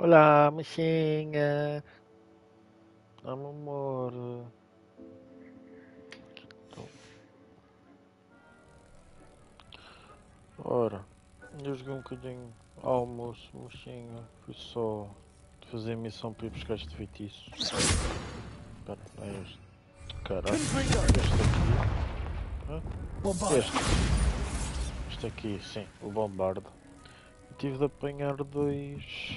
Olá, machinha. Ah, meu amor. Então, ora, eu joguei um bocadinho ao almoço, machinha. Fui só fazer missão para ir buscar este feitiço. Espera, não é este. Caralho. Este aqui. Hã? Este aqui, sim, o bombardo. Eu tive de apanhar dois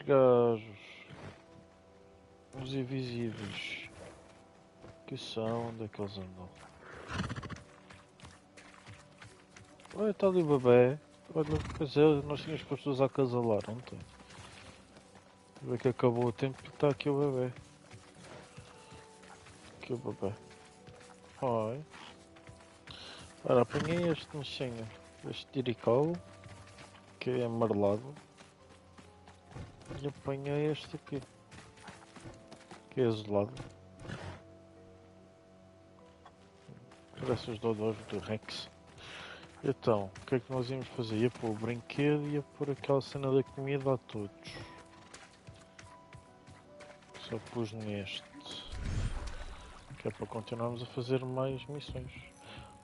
gajos. Uns invisíveis. Que são? Onde é que eles andam? Olha, está ali o bebê. Olha, pois é, nós tínhamos posto a acasalar ontem. Vê que acabou o tempo e está aqui o bebê. Aqui o bebê. Oi. Ora, apanhei este mexinho. Este tirical. Que é amarelado. E apanhei este aqui. Que é azulado. Parece os dodós do Rex. Então, o que é que nós íamos fazer? Ia pôr o brinquedo e ia pôr aquela cena da comida a todos. Só pus neste. Que é para continuarmos a fazer mais missões.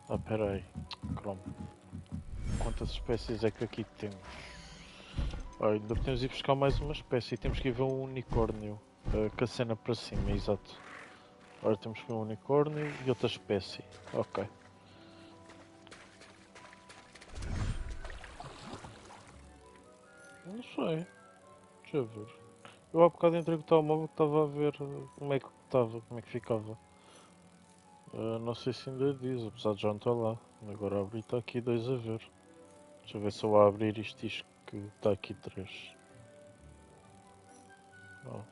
Ah, pera aí. Chrome. Quantas espécies é que aqui temos? Ah, ainda podemos ir buscar mais uma espécie. Temos que ir ver um unicórnio. Com a cena para cima, exato. Agora temos que ver um unicórnio e outra espécie. Ok. Não sei. Deixa eu ver. Eu há bocado entrei com o telemóvel que estava a ver como é que estava, como é que ficava. Não sei se ainda diz, apesar de já não estar lá. Agora abri, está aqui dois a ver. Deixa eu ver se eu a abrir isto diz que está aqui três. Não.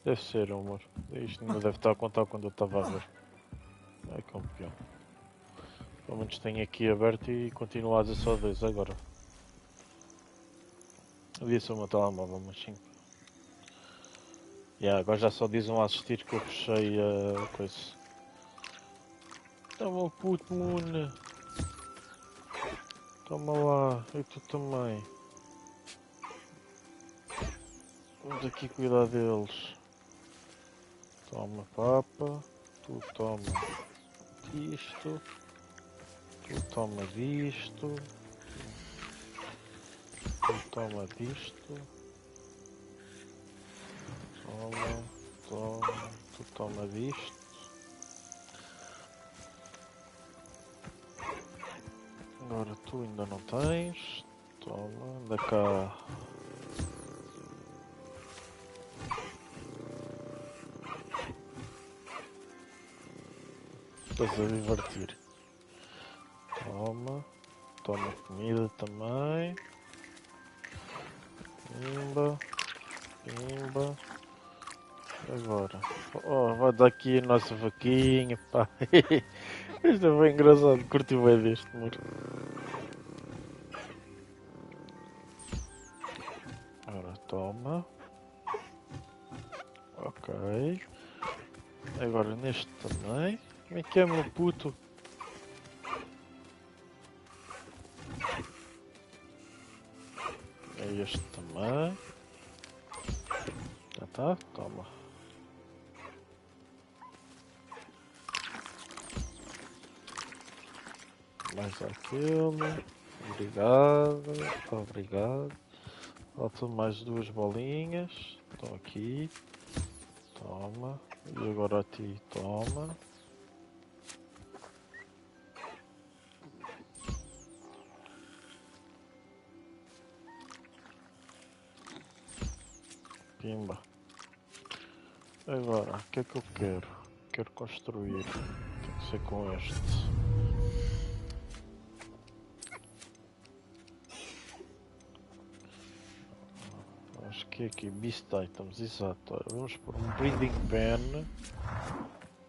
Deve ser, amor. Isto ainda deve estar a contar quando eu estava a ver. É campeão. Pelo menos tenho aqui aberto e continua a dizer só dois agora. Devia ser o meu telemóvel, mas sim. Agora já só diz um a assistir que eu fechei a coisa. Toma o puto Moon. Toma lá, e tu também. Vamos aqui cuidar deles. Toma papa, tu toma disto, tu toma disto, tu toma disto, toma, tu toma disto. Agora tu ainda não tens, toma, anda cá. Estás a divertir. Toma, toma comida também. Pimba, pimba. Agora, vai dar aqui a nossa vaquinha, pá. Isto é bem engraçado, curti bem deste, amor. Ora, toma. Ok. Agora neste também. Como é que é, meu puto? É este também. Já tá? Toma. Mais aquele. Obrigado. Obrigado. Faltam mais duas bolinhas. Estão aqui. Toma. E agora a ti, toma. Pimba. Agora, o que é que eu quero? Quero construir. Tem que ser com este. Acho que é aqui, Beast Items, exato. Ora, vamos pôr um Breeding Pen.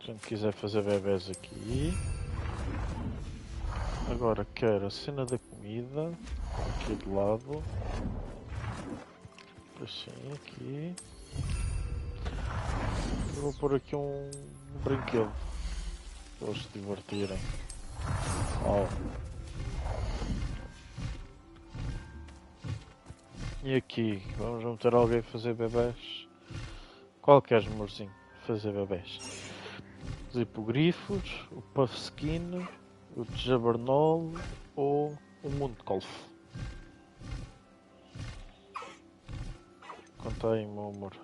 Se a gente quiser fazer bebés aqui. Agora quero a cena da comida. Aqui do lado. Assim, aqui. Eu vou pôr aqui um brinquedo. Para eles se divertirem. Oh. E aqui, vamos meter alguém a fazer bebés. Qualquer amorzinho, fazer bebés. Os hipogrifos, o Puffskin, o Jabernol ou o Mundkolf. Conta aí, meu amor.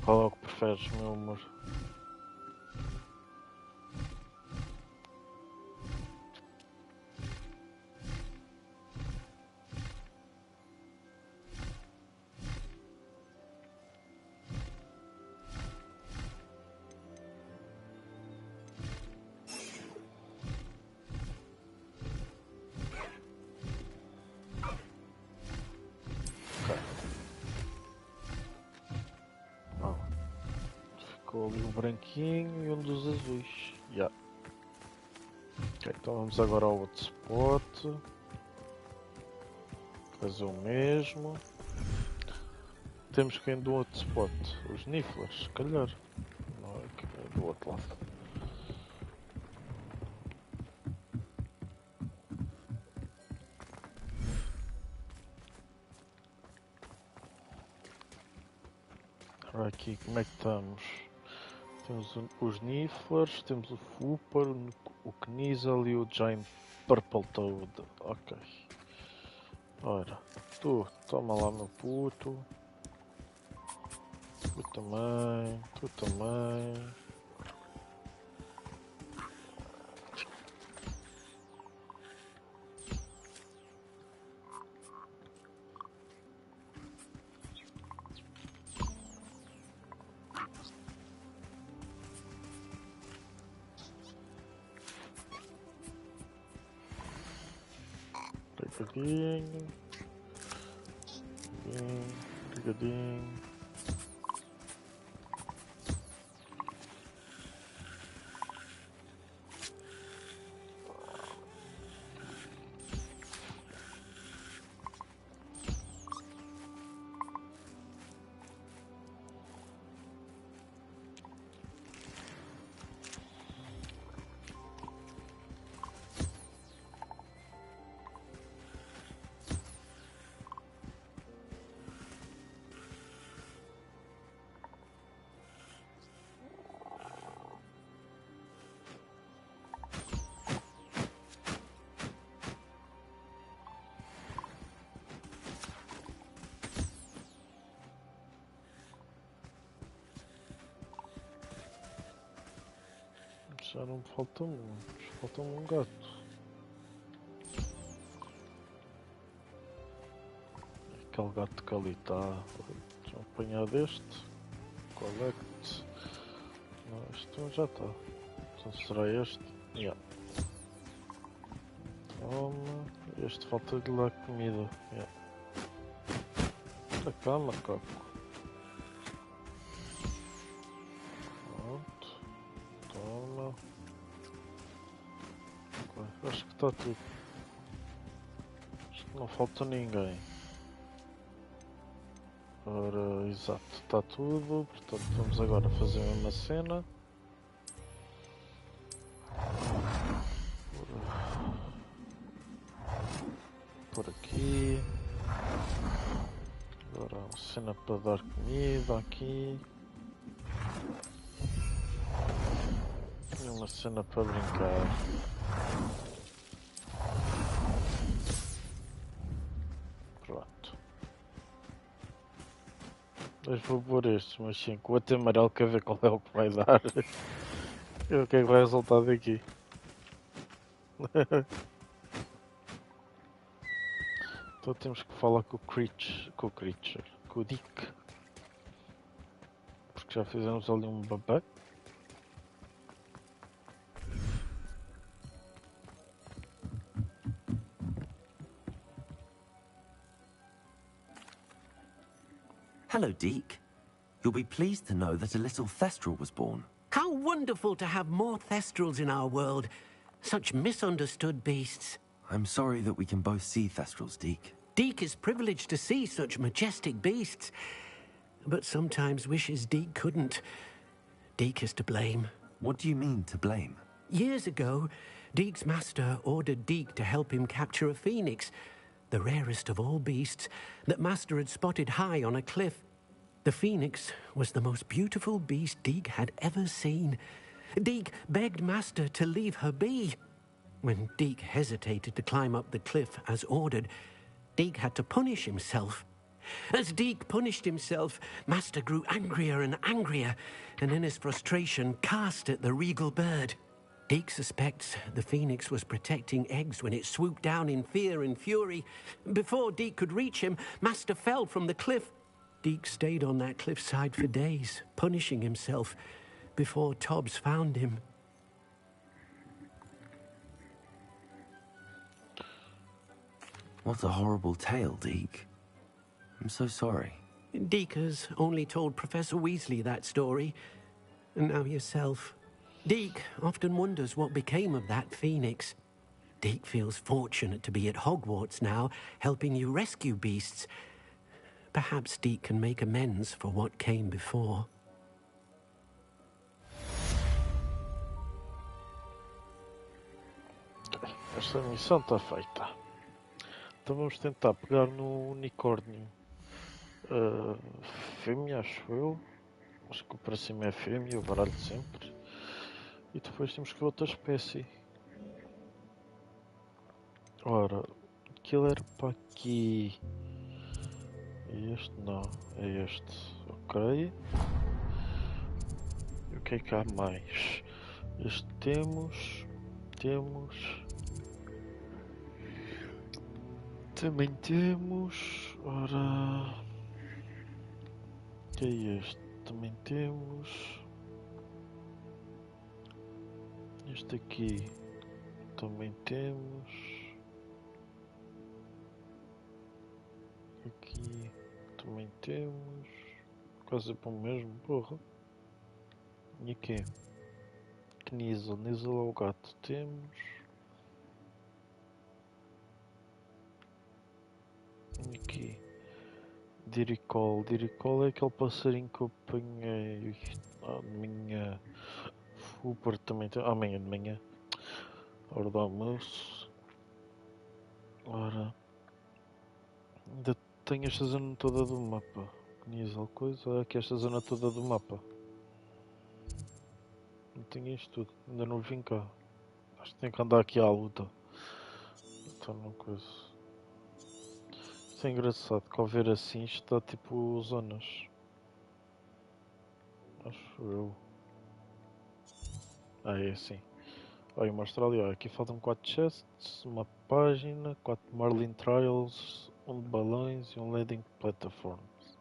Qual é o que preferes, meu amor? Ficou ali o branquinho e um dos azuis. Yeah. Ok, então vamos agora ao outro spot. Fazer o mesmo. Temos quem do outro spot? Os Nifflers, se calhar. Não é que é do outro lado. Ora aqui, como é que estamos? Temos os Nifflers, temos o Fooper, o Knizzle e o Giant Purple Toad. Ok. Ora, tu, toma lá meu puto. Tu também, tu também. Brigadinho. Brigadinho. Já não me falta muitos, falta-me um gato. Aquele gato que ali está. Deixa eu apanhar deste. Collect. Não, este já está. Então será este? Yeah. Toma. Este falta-lhe lá comida. Yeah. Anda cá, macaco. Pronto. Toma. Ok, acho que está tudo. Acho que não falta ninguém. Ora, exato, está tudo. Portanto, vamos agora fazer a mesma cena. Por aqui. Agora uma cena para dar comida aqui. E uma cena para brincar. Pronto. Mas vou pôr estes, mas sim, com o outro amarelo quer ver qual é o que vai dar. E o que é que vai resultar daqui. Então temos que falar com o Creature, com o Dick. Porque já fizemos ali um babá. Hello, Deke. You'll be pleased to know that a little Thestral was born. How wonderful to have more Thestrals in our world. Such misunderstood beasts. I'm sorry that we can both see Thestrals, Deke. Deke is privileged to see such majestic beasts, but sometimes wishes Deke couldn't. Deke is to blame. What do you mean, to blame? Years ago, Deke's master ordered Deke to help him capture a phoenix, the rarest of all beasts, that master had spotted high on a cliff. The phoenix was the most beautiful beast Deke had ever seen. Deke begged master to leave her be. When Deke hesitated to climb up the cliff as ordered, Deke had to punish himself. As Deke punished himself, master grew angrier and angrier, and in his frustration cast at the regal bird. Deke suspects the phoenix was protecting eggs when it swooped down in fear and fury. Before Deke could reach him, master fell from the cliff. Deke stayed on that cliffside for days, punishing himself, before Tobbs found him. What a horrible tale, Deke. I'm so sorry. Deke has only told Professor Weasley that story, and now yourself. Deke often wonders what became of that phoenix. Deke feels fortunate to be at Hogwarts now, helping you rescue beasts. Perhaps Deke can make amends for what came before. Esta missão está feita. Então vamos tentar pegar no unicórnio fêmea, acho eu. Acho que o para cima é fêmea, eu baralho sempre. E depois temos que ver outra espécie. Ora, aquilo era para aqui. Este não, é este. Ok. E o que é que há mais? Este temos. Também temos. Ora. Que é este? Também temos. Este aqui. Também temos. Aqui. Também temos. Quase para o mesmo, porra. E aqui? Knizzle. Knizzle é o gato. Temos. Aqui. Diricol. Diricol é aquele passarinho que eu apanhei à minha apartamento. Amanhã de manhã. Hora do almoço. Ora. Ainda tenho esta zona toda do mapa. Knizzle coisa. Aqui esta zona toda do mapa. Não tenho isto tudo. Ainda não vim cá. Acho que tenho que andar aqui à luta. Então não coisa. Isto é engraçado que ao ver assim isto está tipo zonas. Acho eu. Ah, é assim. Olha, mostra ali, olha, aqui faltam 4 chests, uma página, 4 Marlin Trials, um de balões e um Landing Platforms.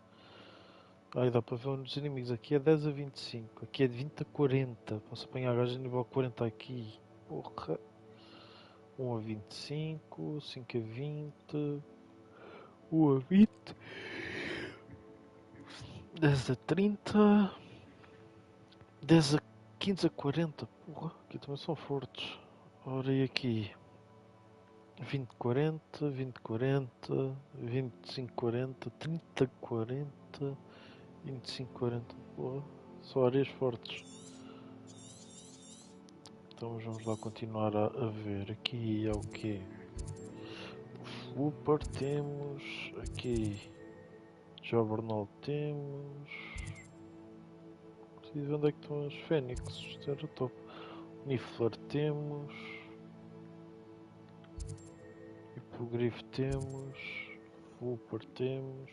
Aí dá para ver onde os inimigos, aqui é 10 a 25, aqui é de 20 a 40, posso apanhar gajas nível 40 aqui, porra. 1 a 25, 5 a 20, 1 a 20, 10 a 30, 10 a 15 a 40, porra, aqui também são fortes. Ora, e aqui? 20 40, 20 40, 25 40, 30 40, 25 40, porra, só áreas fortes. Então vamos lá continuar a ver. Aqui é o quê? Flooper temos, aqui Jobbernoll temos. E onde é que estão as Fênix? Isto era top. Niffler temos. Hipogrifo temos. Flooper temos.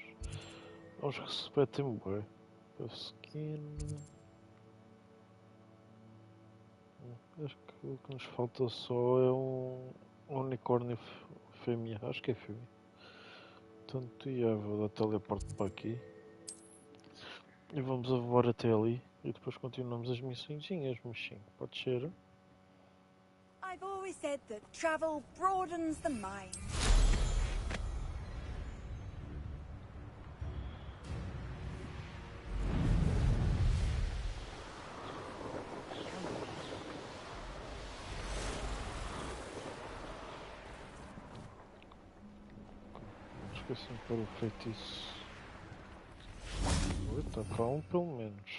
Vamos receber temos bem. Skin. Acho que o que nos falta só é um unicórnio fêmea. Acho que é fêmea. Portanto, vou dar teleporte para aqui. E vamos a voar até ali. E depois continuamos as missõezinhas, mas sim, pode ser. I've always said that travel broadens the mind. Esqueci-me de pôr o feitiço. Está cá um pelo menos.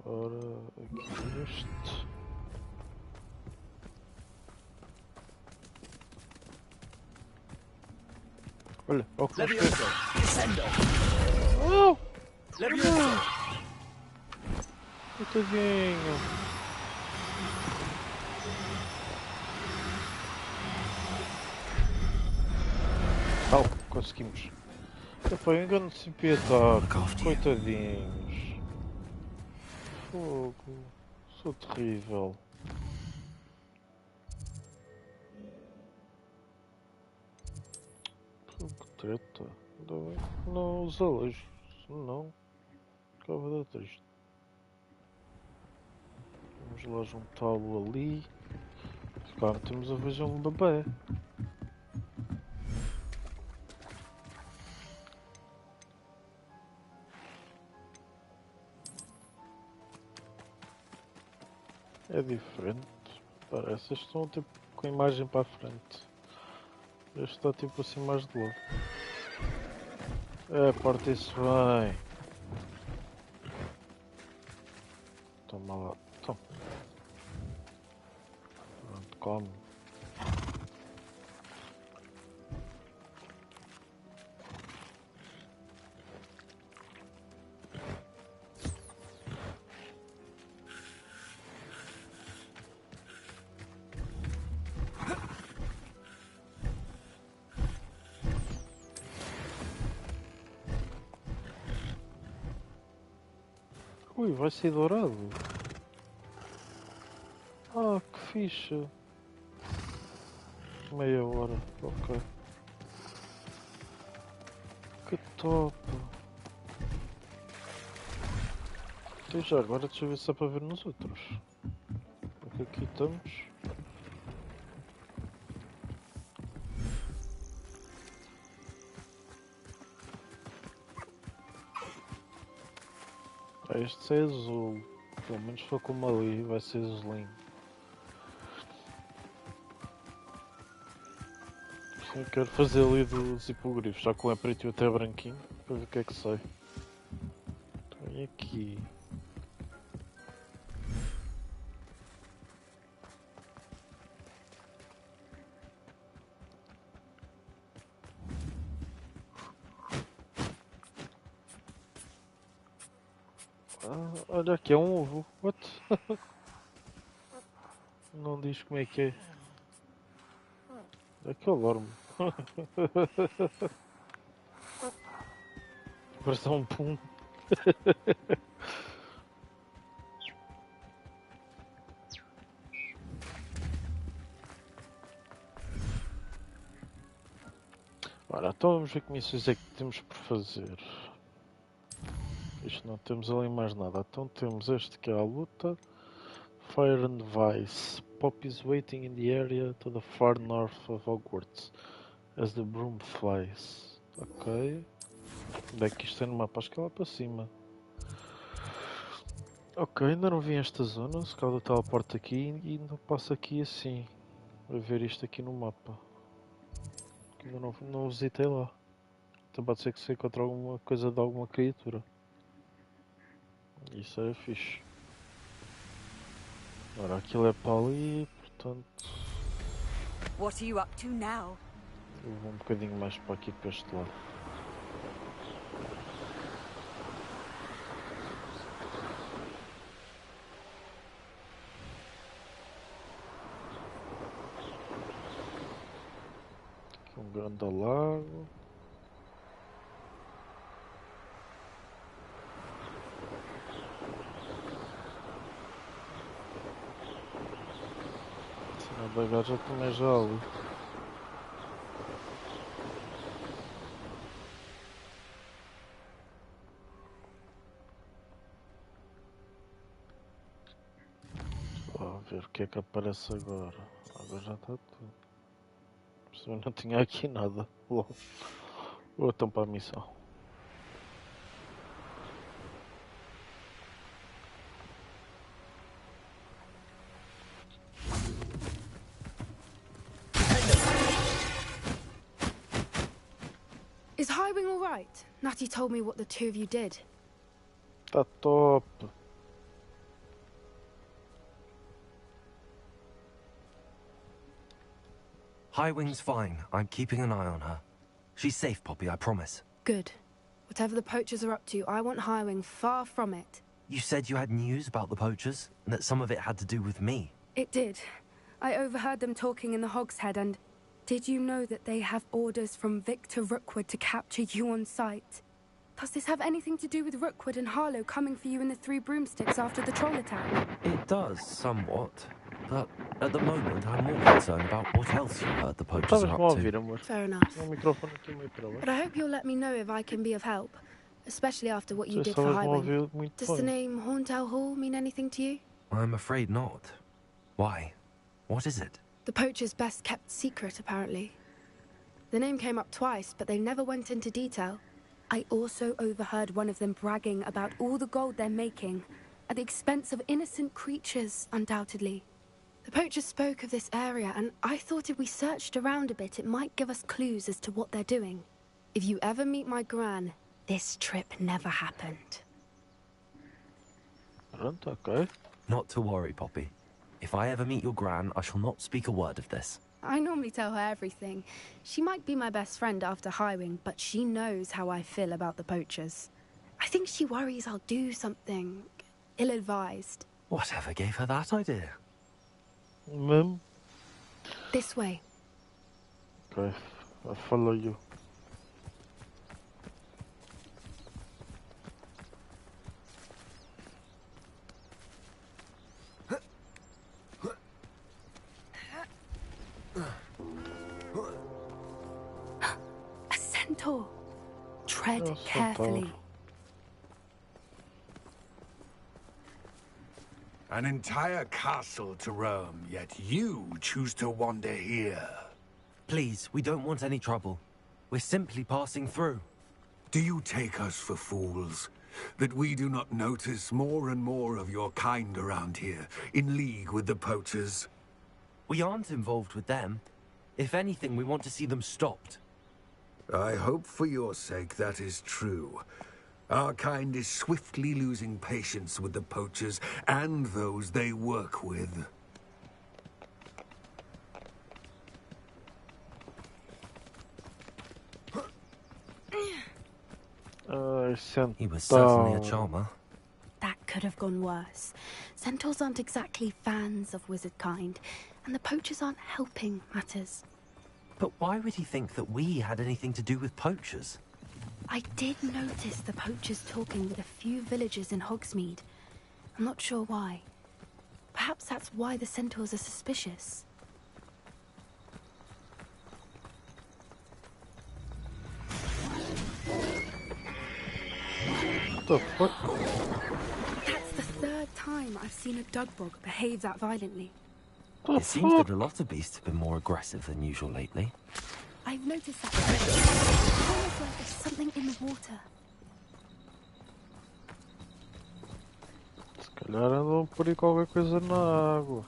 Ora, aqui este. Olha, ó que Levioso! Descendo! Oh! Levioso! Coitadinho! Oh, conseguimos. Epá, engano-se sem piedade. Coitadinhos. Fogo. Sou terrível. Que treta. Ainda bem que não os aleijos. Não. Ficava da triste. Vamos lá juntá-lo ali. Claro, temos a ver um bebê. É diferente. Parece. Estes estão tipo com a imagem para a frente. Este está tipo assim mais de lado. É, parte-se bem. Toma lá. Toma. Pronto, come. Ui, vai ser dourado. Ah, que fixe. Meia hora, ok. Que top. Então já agora deixa eu ver se é para ver nos outros. Porque aqui estamos. Ah, este é azul. Pelo menos foi como ali, vai ser azulinho. Sim, quero fazer ali dos hipogrifos, já que um é preto e o outro é branquinho, para ver o que é que sai. Então, e aqui? Ah, olha aqui, é um ovo. What? Não diz como é que é. É que eu dormo. Parece um pum. Ora, então vamos ver que missões é que temos por fazer. Isto não temos ali mais nada. Então temos este que é a luta. Fire and Vice. Pop is waiting in the area to the far north of Hogwarts as the broom flies. Ok. Onde é que isto é no mapa? Acho que é lá para cima. Ok, ainda não vi esta zona. Se calhar está a porta aqui e ainda passo aqui assim. A ver isto aqui no mapa. Que ainda não visitei lá. Então pode ser que se encontre alguma coisa de alguma criatura. Isso é fixe. Ora, aquilo é para ali, portanto. What are you up to now? Eu vou um bocadinho mais para aqui, para este lado. Aqui um grande lago. Se não bagar já também já ali. Vou ver o que é que aparece agora. Agora já está tudo. Eu não tinha aqui nada. Vou então para a missão. Highwing all right? Natty told me what the two of you did. Tá top. Highwing's fine. I'm keeping an eye on her. She's safe, Poppy, I promise. Good. Whatever the poachers are up to, I want Highwing far from it. You said you had news about the poachers, and that some of it had to do with me. It did. I overheard them talking in the Hogshead, and did you know that they have orders from Victor Rookwood to capture you on sight? Does this have anything to do with Rookwood and Harlow coming for you in the Three Broomsticks after the troll attack? It does, somewhat. But at the moment, I'm more concerned about what else you heard the poachers Estavas-me are a up ouvir, to. amor? Fair enough. Tem microfone aqui meio para But baixo. I hope you'll let me know if I can be of help, especially after what you Vocês did for estavas-me a Highwing. ouvir muito Does the bem. name Horntail Hall mean anything to you? I'm afraid not. Why? What is it? The poacher's best kept secret, apparently. The name came up twice, but they never went into detail. I also overheard one of them bragging about all the gold they're making, at the expense of innocent creatures, undoubtedly. The poachers spoke of this area, and I thought if we searched around a bit, it might give us clues as to what they're doing. If you ever meet my gran, this trip never happened. Pronto, ok. Not to worry, Poppy. If I ever meet your gran, I shall not speak a word of this. I normally tell her everything. She might be my best friend after Highwing, but she knows how I feel about the poachers. I think she worries I'll do something ill-advised. Whatever gave her that idea? Mesmo? This way. Ok, I follow you. A centaur. Tread Oh, carefully. centaur. An entire castle to roam, yet you choose to wander here. Please, we don't want any trouble. We're simply passing through. Do you take us for fools? That we do not notice more and more of your kind around here, in league with the poachers? We aren't involved with them. If anything, we want to see them stopped. I hope for your sake that is true. Our kind is swiftly losing patience with the poachers and those they work with. He was certainly a Centaur. charmer. That could have gone worse. Centaurs aren't exactly fans of wizard kind, and the poachers aren't helping matters. But why would he think that we had anything to do with poachers? I did notice the poachers talking with a few villagers in Hogsmeade. I'm not sure why. Perhaps that's why the centaurs are suspicious. What the fuck? That's the third time I've seen a dugbog behave that violently. What It the seems fuck? that a lot of beasts have been more aggressive than usual lately. I've noticed that. It's almost like there's something in the water. Se calhar andam por aí qualquer coisa na água.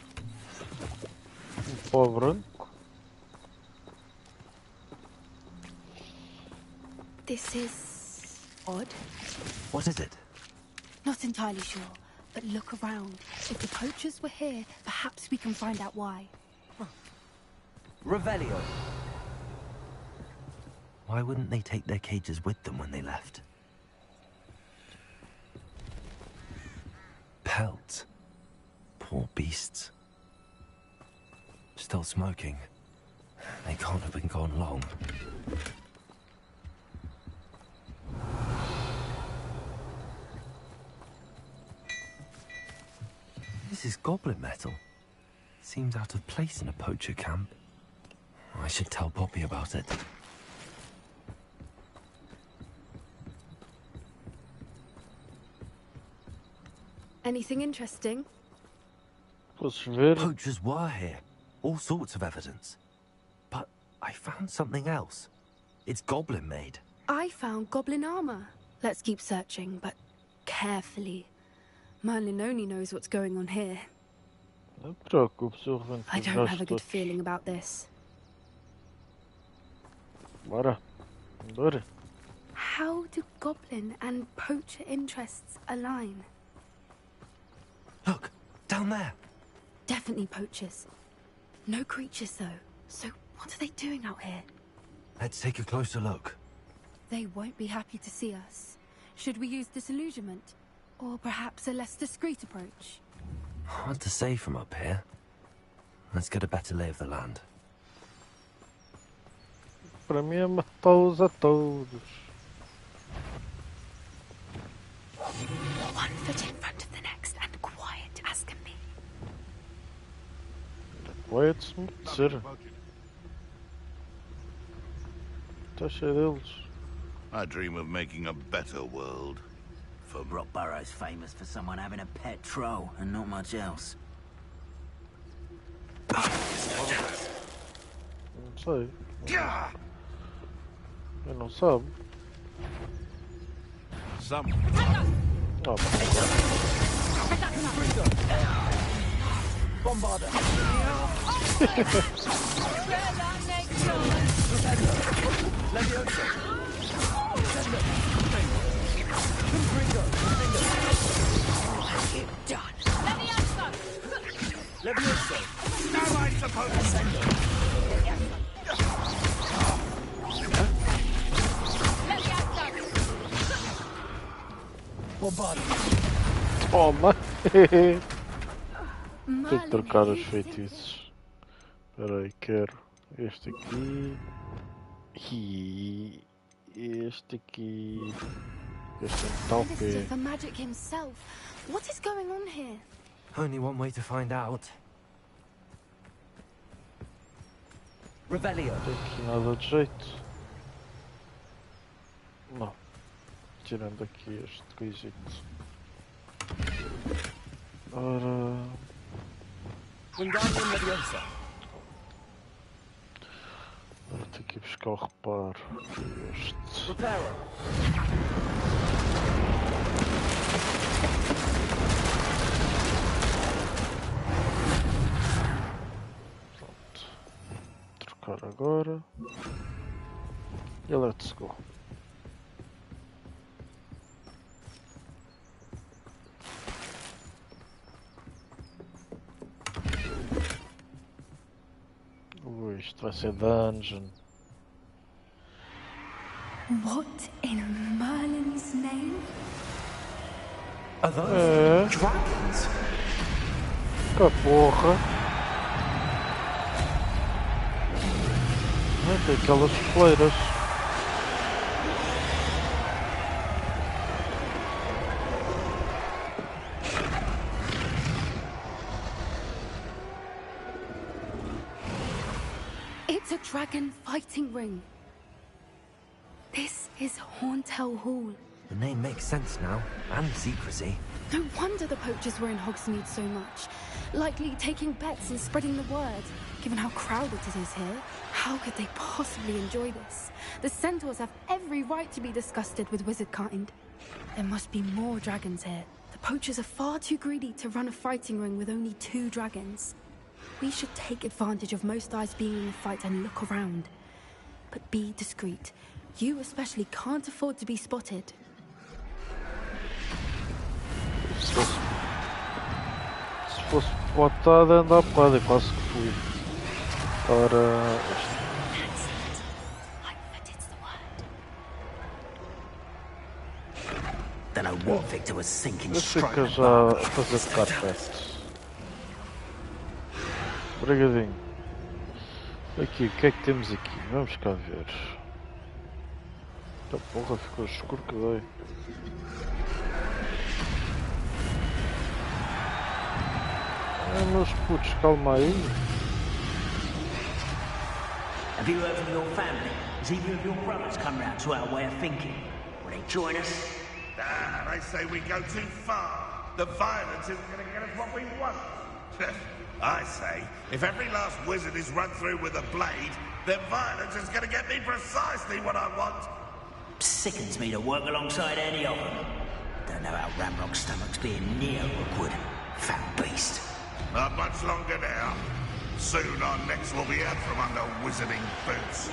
Pó branco. This is odd. What is it? Not entirely sure, but look around. If the poachers were here, perhaps we can find out why. Revelio. Why wouldn't they take their cages with them when they left? Pelts. Poor beasts. Still smoking. They can't have been gone long. This is goblin metal. Seems out of place in a poacher camp. I should tell Poppy about it. Anything interesting? Podes ver? Poachers were here. All sorts of evidence. But I found something else. It's goblin made. I found goblin armor. Let's keep searching, but carefully. Merlin only knows what's going on here. Não te preocupes, eu revendo I os don't have a gajos good todos. feeling about this. Bora. Bora. How do goblin and poacher interests align? Look, down there. Definitely poachers. No creatures, though. So what are they doing out here? Let's take a closer look. They won't be happy to see us. Should we use disillusionment? Or perhaps a less discreet approach? Hard to say from up here. Let's get a better lay of the land. Para mim é matá-los a todos. One foot in front of the next and quiet as can be. Vai de se meter. Está cheio deles. I dream of making a better world. For Rockborough's famous for someone having a pet troll and not much else. Não sei. Eu não sabe. Some Oh, Bombarder! Levioso! Levioso! Now I suppose Bombarder! toma! Tenho que trocar os feitiços. Espera aí, quero este aqui. E este aqui. Este é tal Minister pé. for magic himself. What is going on here? Only one way to find out. Revelio. Tem aqui nada de jeito. Não. Tirando aqui este coisito. Ora. Wingardium Leviosa. Vou ter que ir buscar o reparo. Este. Reparo. Pronto. Trocar agora. E let's go. Isto vai ser dungeon. What in Merlin's name? Are those É. dragons? Que porra. Ah, tem aquelas poleiras. It's a dragon fighting ring. This is Hauntel Hall. The name makes sense now, and secrecy. No wonder the poachers were in Hogsmeade so much. Likely taking bets and spreading the word. Given how crowded it is here, how could they possibly enjoy this? The centaurs have every right to be disgusted with wizardkind. There must be more dragons here. The poachers are far too greedy to run a fighting ring with only 2 dragons. We should take advantage of most eyes being in the fight and look around. But be discreet. You especially can't afford to be spotted. Se fosse botada, anda a porrada, quase que fui. Ora. Excellent. Like that it's the word. Don't know what Victor was thinking. Este fica Stroke já a fazer carpete. Obrigadinho. Aqui, o que é que temos aqui? Vamos cá ver. Esta porra ficou escuro que dói. Meus putos, calma aí. Have you heard from your family? Has either of your brothers come round to our way of thinking? Will they join us? Ah, they say we go too far. The violence isn't going to get us what we want. I say, if every last wizard is run through with a blade, then violence is going to get me precisely what I want. Sickens me to work alongside any of them. Don't know how Ramrock's stomach's being near Rookwood. Foul beast. Not much longer now. Soon our necks will be out from under wizarding boots.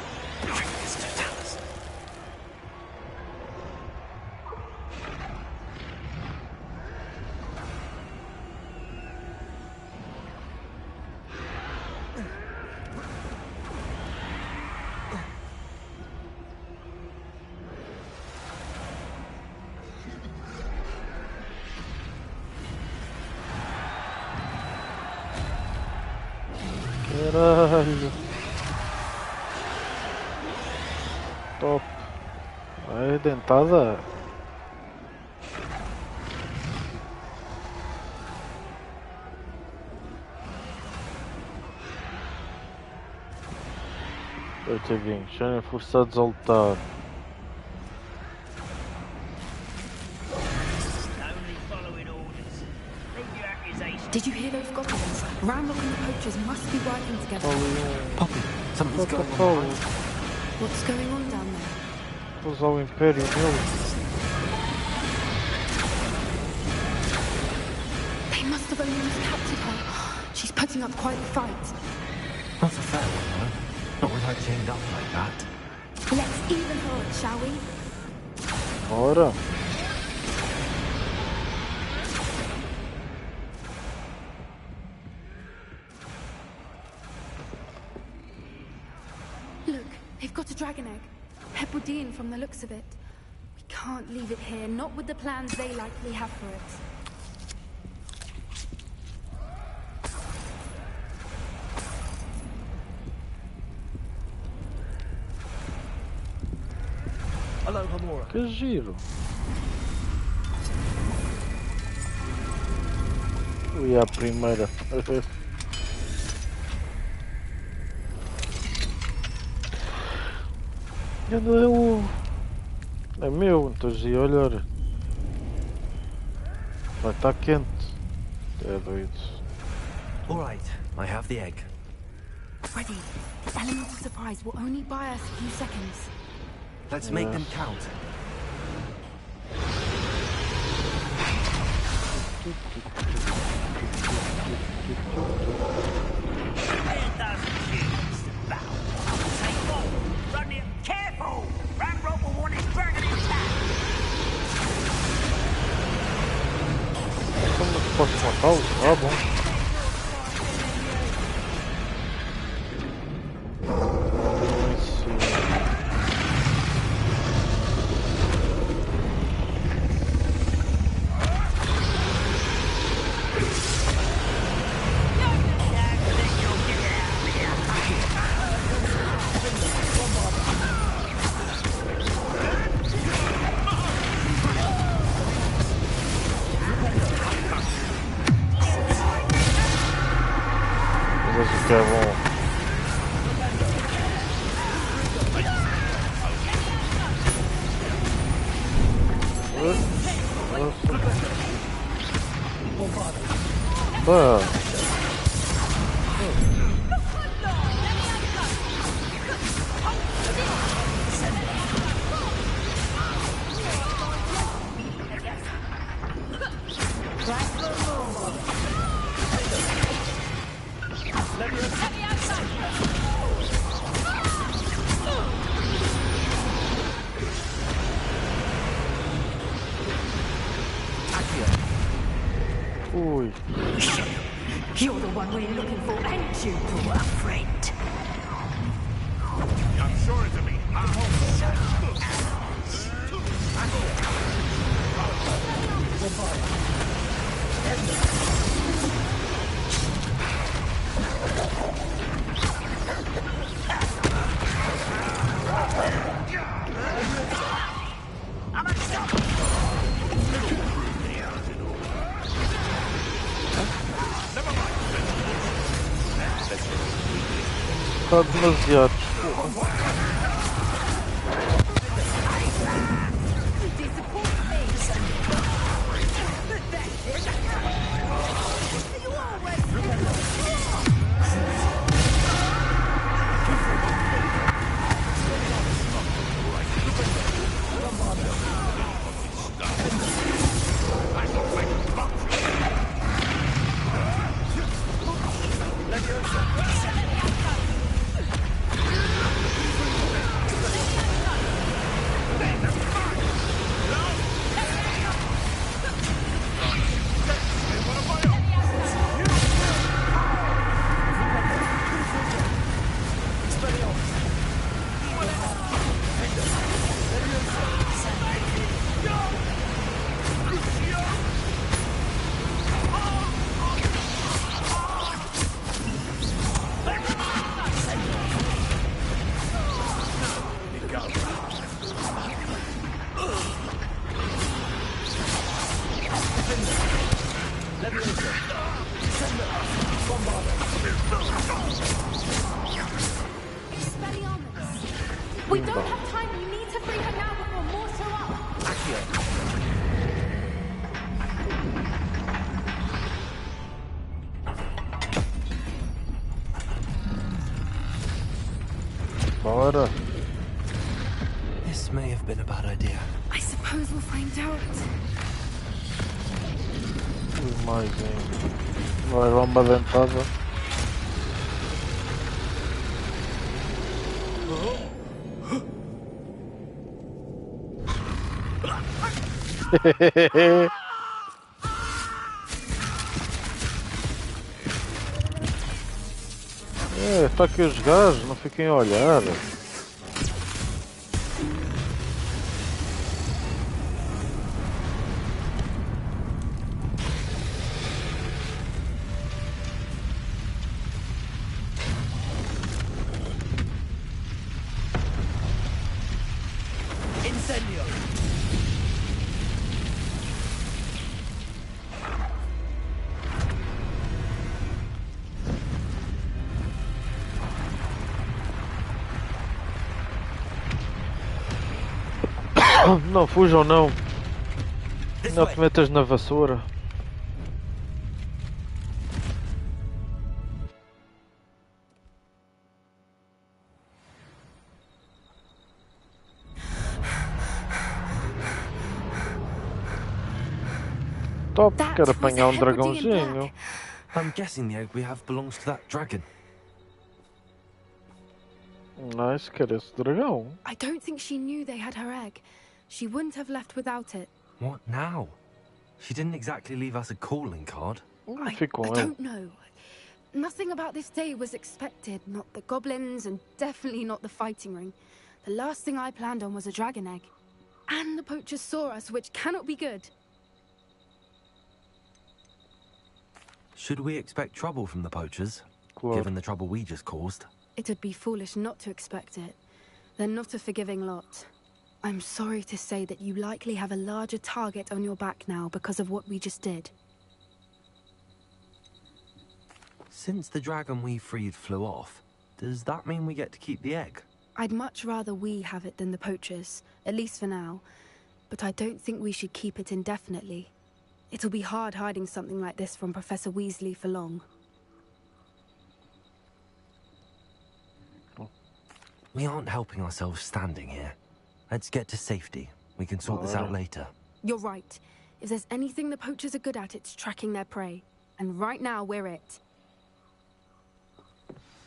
Caralho. Top. Vai, dentada. Coitadinhos, serem forçados a lutar. Did you hear those goblins? Ramrock and the poachers must be working together. Poppy, something's What the going hell? on. What's going on down there? Vou usar o Império nele. They must have only just captured her. She's putting up quite the fight. Not a fair one, though. Not with her chained up like that. Let's even her, shall we? Ora. Look, they've got a dragon egg. Hebridean from the looks of it. We can't leave it here, not with the plans they likely have for it. Hello, Hamura. Que giro. Fui à primeira. É meu, então já olhar. Vai estar quente. É doido. All right, I have the egg. Ready. The element of surprise will only buy us a few seconds. Let's make them count. Careful! Ramrock will want his dragon intact! Como que posso matá-los? Ah, bom. Mas o que é bom. Pá. Ui. You're the one we're looking for, ain't you, poor friend? I'm sure it'll be Está demasiado. Expelliarmus! We don't have time. We need to free her now before more show up. Bora. This may have been a bad idea. I suppose we'll find out. Mais vai lá uma dentada. Tá aqui os gajos, não fiquem a olhar. Não fujam, não. Não te metas na vassoura. Top, quero apanhar dragãozinho. I'm guessing the egg we have belongs to that dragon. Nice, quero esse dragão. I don't think she knew they had her egg. She wouldn't have left without it. What now? She didn't exactly leave us a calling card. I don't know. Nothing about this day was expected. Not the goblins, and definitely not the fighting ring. The last thing I planned on was a dragon egg. And the poachers saw us, which cannot be good. Should we expect trouble from the poachers, Claro. given the trouble we just caused? It would be foolish not to expect it. They're not a forgiving lot. I'm sorry to say that you likely have a larger target on your back now because of what we just did. Since the dragon we freed flew off, does that mean we get to keep the egg? I'd much rather we have it than the poachers, at least for now. But I don't think we should keep it indefinitely. It'll be hard hiding something like this from Professor Weasley for long. We aren't helping ourselves standing here. Let's get to safety. We can sort this out later. You're right. If there's anything the poachers are good at, it's tracking their prey. And right now, we're it.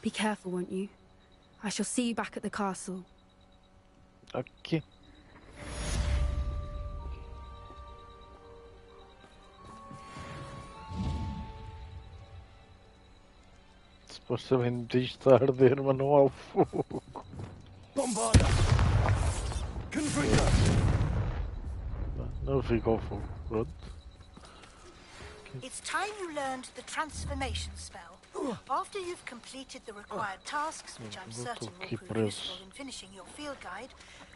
Be careful, won't you? I shall see you back at the castle. Aqui. Supostamente isto está a arder, mas não há o fogo. Bombarda! Confringo! Não fica o fogo, pronto. It's time you learned the transformation spell. After you've completed the required tasks, which I'm certain will prove useful in finishing your field guide,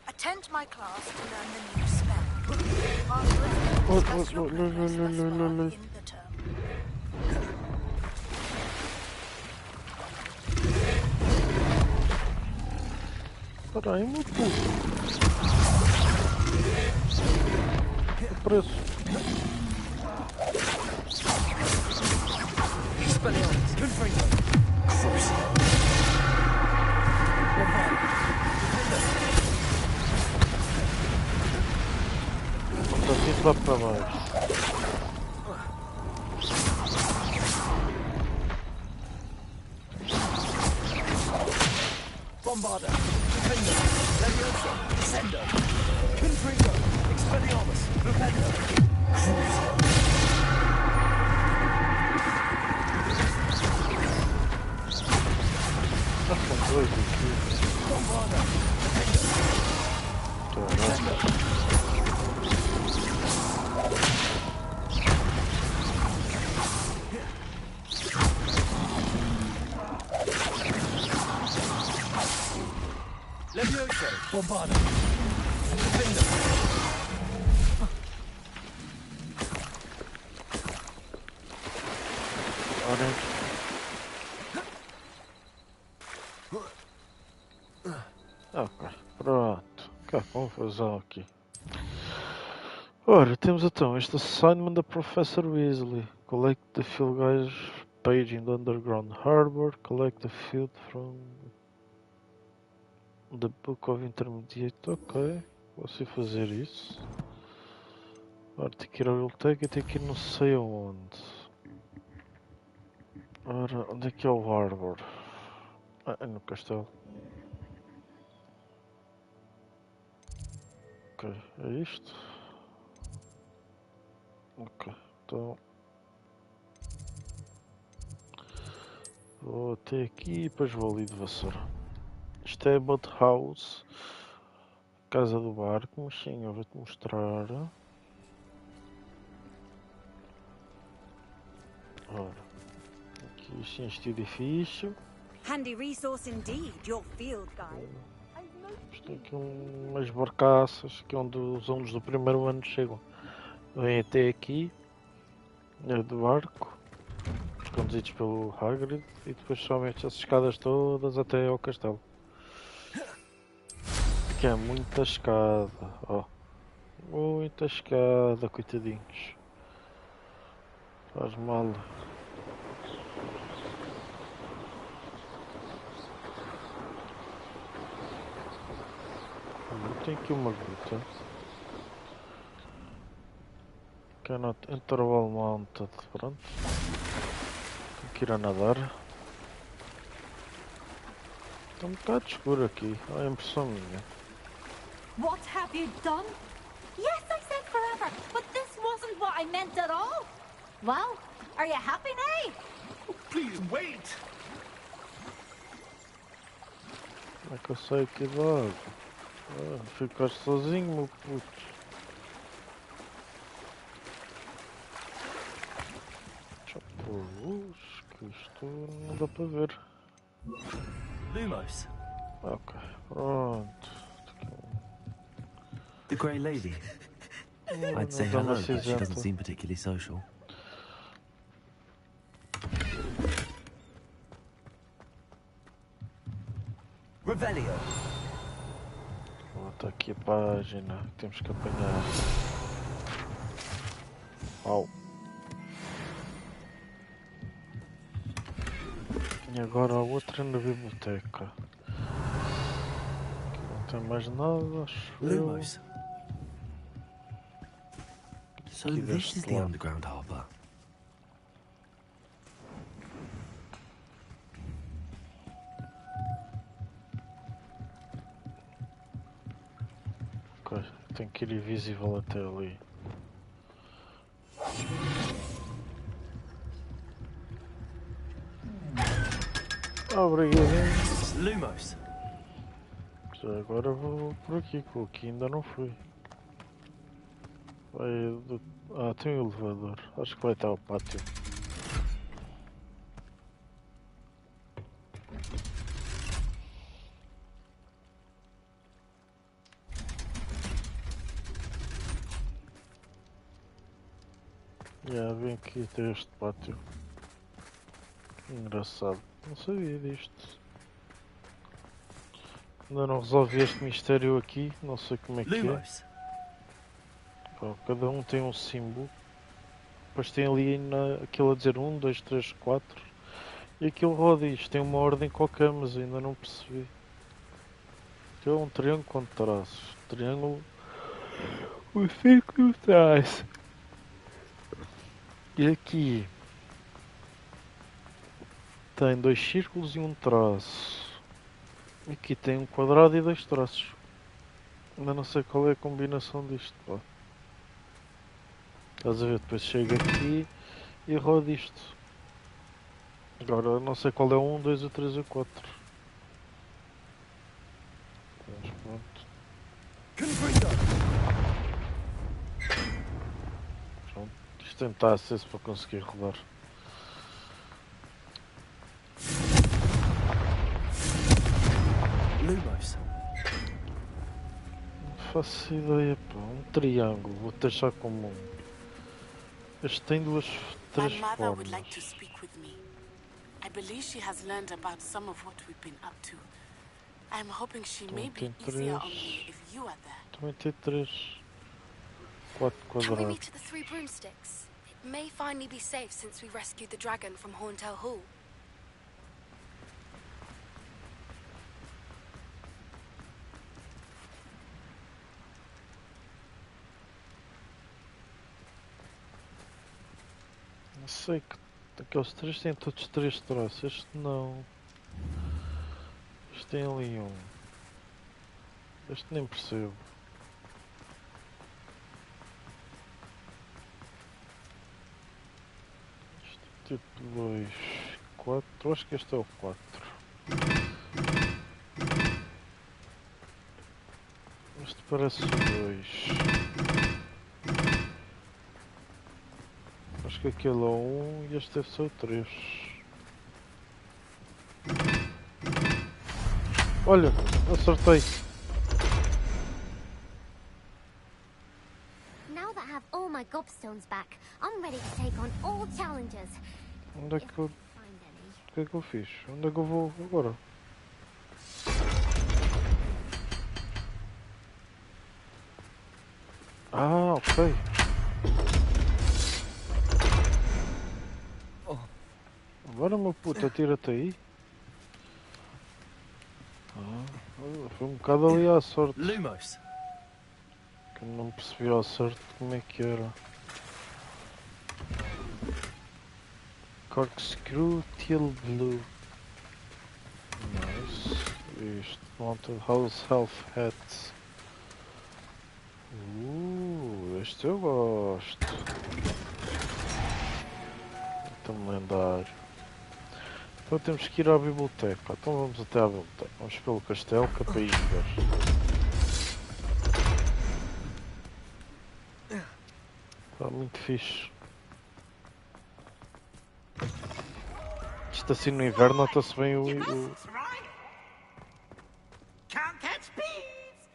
attend my class to learn the new spell. Afterwards, we'll discuss your progress thus far in the term. Espera aí, meu puto. Que preço? Expelliarmus! Confringo! Crucial! Vamos assim lá para baixo. Bombarda! Defender! Leviosa! Sender! Confringo! Expelliarmus! Defender! São dois aqui. Bombarda! Defender! Leviosa! Bombarda! Defender! Ok, pronto. Que confusão aqui. Ora, temos então este assignment da Professor Weasley. Collect the field guys page in the underground harbor. Collect the field from the book of intermediate. Ok, posso fazer isso. Ora, tem que ir ao biblioteca e tem que ir não sei aonde. Ora, onde é que é o harbor? Ah, é no castelo. Ok, é isto? Ok, então vou até aqui e depois vou ali de vassoura. Isto é a boat house, casa do barco, mas sim, eu vou-te mostrar. Ora, aqui sim, este edifício. Handy resource indeed, your field guide. Isto tem aqui umas barcaças, que é onde os alunos do primeiro ano chegam. Vêm até aqui, do barco, conduzidos pelo Hagrid, e depois sobem estas escadas todas até ao castelo. Que é muita escada, ó. Muita escada, coitadinhos. Faz mal. Tem aqui uma gruta. Cannot interval mounted, pronto. Tenho que ir a nadar. Está um bocado escuro aqui, é a impressão minha. What have you done? Yes, I said forever, but this wasn't what I meant at all. Well, are you happy now? Oh, please wait. Como é que eu saio aqui de água? Ah, ficaste sozinho, meu puto. Deixa eu pôr luz, que isto não dá para ver. Lumos. Ok, pronto. The Grey Lady. I'd say hello, but she doesn't seem particularly social. Revelio. Volta aqui a página que temos que apanhar. Au. E agora a outra na biblioteca. Aqui não tem mais nada, acho eu. Lumos. So this is the underground harbour. Ok, tenho que ir invisível até ali. Obrigadinho. Lumos. Já agora vou por aqui, que aqui ainda não fui. Ah, tem um elevador. Acho que vai estar ao pátio. Vem aqui até este pátio. Engraçado. Não sabia disto. Ainda não resolvi este mistério aqui. Não sei como é que é. Cada um tem um símbolo. Depois tem ali aquilo a dizer 1, 2, 3, 4. E aquilo roda isto. Tem uma ordem qualquer, mas ainda não percebi. Tem um triângulo com traços. Triângulo. O círculo de traço. E aqui tem 2 círculos e um traço. Aqui tem um quadrado e 2 traços. Ainda não sei qual é a combinação disto. Pá. Estás a ver? Depois chega aqui e roda isto. Agora não sei qual é o 1, 2, o 3 e o 4. Mas pronto. Pronto. Isto tentar acesso para conseguir rodar. Lumos. Não faço ideia, pá. Um triângulo. Vou deixar como um. Este tem duas, My três mother would like to formas. speak with me. I believe she has learned about some of what we've been up to. I'm hoping she may be easier on me if you are there. Também tem 3. 4 Can we meet quadrados. at the Three Broomsticks? It may finally be safe since we rescued the dragon from Horntail Hall. Não sei que aqueles 3 têm todos 3 traços. Este não. Este tem ali um. Este nem percebo. Este é tipo 2, 4. Acho que este é o 4. Este parece o 2. Acho que aquele é o 1 e este deve ser o 3. Olha, acertei. Now that I have all my gobstones back, I'm ready to take on all challenges. Onde é que eu... Find any. O que é que eu fiz? Onde é que eu vou agora? Ah, ok. Agora, meu puto, atira-te aí. Foi um bocado ali à sorte. Lumos. Que eu não percebi ao certo como é que era. Corkscrew Teal Blue. Nice. Isto. Mounted House Health Hat. Este eu gosto. Tão lendário. Então temos que ir à biblioteca. Então vamos até à biblioteca. Vamos pelo castelo que é para ir jogar. Está muito fixe. Isto assim no inverno nota-se bem o... Can't catch bees!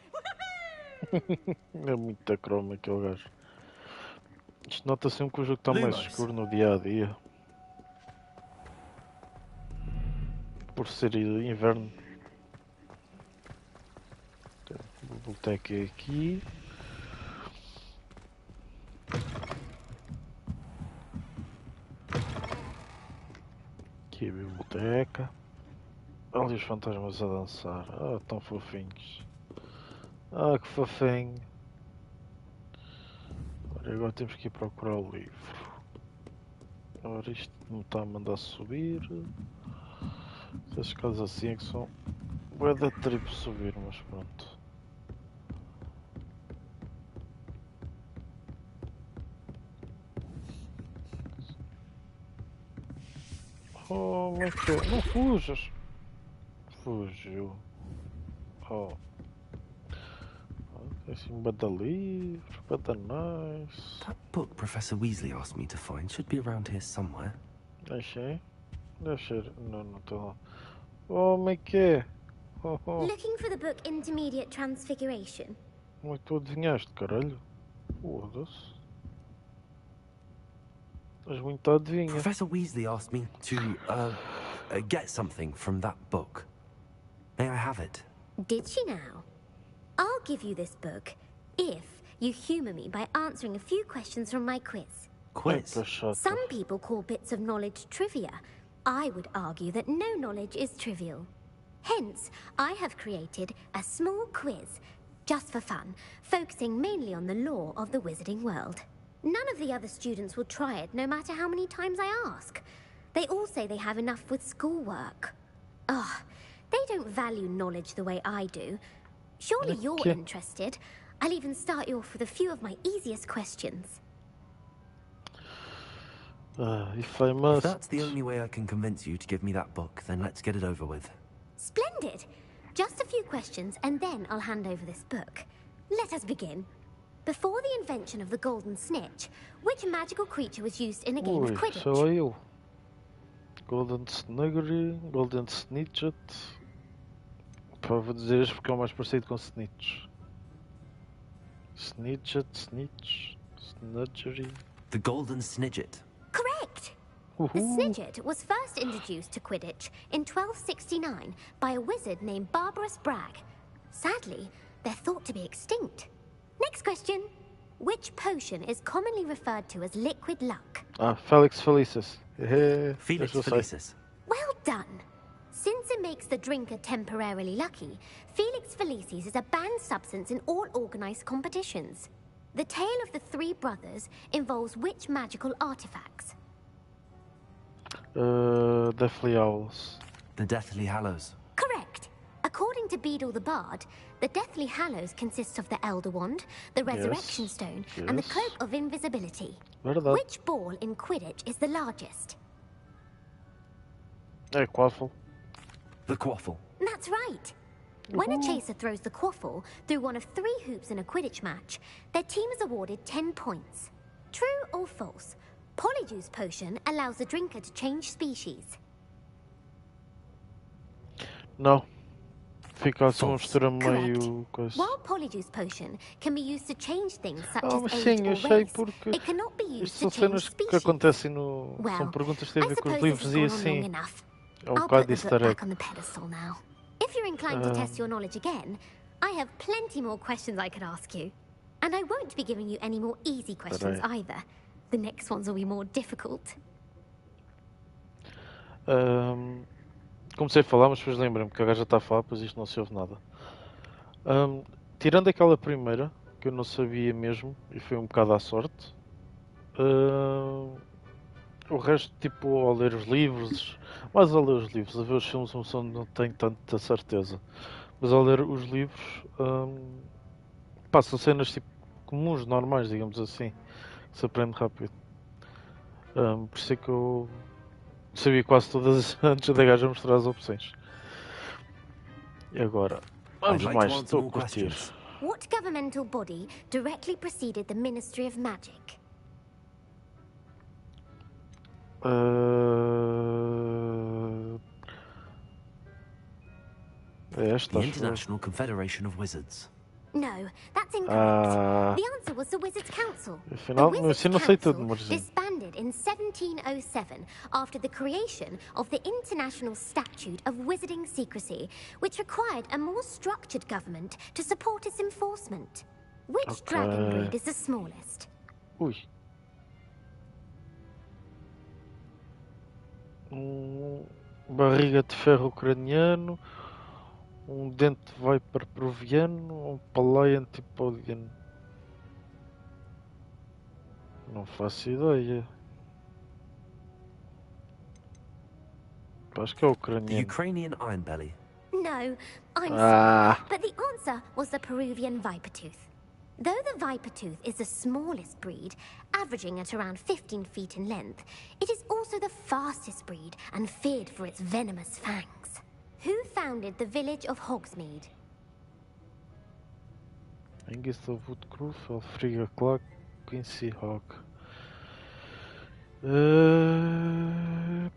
É muito croma aquele gajo. Isto nota sempre que o jogo está mais escuro no dia a dia. Por ser inverno. A biblioteca é aqui. Aqui a biblioteca. Ali os fantasmas a dançar. Ah, tão fofinhos. Ah, que fofinho. Agora temos que ir procurar o livro. Agora isto me está a mandar subir. Essas casas assim é que são... Vai dar trip subir, mas pronto. Oh, como é que é? Não fujas! Fugiu. Oh. Tem assim um bada livro, bada nice. That book Professor Weasley asked me to find should be around here somewhere. Achei? Deve ser. Não, não está lá. Oh, como é que é? Oh, oh. Looking for the book Intermediate Transfiguration? Como é que tu adivinhaste, caralho? Foda-se. Estás muito a adivinha. Professor Weasley asked me to, get something from that book. May I have it? Did she now? I'll give you this book if you humour me by answering a few questions from my quiz. Quiz? Some people call bits of knowledge trivia. I would argue that no knowledge is trivial. Hence, I have created a small quiz, just for fun, focusing mainly on the lore of the wizarding world. None of the other students will try it, no matter how many times I ask. They all say they have enough with schoolwork. Ugh, they don't value knowledge the way I do. Surely you're interested. I'll even start you off with a few of my easiest questions. If I must... If that's the only way I can convince you to give me that book, then let's get it over with. Splendid! Just a few questions, and then I'll hand over this book. Let us begin. Before the invention of the golden snitch, which magical creature was used in a game of Quidditch? Sou eu. Golden Snuggery, Golden Snitchet. Pá, vou dizer este porque é o mais parecido com Snitch. Snitchet, Snitch, Snudgery. The Golden Snidget. Correct! The Snidget was first introduced to Quidditch in 1269 by a wizard named Barbarous Bragg. Sadly, they're thought to be extinct. Next question. Which potion is commonly referred to as liquid luck? Felix Felicis. Felix Felicis. Well done. Since it makes the drinker temporarily lucky, Felix Felicis is a banned substance in all organised competitions. The tale of the three brothers involves which magical artifacts? Deathly Owls. The Deathly Hallows. Correct. According to Beedle the Bard, the Deathly Hallows consists of the Elder Wand, the Resurrection Stone, and the Cloak of Invisibility. Verdade. Which ball in Quidditch is the largest? Quaffle. The Quaffle. That's right. When a chaser throws the quaffle through one of 3 hoops in a Quidditch match, their team is awarded 10 points. True or false? Polyjuice Potion allows the drinker to change species. Não. Fica assim uma False. mistura Correct. meio coisa. While Polyjuice Potion can be used to change things such Mas as sim, age eu or sei race, porque it cannot be used isto to são change cenas que species. acontecem no... Well, são perguntas que têm a I ver com os suppose this livros has e gone on long assim. enough. É um I'll bocado put the de book easter egg. back on the pedestal now. If you're inclined to test your knowledge again, I have plenty more questions I could ask you. And I won't be giving you any more easy questions either. The next ones will be more difficult. Comecei a falar, mas depois lembrei-me que a gaja está a falar, pois isto não se ouve nada. Tirando aquela primeira, que eu não sabia mesmo, e foi um bocado à sorte, o resto, tipo, ao ler os livros, mais a ler os livros, a ver os filmes, não tenho tanta certeza. Mas ao ler os livros, são cenas tipo comuns, normais, digamos assim, que se aprende rápido. Por isso é que eu sabia quase todas antes da gaja mostrar as opções. E agora, vamos mais, estou a curtir. What governmental body directly preceded the Ministry of Magic? The International Confederation of Wizards. No, that's incorrect. The answer was the Wizards' Council. The Wizards' Council disbanded in 1707 after the creation of the International Statute of Wizarding Secrecy, which required a more structured government to support its enforcement. Which dragon breed is the smallest? Ui. Barriga de ferro ucraniano, dente viper peruviano, palai antipodiano. Não faço ideia. Acho que é ucraniano. The Ukrainian Iron Belly. No, I'm sorry, but the answer was the Peruvian Vipertooth. Though the Vipertooth is the smallest breed, averaging at around 15 feet in length, it is also the fastest breed and feared for its venomous fangs. Who founded the village of Hogsmeade? Angus of Woodcroft, Elfriga Clark, Quincy Hawk.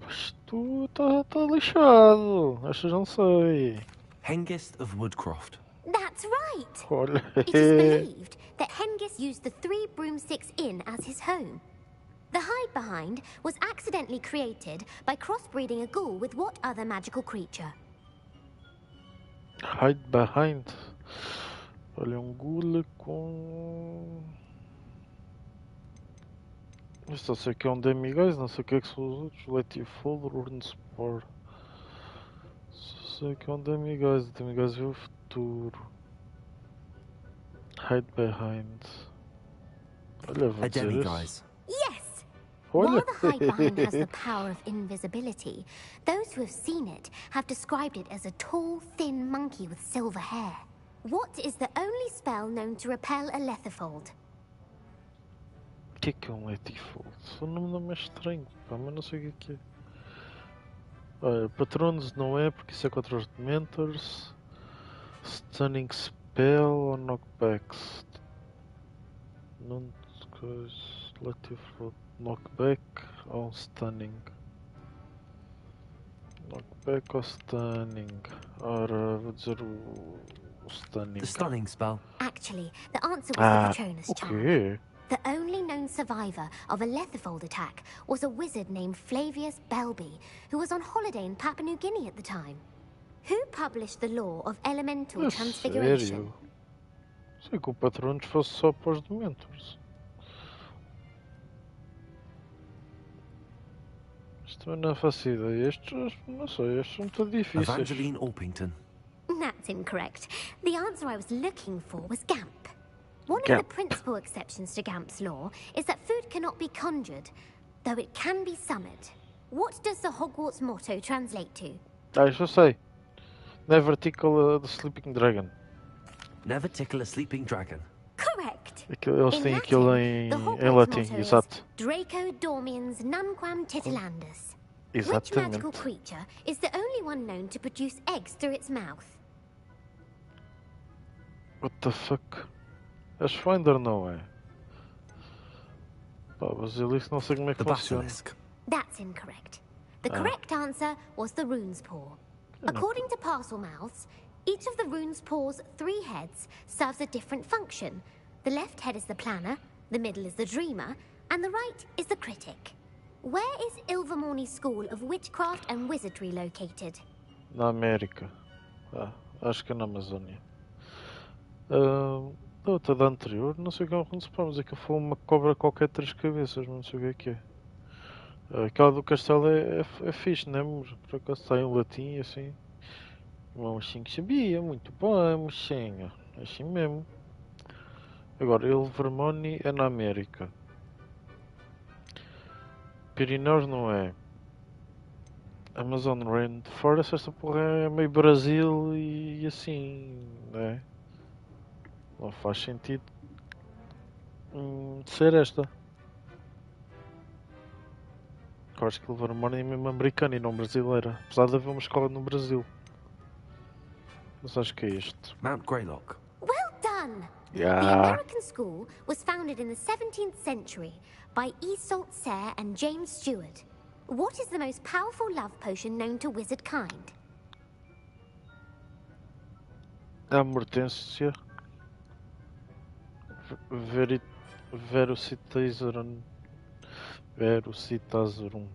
Isto está lixado. Estas não sei. Hengist of Woodcroft. That's right! Olha. It is believed that Hengist used the 3 Broomsticks Inn as his home. The Hide Behind was accidentally created by crossbreeding a ghoul with what other magical creature? Hide Behind. Olha, ghoul com... Isto eu sei que é demiguise, não sei o que é que são os outros. Letifold, Urnspore. Só sei que é demiguise. Demiguise é o futuro. Hide Behind. Olha, vou dizer isso. Yes! Olha. While the Hide Behind has the power of invisibility, those who have seen it have described it as a tall, thin monkey with silver hair. What is the only spell known to repel a Lethifold? O que é Letifold? O nome não é estranho, pá, mas não sei o que é. Olha, Patronos não é, porque isso é contra os Dementors. Stunning Spell ou Knockbacks? Não... Letifold... Knockback ou Stunning? Knockback ou Stunning? Ora, vou dizer o Stunning. The Stunning spell. Actually, the answer was the Patronus charm. Okay. The only known survivor of a Letherfold attack was a wizard named Flavius Belby, who was on holiday in Papua New Guinea at the time. Who published the law of elemental transfiguration? Sério? Sei que o Patronus fosse só para os Dementors. Isto eu não faço ideia. Estes, não sei, estes são muito difíceis. Evangeline Orpington. That's incorrect. The answer I was looking for was Gamp. One of the principal exceptions to Gamp's law is that food cannot be conjured, though it can be summoned. What does the Hogwarts motto translate to? Isso eu sei. Never tickle the sleeping dragon. Never tickle a sleeping dragon. Correct. Eles têm aquilo em latim, exato. Draco dormiens nunquam titilandus. Which Exatamente. magical creature is the only one known to produce eggs through its mouth? What the fuck? A Finder não é. Pá, Basilisco não sei como é que funciona. That's incorrect. The correct answer was the rune's paw. According to Parselmouths, each of the rune's paw's 3 heads serves a different function. The left head is the planner, the middle is the dreamer, and the right is the critic. Where is Ilvermorny's School of Witchcraft and Wizardry located? Na América. Acho que é na Amazônia. Da outra da anterior, não sei o que é que foi uma cobra qualquer de 3 cabeças, não sei o que é. Aquela do castelo é fixe, não é? Por acaso está em latim assim. Uma mochinha que sabia, muito bom, mochinha. Assim mesmo. Agora, Ilvermorny é na América. Pirineus não é. Amazon Rainforest, esta porra é meio Brasil e assim, né? Não faz sentido ser esta. Eu acho que Ilvermorny é mesmo americana e não brasileira. Apesar de haver uma escola no Brasil. Mas acho que é este. Mount Greylock. Well done! Yeah. The American school was founded in the 17th century by Isolde Sayre and James Stewart. What is the most powerful love potion known to wizard kind? A Mortência. Verocitazorum.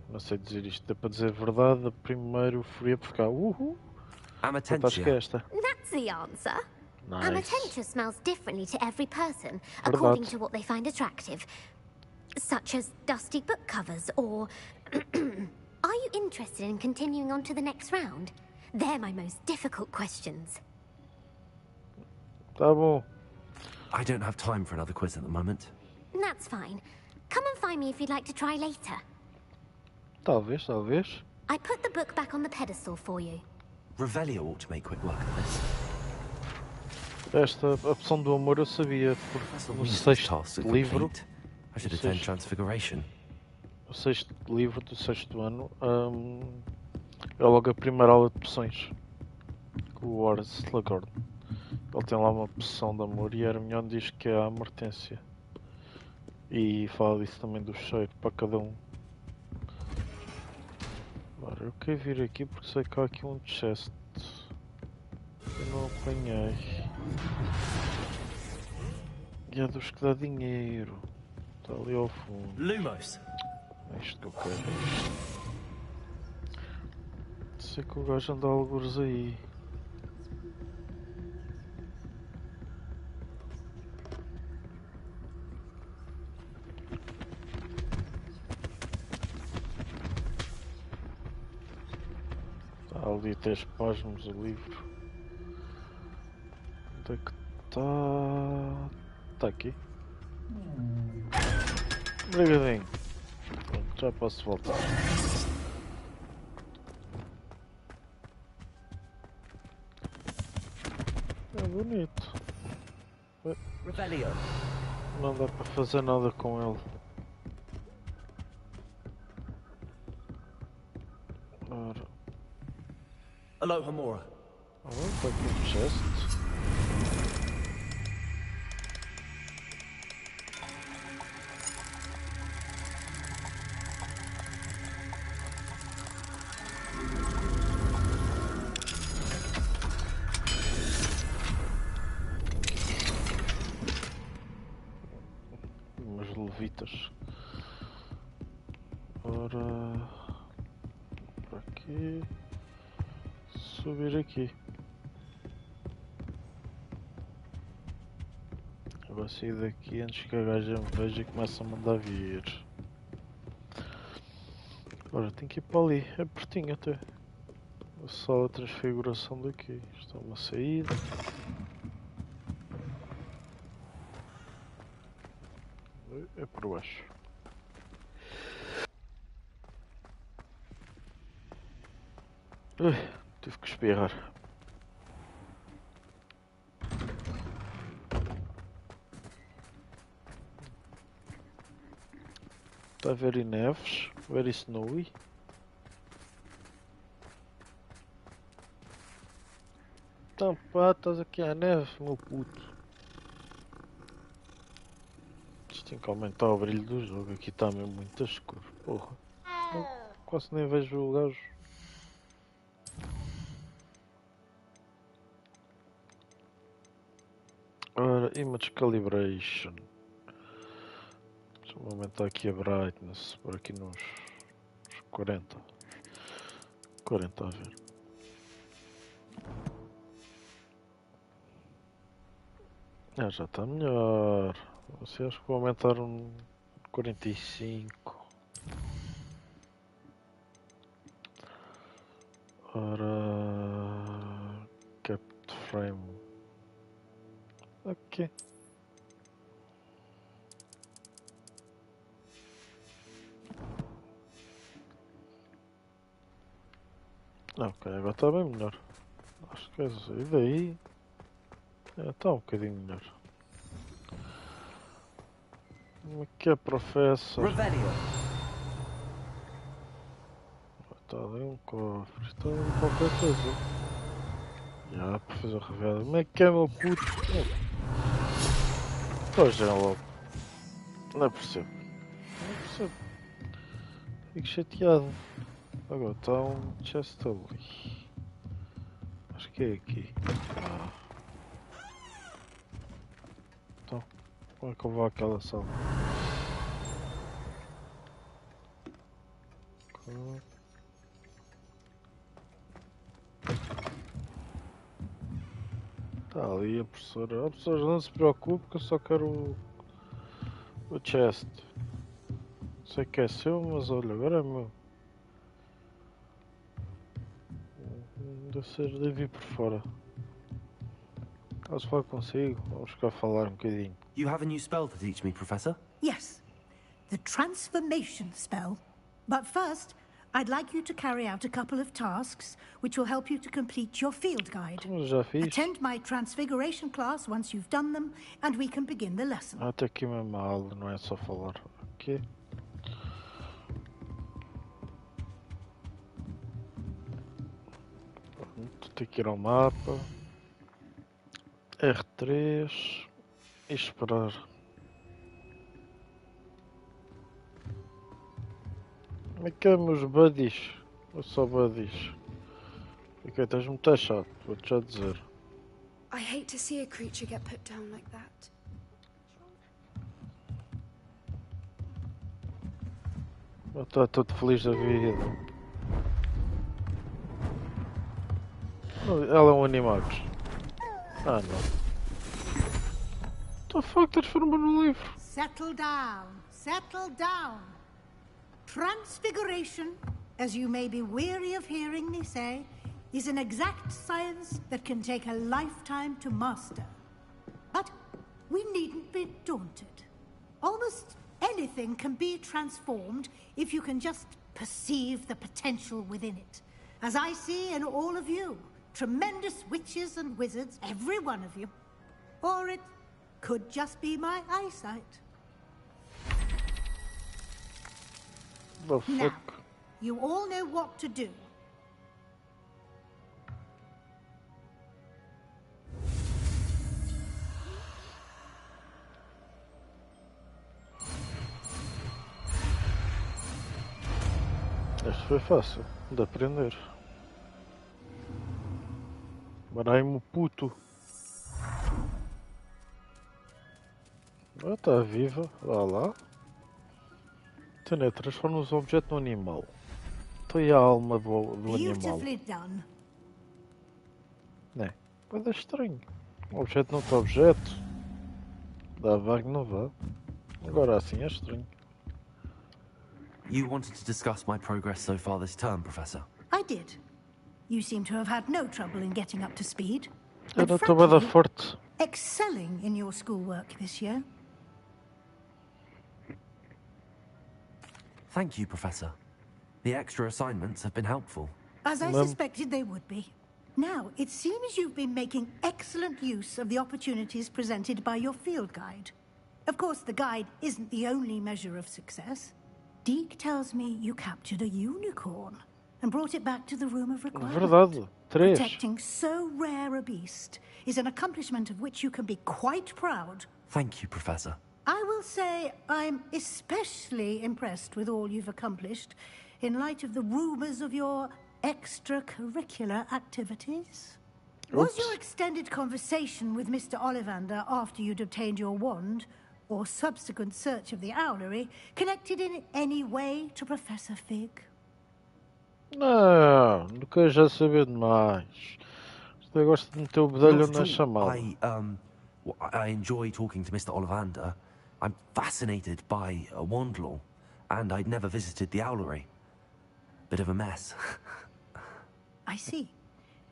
Não sei dizer isto. É para dizer verdade. Primeiro furia por ficar. Acho que é esta. That's the answer. Nice. Amatentia smells differently to every person, according to what they find attractive. Such as dusty book covers, or... Are you interested in continuing on to the next round? They're my most difficult questions. Tá bom. I don't have time for another quiz at the moment. That's fine. Come and find me if you'd like to try later. Talvez. I put the book back on the pedestal for you. Revelio ought to make quick work of this. Esta opção do amor eu sabia, porque no 6º livro, I should attend Transfiguration. O 6º livro do 6º ano, é logo a primeira aula de poções com o Hogwarts Legacy. Ele tem lá uma poção de amor e a Hermione diz que é a Amortência. E fala disso também do cheiro para cada um. Agora eu quero vir aqui porque sei que há aqui um chest. Eu não apanhei. E é dos que dá dinheiro. Está ali ao fundo. Lumos. É isto que eu quero. Sei que o gajo anda algures aí. Está ali 10 páginas o livro. Onde é que está? Está aqui. Obrigadinho. Pronto, já posso voltar. É bonito. Revelio. Não dá para fazer nada com ele. Ora. Aloha Mora. Está aqui um chest. Ora... Por aqui... Subir aqui. Eu vou sair daqui antes que a gaja me veja e comece a mandar vir. Ora, tenho que ir para ali. É pertinho até. Só a transfiguração daqui. Está uma saída. É por baixo. Tive que espirrar. Está very neves, very snowy. Então pá, estás aqui à neve, meu puto. Isto tem que aumentar o brilho do jogo, aqui está mesmo muito escuro, porra. Quase nem vejo o gajo. Ora, image calibration. Deixa-me aumentar aqui a brightness, por aqui nos 40. 40 a ver. Já está melhor. Você acho que vou aumentar um 45. Ora... Kept frame. Ok. Ok, agora está bem melhor. Acho que é isso. E daí... está um bocadinho melhor. Como é que é, professor? Está ali um cofre. Está ali qualquer coisa. Já, professor Revelio. Como é que é, meu puto? Pois já logo. Não percebo. Não percebo. Fico chateado. Agora está um chest ali. Acho que é aqui. Então, como é que eu vou àquela sala? Está ali a professora. A professora não se preocupe que eu só quero o chest. Sei que é seu, mas olha, agora é meu. Deve vir por fora. Caso falar consigo, vamos ficar a falar um bocadinho. You have a new spell to teach me, Professor? Yes, the transformation spell. But first, I'd like you to carry out a couple of tasks which will help you to complete your field guide. Já fiz. Attend my transfiguration class once you've done them, and we can begin the lesson. Até aqui mesmo a aula, não é só falar. Ok. Pronto, tem que ir ao mapa. R3 e esperar. Como é que é, meus buddies? Ou só buddies? Porque estás muito chato, vou-te já dizer. I hate to see a creature get put down like that. Eu estou todo feliz da vida. Ela é um animagus. Ah não. What the fuck, transforma no livro. Settle down, settle down. Transfiguration, as you may be weary of hearing me say, is an exact science that can take a lifetime to master. But we needn't be daunted. Almost anything can be transformed if you can just perceive the potential within it. As I see in all of you, tremendous witches and wizards, every one of you. Or it could just be my eyesight. The fuck? Now, you all know what to do. Este foi fácil de aprender. Baralho-me puto. Ah, está viva. Vá lá. Tânia, transforma os objetos num animal. Então e a alma do animal? Beautifully done. Né? Pode ser estranho. Um objeto não está objeto. Dá vago, não vá. Agora assim é estranho. You wanted to discuss my progress so far this term, Professor? I did. You seem to have had no trouble in getting up to speed. Eu And não estou bem da frankly, forte. excelling in your schoolwork this year. Thank you, Professor. The extra assignments have been helpful. As I suspected they would be. Now, it seems you've been making excellent use of the opportunities presented by your field guide. Of course, the guide isn't the only measure of success. Deke tells me you captured a unicorn and brought it back to the Room of Requirement. Verdade. 3. Protecting so rare a beast is an accomplishment of which you can be quite proud. Thank you, Professor. I will say I'm especially impressed with all you've accomplished in light of the rumors of your extracurricular activities. Was your extended conversation with Mr. Ollivander after you'd obtained your wand, or subsequent search of the owlery, connected in any way to Professor Fig? Não, não quero já saber demais. Eu gosto de meter o bedelho na chamada. I enjoy talking to Mr. Ollivander. I'm fascinated by wand law, and I'd never visited the owlery. Bit of a mess. I see.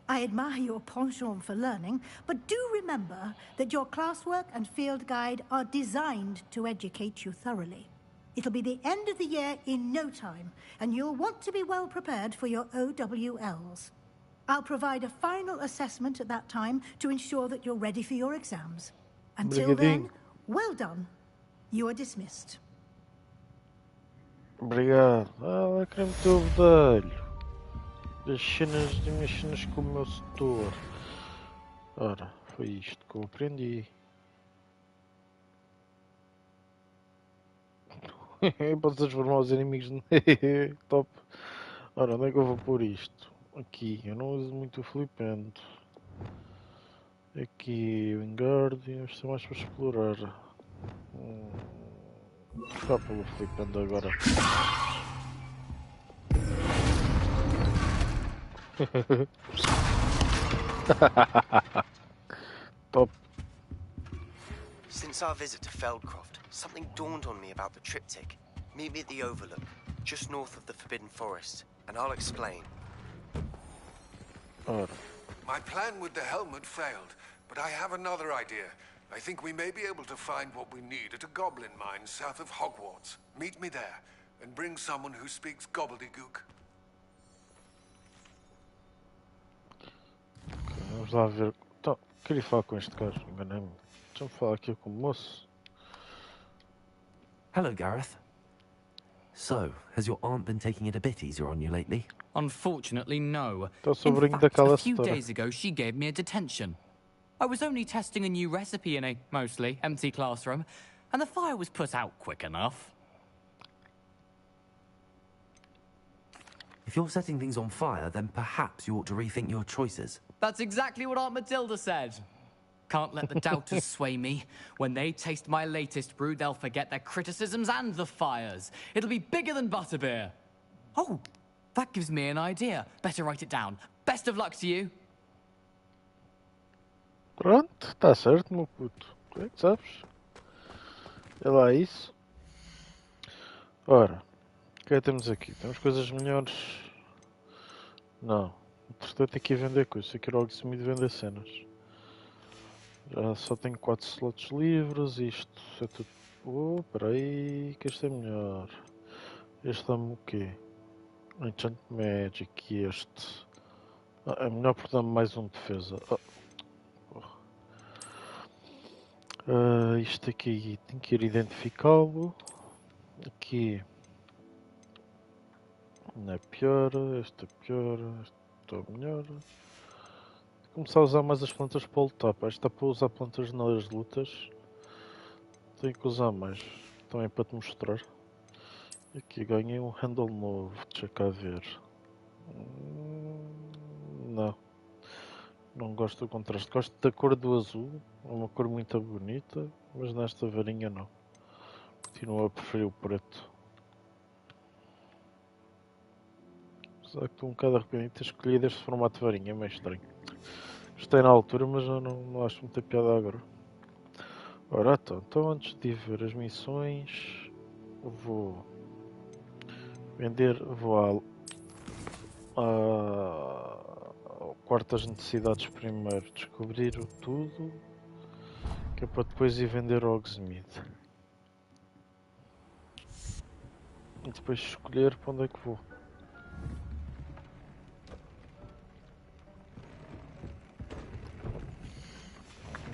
I admire your penchant for learning, but do remember that your classwork and field guide are designed to educate you thoroughly. It'll be the end of the year in no time, and you'll want to be well prepared for your OWLs. I'll provide a final assessment at that time to ensure that you're ready for your exams. Until then, well done. You are dismissed. Obrigado. Ela quer meter o bedelho. Das minhas cenas com o meu setor. Ora, foi isto que eu aprendi. Posso transformar os inimigos no... Top. Ora, onde é que eu vou pôr isto? Aqui, eu não uso muito o flipendo. Aqui, o Enguardian, isto é mais para explorar. Vou ficar pelo flipendo agora. Top. Since our visit to Feldcroft, something dawned on me about the triptych. Meet me at the Overlook, just north of the Forbidden Forest, and I'll explain. My plan with the helmet failed, but I have another idea. I think we may be able to find what we need at a goblin mine south of Hogwarts. Meet me there, and bring someone who speaks gobbledygook. Vamos lá ver. Então, queria falar com este gajo, enganei-me. Deixa-me falar aqui com o moço. Hello, Gareth. So, has your aunt been taking it a bit easier on you lately? Unfortunately, no. In fact, a few days ago, she gave me a detention. I was only testing a new recipe in a, mostly, empty classroom, and the fire was put out quick enough. If you're setting things on fire, then perhaps you ought to rethink your choices. That's exactly what Aunt Matilda said. Can't let the doubters sway me. When they taste my latest brew, they'll forget their criticisms and the fires. It'll be bigger than butterbeer. Oh, that gives me an idea. Better write it down. Best of luck to you. Pronto, está certo, meu puto. Tu é que sabes. É lá isso. Ora, o que é que temos aqui? Temos coisas melhores. Não. Entretanto, tem que ir vender coisas. Aqui era o de vender cenas. Já só tenho 4 slots livres. Isto é tudo. Oh, peraí, que este é melhor. Este dá-me o quê? Enchant Magic. E este. É melhor porque dá-me mais um de defesa. Isto aqui tem que ir identificá-lo. Aqui não é pior, este é pior, este é melhor. Vou começar a usar mais as plantas para lutar. Esta está para usar plantas nas lutas. Tenho que usar mais também para te mostrar. Aqui ganhei um handle novo, deixa cá ver. Não gosto do contraste, gosto da cor do azul, é uma cor muito bonita, mas nesta varinha não. Continuo a preferir o preto. Só que estou um bocado arrependido de ter escolhido este formato de varinha, é meio estranho. Gostei na altura, mas já não acho muita piada agora. Ora então antes de ver as missões, vou ao quarto das necessidades primeiro, descobrir o tudo, que é para depois ir vender ao Hogsmeade. E depois escolher para onde é que vou.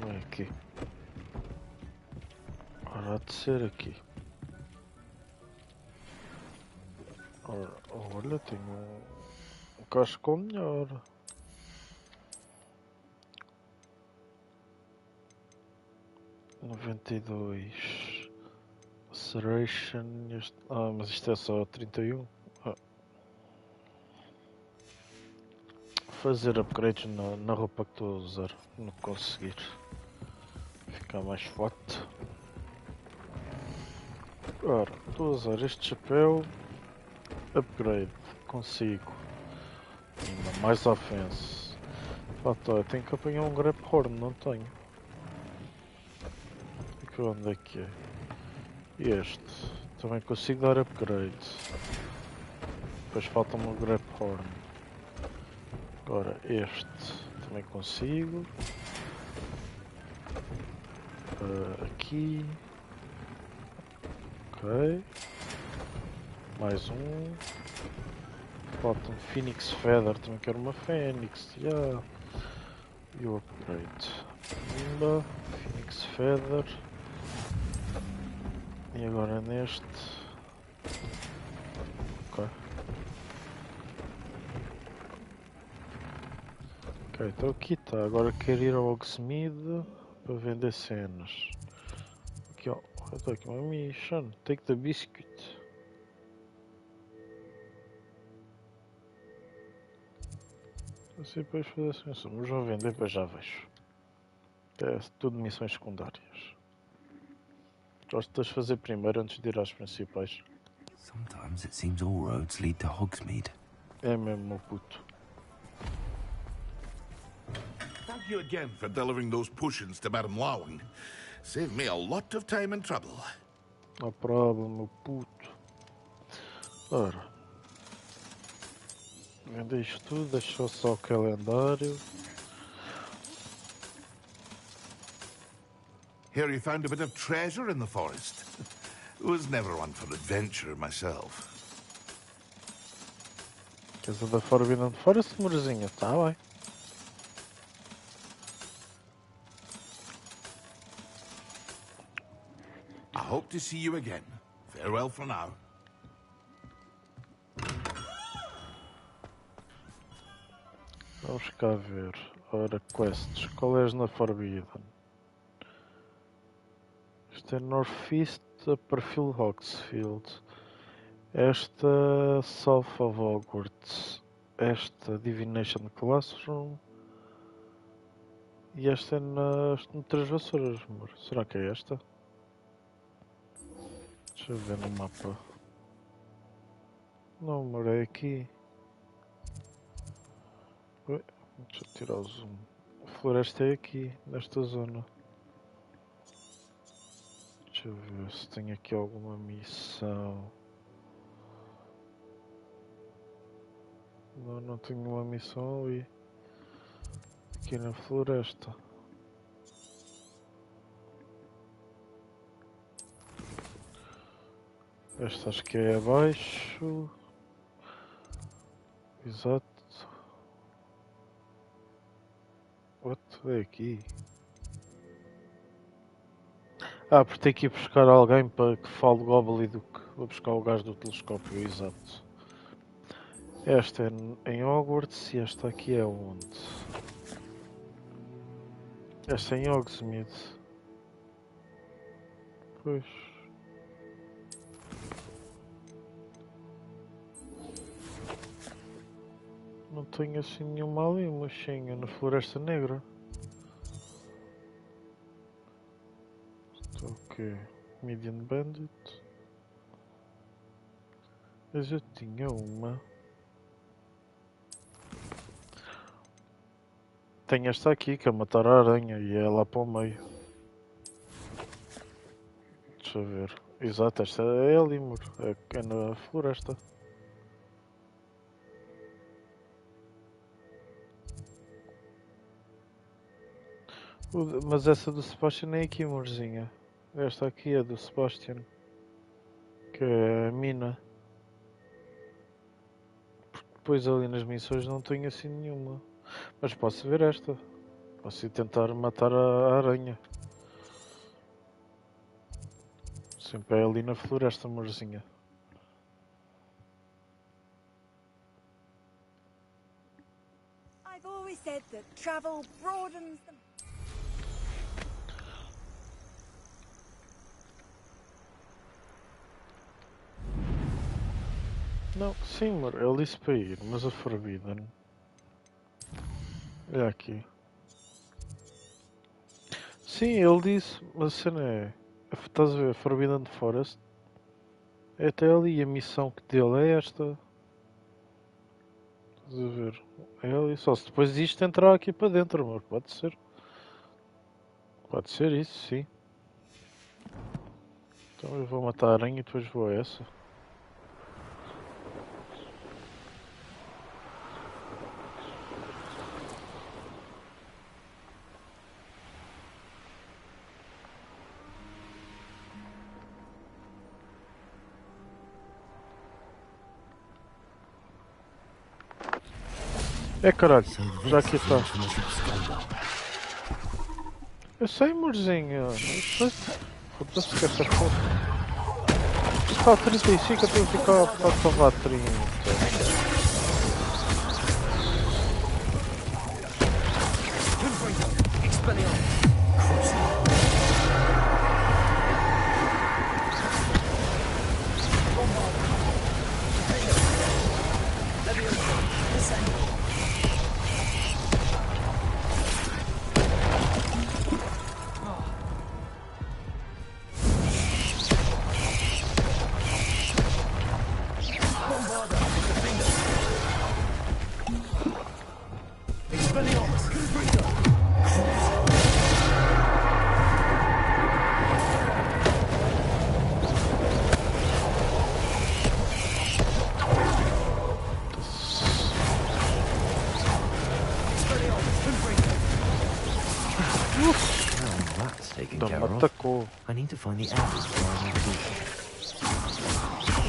Não é aqui. Ora, há de ser aqui. Ora, olha, tenho um casco melhor. $92. Laceration. Mas isto é só 31. Fazer upgrades na roupa que estou a usar. Não conseguir ficar mais forte. Ora, estou a usar este chapéu. Upgrade. Consigo. Ainda mais offense. Eu tenho que apanhar um grab horn, não tenho. E onde é que é? Este. Também consigo dar upgrade. Depois falta-me o grab horn. Agora este. Também consigo. Aqui. Ok. Mais um. Falta-me Phoenix Feather. Também quero uma Fênix. Yeah. E o upgrade. Pumba. Phoenix Feather. E agora neste. Ok. Ok, então aqui está. Agora quero ir ao Hogsmeade para vender cenas. Aqui ó. Está aqui uma mission. Take the biscuit. Assim depois fazer assim. Mas vou vender depois já vejo. É tudo missões secundárias. Gosto de fazer primeiro antes de ir às principais. Sometimes it seems all roads lead to Hogsmeade. É mesmo, meu puto. Thank you again for delivering those potions to Madame Lawing. Saved me a lot of time and trouble. No problem, meu puto. Ora. Vender isto tudo, deixou só o calendário. Here you found a bit of treasure in the forest. Was never one for adventure myself. Casa da Forbidden Forest, amorzinho, tá bem. I hope to see you again. Farewell for now. Vamos cá ver. Ora, quests. Qual és na Forbidden? Isto é Northeast, perfil Hogsfield. Esta South of Hogwarts. Esta Divination Classroom. E esta é no Três Vassouras, amor. Será que é esta? Deixa eu ver no mapa. Não, amor, é aqui. Ui, deixa eu tirar o zoom. A floresta é aqui, nesta zona. Deixa eu ver se tem aqui alguma missão. Não tenho uma missão ali. Aqui na floresta. Esta acho que é abaixo. Exato. What? É aqui. Porque tem que ir buscar alguém para que fale Gobbledygook. Vou buscar o gajo do telescópio, exato. Esta é em Hogwarts e esta aqui é onde? Esta é em Hogsmeade. Pois. Não tenho assim nenhuma ali, mochinha, na Floresta Negra. Estou ok. Median Bandit. Mas eu tinha uma. tem esta aqui, que é matar a aranha, e é lá para o meio. Deixa eu ver. Exato, esta é ali, amor. É na floresta. Mas essa do Sebastian é aqui, amorzinha. Esta aqui é do Sebastian. Que é a mina. Porque depois ali nas missões não tenho assim nenhuma. Mas posso ver esta. Posso ir tentar matar a aranha. Sempre é ali na floresta, amorzinha. I've always said that travel broadens the... Não, sim, amor, ele disse para ir, mas a Forbidden é aqui. Sim, ele disse, mas a cena é. Estás a ver, a Forbidden Forest é até ali, a missão que dele é esta. Estás a ver? É ali, só se depois disto entrar aqui para dentro, amor, pode ser. Pode ser isso, sim. Então eu vou matar a aranha e depois vou a essa. É caralho, já aqui está. Eu sei, amorzinho. Foda-se que essa foto. Está a 35, eu tenho que ficar a salvar 30. Atacou. I need to find the areas where I need to be.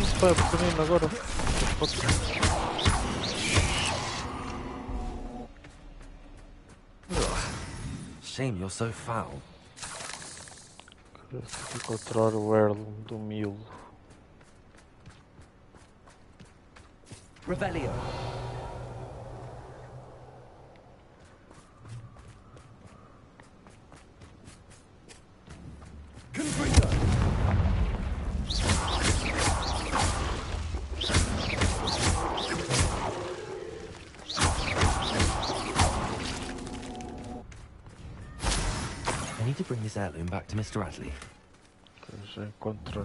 Está pequenino agora. Shame you're so foul. Quero encontrar o heirloom do Milo. Revelio. I need to bring this heirloom back to Mr. Adley. Já encontrei.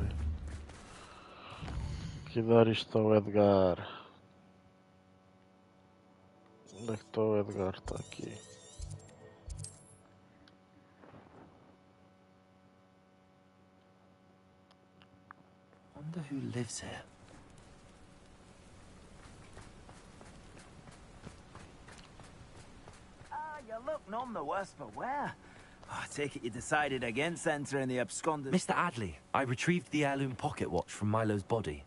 Aqui dar isto ao Edgar. Onde é que está o Edgar? Está aqui. Wonder who lives here. You look none the worse for wear. I take it you decided against entering the absconded... Mr. Adley, I retrieved the heirloom pocket watch from Milo's body.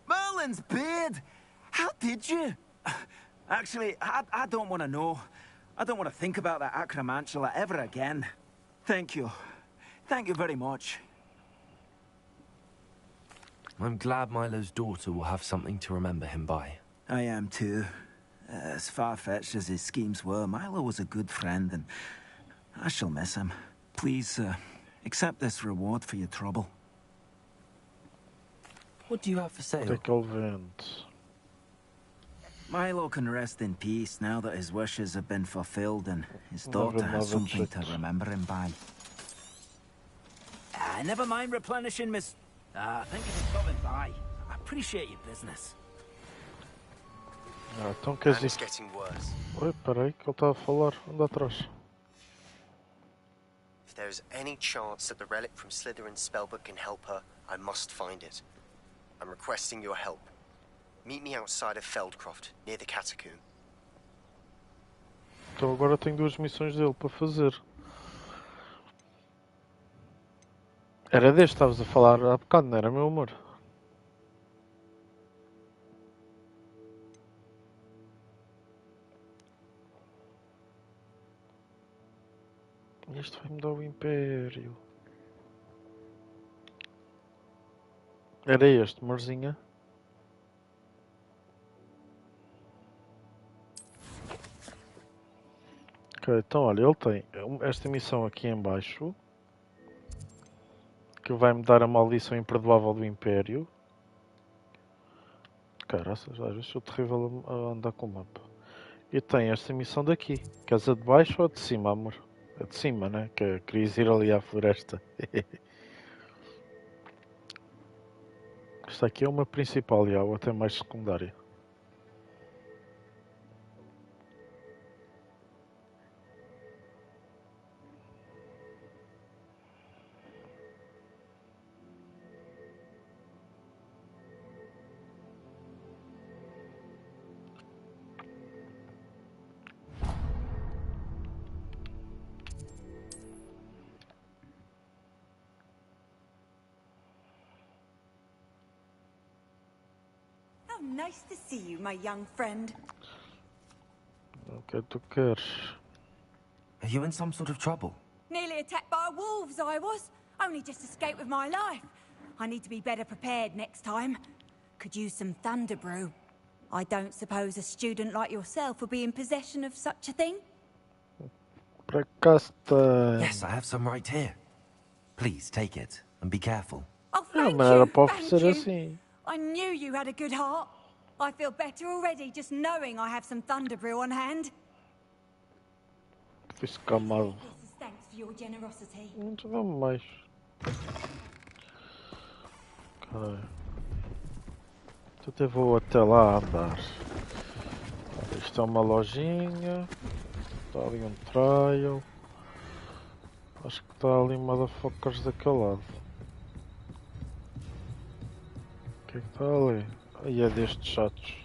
Merlin's beard! How did you? Actually, I don't want to know. I don't want to think about that acromantula ever again. Thank you. Thank you very much. I'm glad Milo's daughter will have something to remember him by. I am too. As far-fetched as his schemes were, Milo was a good friend, and I shall miss him. Please, accept this reward for your trouble. What do you have for sale? Milo can rest in peace now that his wishes have been fulfilled and his daughter has something to remember him by. Never mind replenishing, Miss... thank you for stopping by. I appreciate your business. Ah, então quer dizer... it's getting worse. Oi, peraí, que ele está a falar. Anda atrás. If there is any chance that the relic from Slytherin's spellbook can help her, I must find it. I'm requesting your help. Meet me outside of Feldcroft, near the Catacomb. Então agora tenho 2 missões dele para fazer. Era deste que estavas a falar há bocado, não era, meu amor? Isto vai-me dar o Império. Era este, Marzinha? Ok, então olha, ele tem esta missão aqui em baixo. Que vai-me dar a maldição imperdoável do Império. Caraças, às vezes sou terrível a andar com o mapa. E tem esta missão daqui. Queres a de baixo ou a de cima, amor? A de cima, né? Que querias ir ali à floresta. Esta aqui é uma principal e a outra é mais secundária. How nice to see you, my young friend. O que é que tu queres? Are you in some sort of trouble? Nearly attacked by wolves, I was. Only just escaped with my life. I need to be better prepared next time. Could use some thunder brew. I don't suppose a student like yourself would be in possession of such a thing? Yes, I have some right here. Please take it and be careful. Oh, Thank you. I knew you had a good heart. I feel better already just knowing I have some thunder brew on hand. Fiz camado. Thanks for your generosity. Muito vamos mais. Ok. Então até vou até lá andar. Isto é uma lojinha. Está ali um trail. Acho que está ali motherfuckers daquele lado. O que é que está ali? Aí é destes chatos.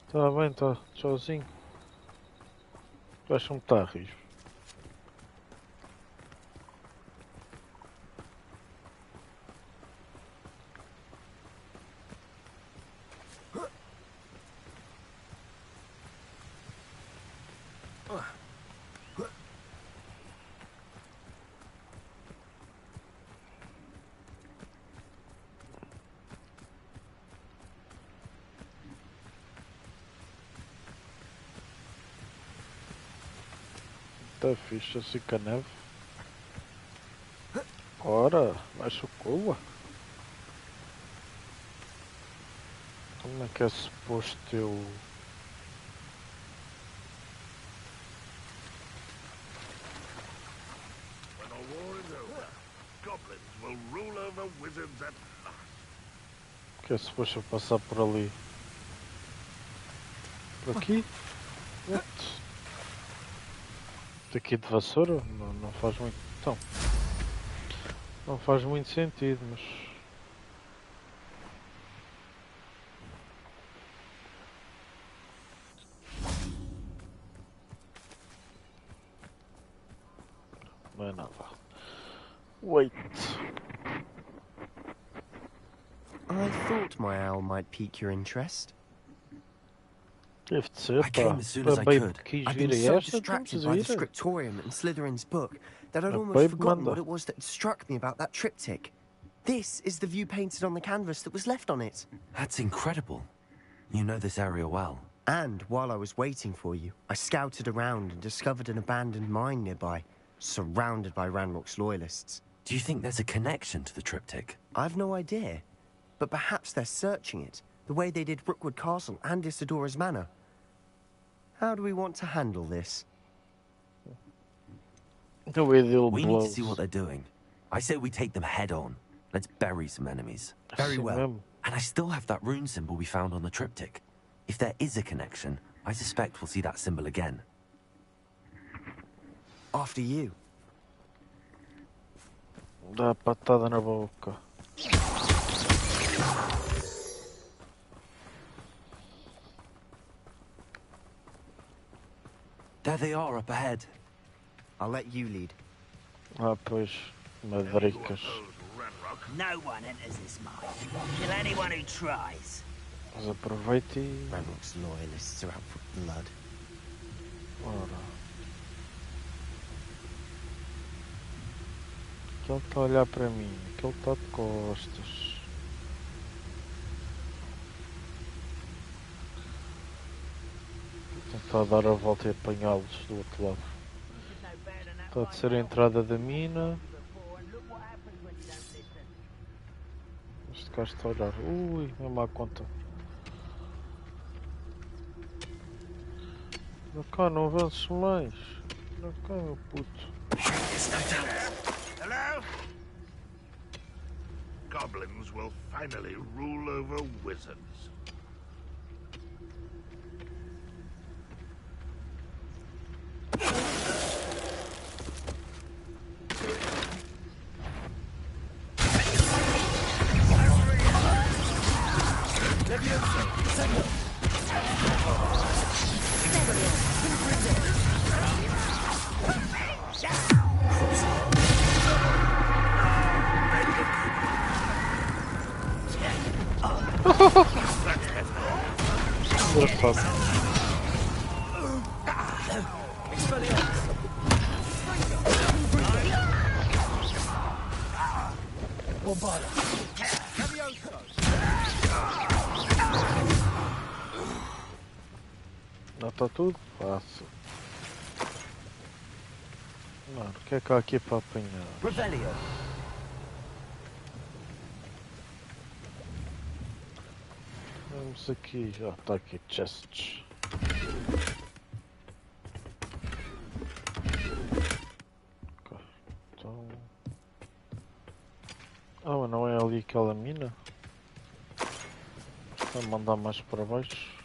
Está bem, está. Tchauzinho. Deixa-me estar a rir. Tá fixe assim com a neve. Ora, mais socorro. Como é que é suposto eu... When the war is over, goblins will rule over wizards at last. Que é suposto eu passar por ali? Por aqui? What? Daqui de vassoura? Não faz muito... Então... Não faz muito sentido, mas... Não é nada. Wait. I thought my owl might pique your interest. Deve de ser, I came as soon as I could. I've been so distracted by the scriptorium and Slytherin's book that I'd almost forgotten what it was that struck me about that triptych. This is the view painted on the canvas that was left on it. That's incredible. You know this area well. And while I was waiting for you, I scouted around and discovered an abandoned mine nearby, surrounded by Ranrock's loyalists. Do you think there's a connection to the triptych? I've no idea, but perhaps they're searching it, the way they did Rookwood Castle and Isidora's Manor. How do we want to handle this? We need to see what they're doing. I say we take them head on. Let's bury some enemies. Very well. And I still have that rune symbol we found on the triptych. If there is a connection, I suspect we'll see that symbol again. After you. Dá patada na boca. There they are up ahead. I'll let you lead. Ah, pois, madricas. No one enters this mine. Kill anyone who tries. Mas aproveite e... Ranrock's loyalists are out for blood. Ora. Que ele está a olhar para mim, que ele está de costas. Vou tentar dar a volta e apanhá-los do outro lado. Está a ser a entrada da mina. Este gajo está a olhar. Ui, é má conta. Não cá, não avances mais. Não cá, meu puto. Hello? Goblins will finally rule over wizards. Não está tudo fácil. Mano, o que é que há aqui para apanhar? Revelio. Vamos aqui, já está aqui chests. Okay. Então... Ah, mas não é ali aquela mina? Vou mandar mais para baixo.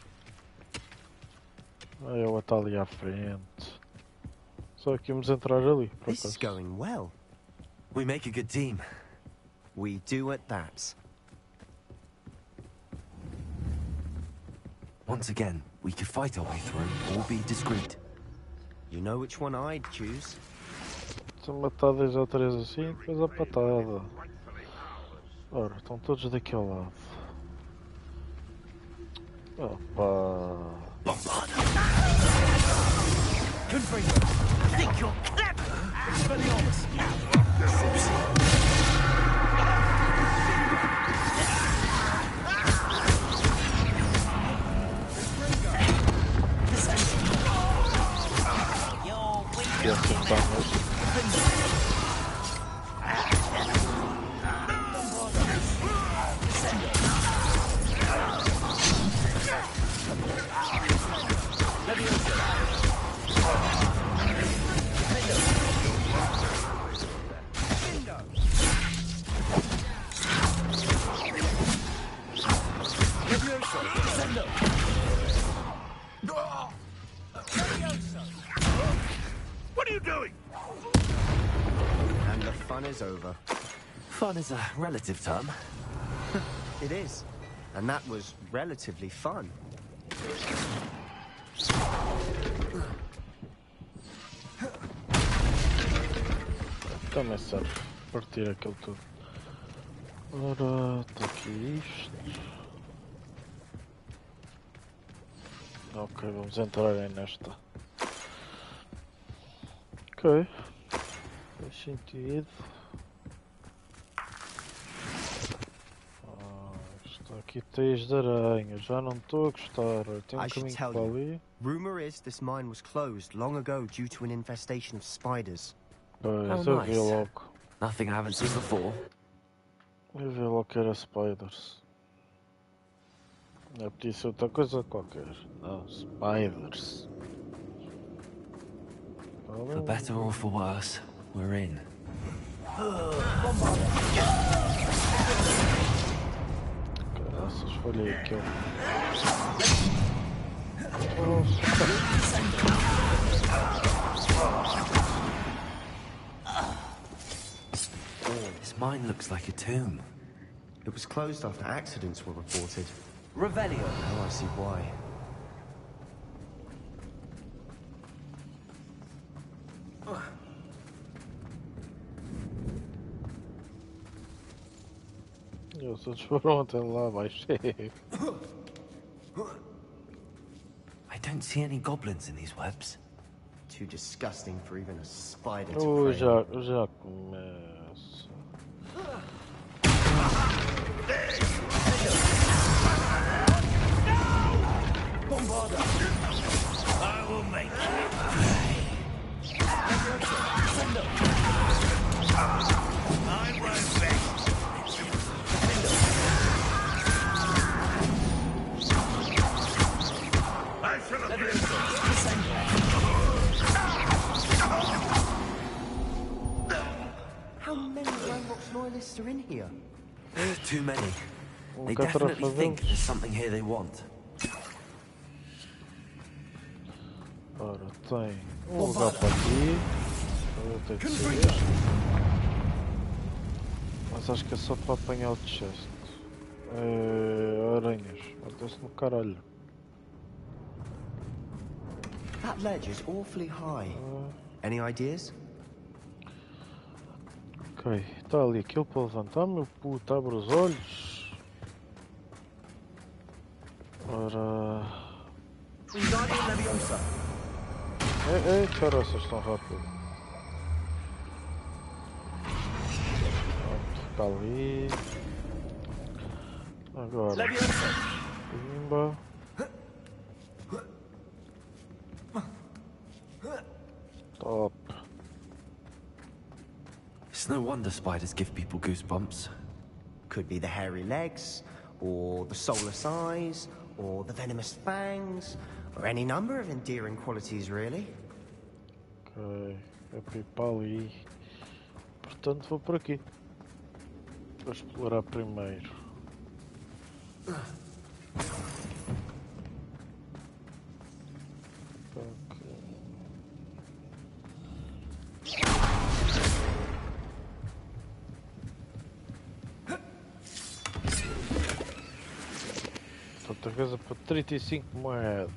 Ah, ela está ali à frente. Só que vamos entrar ali, por This is acaso. going well. We make a good team. We do at that. Once again, we could fight our way through or be discreet. You know which one I'd choose. São matadas ou três assim, depois a patada. Ora, estão todos daquele lado. Opa! Bombada! Think you're clever? Expelliarmus! What are you doing? And the fun is over. Fun is a relative term. It is. And that was relatively fun. Também serve partir aquilo tudo. Ora, está aqui isto. Ok, vamos entrar aí nesta. Ok. Faz sentido. Está aqui teias de aranha. Já não estou a gostar. Tem um caminho para ali. Rumor is this mine was closed long ago due to an infestation of spiders. Pois, eu vi logo. Nothing I haven't seen before. Eu vi logo que era spiders. Não podia ser outra coisa qualquer. Não, spiders. For better or for worse, we're in. Caraças, falhei aqui. Mine looks like a tomb. It was closed after accidents were reported. Revelio. Now I see why. Eles foram até lá abaixo. I don't see any goblins in these webs. Too disgusting for even a spider to Oh, prey. já começa. I will make I won't bet. I shall How many Ranrock's loyalists are in here? Too many. They definitely think there's something here they want. Ora, tem lugar para aqui. Eu tenho que ser este. Mas acho que é só para apanhar o chest. Aranhas. Mata-se no caralho. That ledge is awfully high. Any ideas? Ok, está ali aquilo para levantar, meu puto, abre os olhos. Ora. Ei, caroças, tão rápido. Pronto, fica ali. Agora. Pimba. Top. It's no wonder spiders give people goosebumps. Could be the hairy legs, or the soulless eyes, or the venomous fangs, or any number of endearing qualities, really. Ok, é para ir para ali. Portanto, vou por aqui. Vou explorar primeiro. Outra coisa para 35 moedas.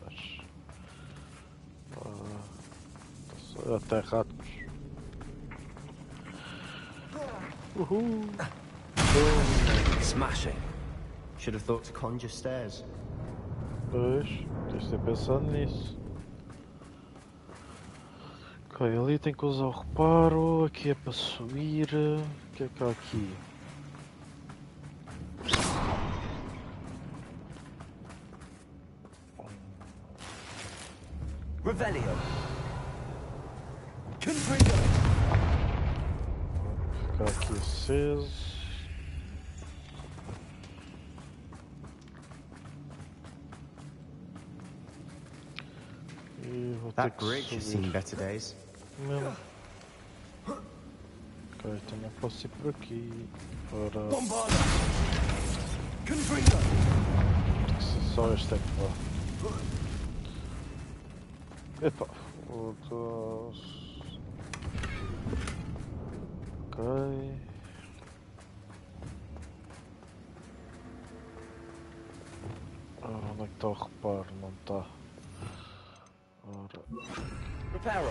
Até ratos. Uhul. Smashing. Should have thought to conjure stairs. Pois, tens de ter pensado nisso. Ok, ali tem que usar o reparo. Aqui é para subir. O que é que há aqui? Revelio. Ficar aqui aceso. E vou ter That que bridge has subir. seen better days. Mesmo. Ok, também posso ir por aqui. Para... Só este é que vá. Epa, outros. Ok. Ora, onde é que está o reparo? Não está. Ora. Reparo.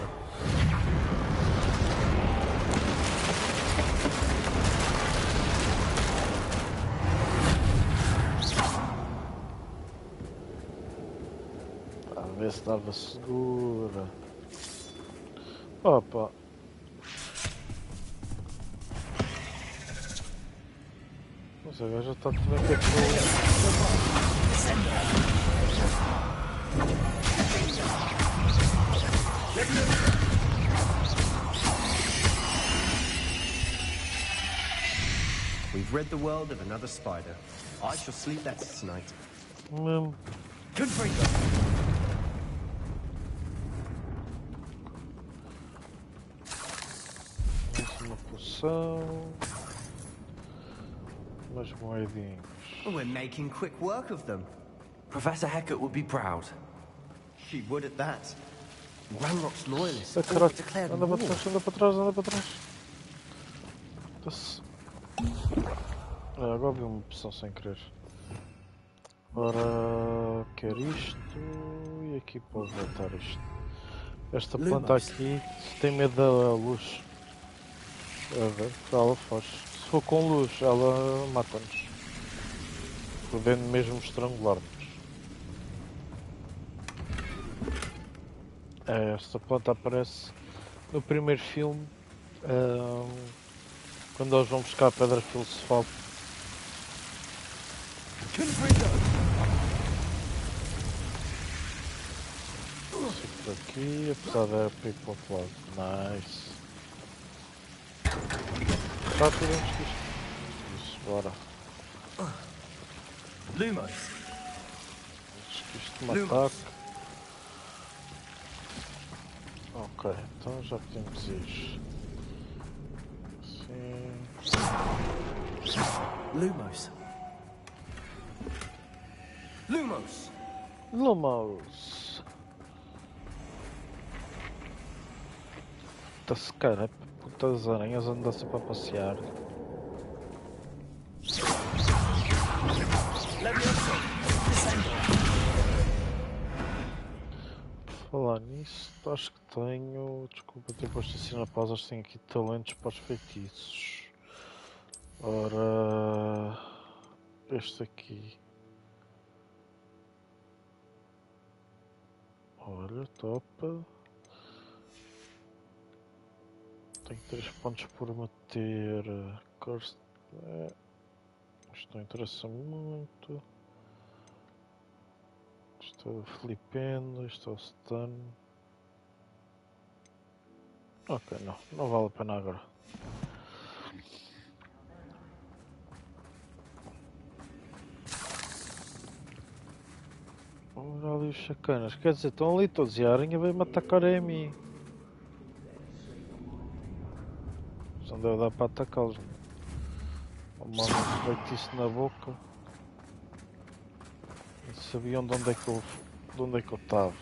A ver se estava segura. Opa. Mas agora já está tudo bem que é We've rid the world of another spider. I shall sleep better tonight. Uma poção. Umas moedinhas. We're making quick work of them. Professor Hecat would be proud. She would at that. Ranrock's loyalists Caralho, declared anda para war. trás, anda para trás, anda para trás. Agora vi uma opção sem querer. Ora, quero isto e aqui pode voltar isto. Esta planta aqui tem medo da luz. A ver, ela foge. Se for com luz, ela mata-nos. Podendo mesmo estrangular-nos. Esta planta aparece no primeiro filme, quando eles vão buscar a pedra filosofal. Por aqui, apesar da para ir para o outro lado. Nice. Já tivemos que isto. Bora. Lumos. Que isto me ataque. Ok, então já podemos ir. Assim. Lumos. Lumos. Lumos. Puta-se cara, putas aranhas andam sempre a passear. Por falar nisso, acho que tenho. Desculpa ter posto assim na pausa, tenho aqui talentos para os feitiços. Ora. Este aqui. Olha, topa. Tenho 3 pontos por meter. Curse. Isto não interessa muito. Isto é o flipendo, isto é o stun. Ok, não vale a pena agora. Olha ali os sacanas, quer dizer, estão ali todos e a aranha veio-me atacar a mim. Não deve dar para atacá-los. Uma feitiço na boca. Não sabiam de onde é que eu estava.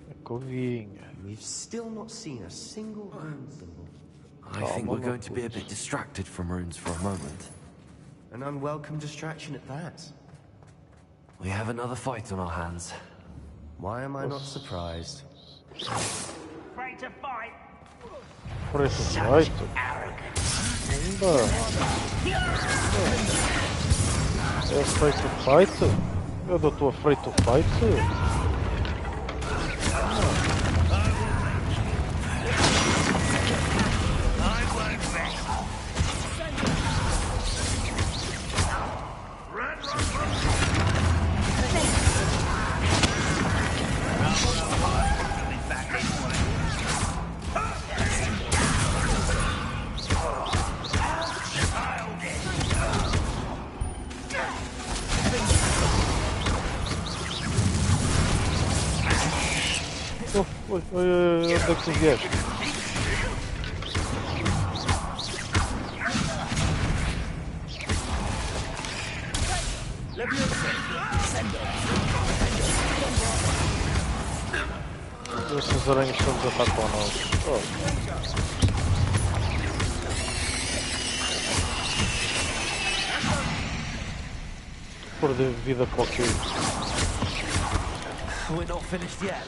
É que eu vinha. We've still not seen a single rune symbol. I think we're going to be a bit distracted from runes for a moment. An unwelcome distraction at that. We have another fight on our hands. Why am I not surprised? Afraid to fight? Afraid to fight? É afraid to fight? Eu estou afraid to fight? Oi, onde é que tu vieste? Essas aranhas estão nos atacam a nós. Perder vida para o quê? We're not finished yet.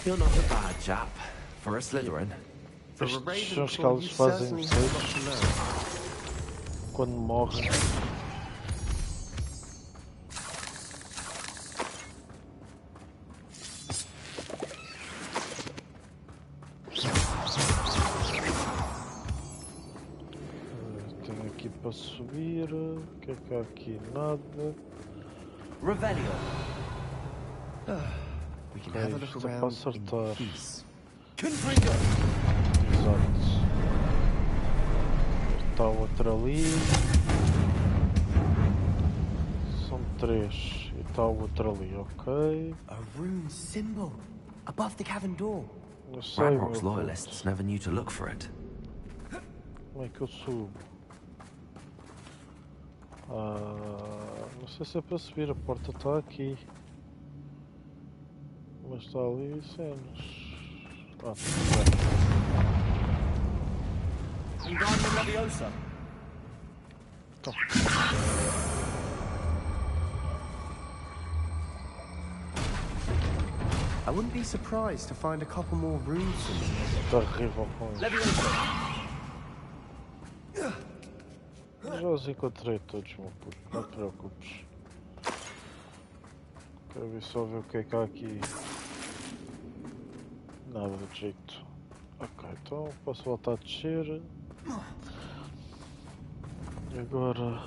You're not a bad chap for a Slytherin. Estes são os que eles fazem quando morrem. para subir. O que é que há aqui? Nada. Revelio. We can have a look Isto é para around acertar. in peace. Exato. Está outra ali. São 3. E está outra ali, ok. A rune symbol above the cavern door. Eu sei, Ranrock's loyalists never knew to look for it. Como é que eu subo? Não sei se é para subir, a porta está aqui. Mas está ali cenas. Então. I wouldn't be surprised to find a couple more rune symbols. Terrível com isso. Já os encontrei todos, meu puto, não te preocupes. Quero ver só ver o que é que há aqui. Nada de jeito. Ok, então posso voltar a descer. E agora.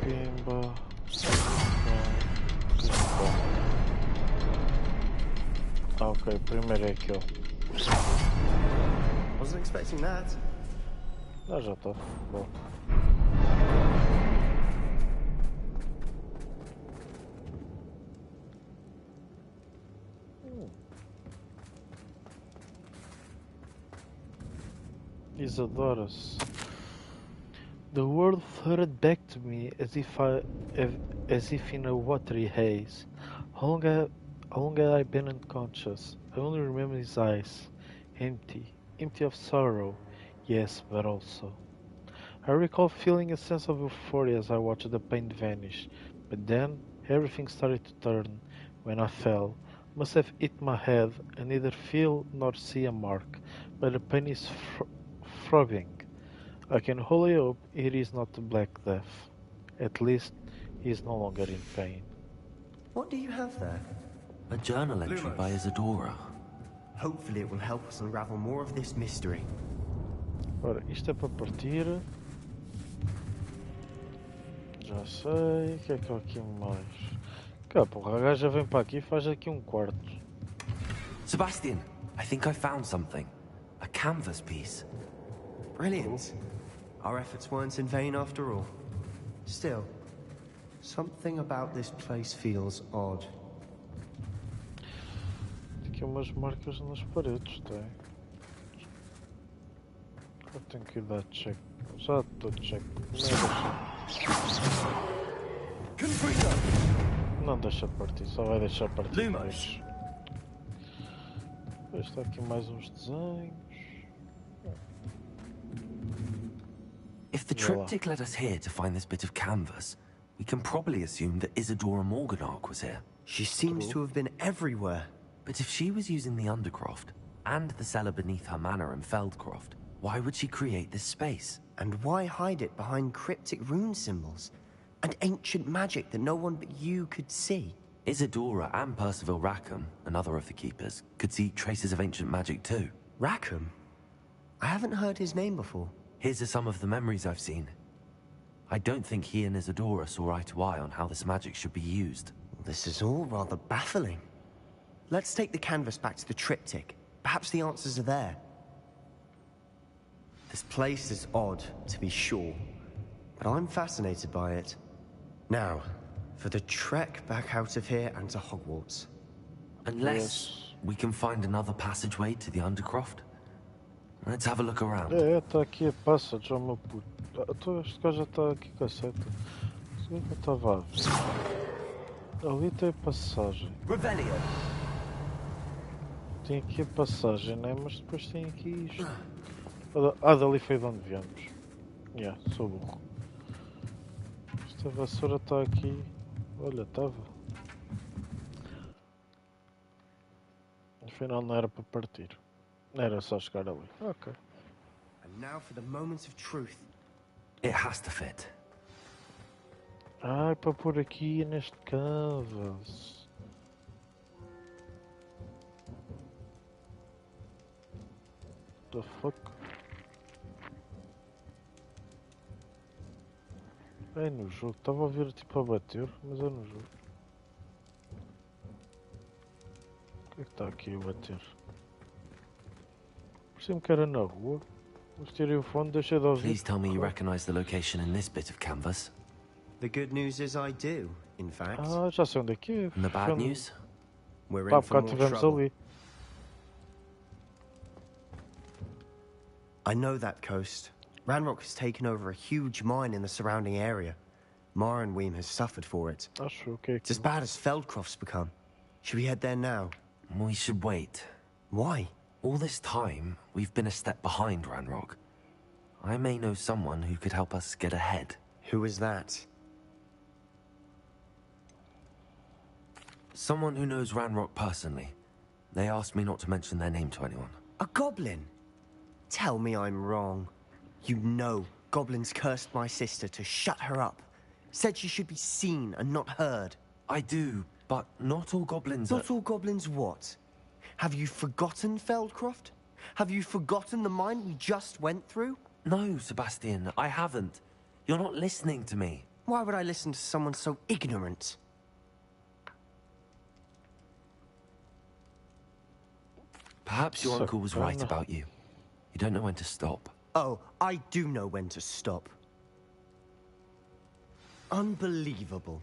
Pimba. Ok, primeiro é aquele. Wasn't expecting that. Já está. Bom. Isadora-se. The world flooded back to me as if in a watery haze. How long had I been unconscious? I only remember his eyes, empty of sorrow, yes, but also. I recall feeling a sense of euphoria as I watched the pain vanish, but then everything started to turn when I fell. Must have hit my head and neither feel nor see a mark, but the pain is throbbing. I can wholly hope it is not the Black Death. At least he is no longer in pain. What do you have there? A journal entry by Isadora. Hopefully it will help us unravel more of this mystery. Ora, isto é para partir. Já sei. O que é que há aqui mais? Cá, porra, a gaja vem para aqui e faz aqui um quarto. Sebastian, I think I found something. A canvas piece. Brilliant. Our efforts weren't in vain after all. Still, something about this place feels odd. Tem aqui umas marcas nas paredes, tem. Eu tenho que ir dar check. Já estou check. Não deixa partir, só vai deixar partir depois. Está aqui mais uns desenhos. If the triptych led us here to find this bit of canvas, we can probably assume that Isadora Morganark was here. She seems to have been everywhere. But if she was using the Undercroft, and the cellar beneath her manor in Feldcroft, why would she create this space? And why hide it behind cryptic rune symbols? And ancient magic that no one but you could see? Isadora and Percival Rackham, another of the Keepers, could see traces of ancient magic too. Rackham? I haven't heard his name before. His are some of the memories I've seen. I don't think he and Isadora saw eye to eye on how this magic should be used. This is all rather baffling. Let's take the canvas back to the triptych. Perhaps the answers are there. This place is odd, to be sure, but I'm fascinated by it. Now, for the trek back out of here and to Hogwarts. Unless we can find another passageway to the Undercroft. Let's have a look around. Está aqui a passage, oh meu puto. Este gajo já está aqui com a seta. O que é que eu estava a ver? Ali tem a passagem. Revelio. Tem aqui a passagem, né? Mas depois tem aqui isto. Dali foi de onde viemos. Sou burro. Esta vassoura está aqui. Olha, estava. Afinal não era para partir. Era só chegar ali. Ok. And now for the moments of truth. It has to fit. Para pôr aqui neste canvas. The fuck? É no jogo, estava a ouvir tipo a bater, mas é no jogo. O que é que está aqui a bater? Parecia-me que era na rua. Mas tirei o fone, deixei de ouvir. Please tell me you recognize the location in this bit of canvas. The good news is I do, in fact. Ah, já sei onde é que é. And the bad news? We're in for more trouble. I know that coast. Ranrock has taken over a huge mine in the surrounding area. Morinweem has suffered for it. It's as bad as Feldcroft's become. Should we head there now? We should wait. Why? All this time, we've been a step behind Ranrock. I may know someone who could help us get ahead. Who is that? Someone who knows Ranrock personally. They asked me not to mention their name to anyone. A goblin? Tell me I'm wrong. You know goblins cursed my sister to shut her up. Said she should be seen and not heard. I do, but not all goblins are... Not all goblins what? Have you forgotten Feldcroft? Have you forgotten the mine we just went through? No, Sebastian, I haven't. You're not listening to me. Why would I listen to someone so ignorant? Perhaps your uncle was right about you. You don't know when to stop. Oh, I do know when to stop. Unbelievable.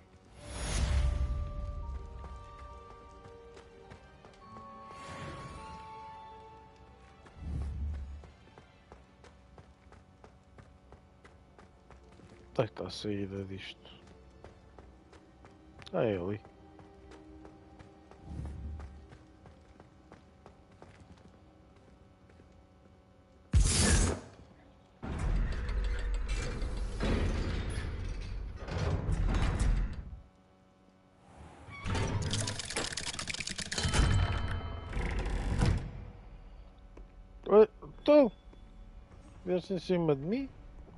Onde é que está a saída disto? Ah, é ali. Estou! Vês em cima de mim?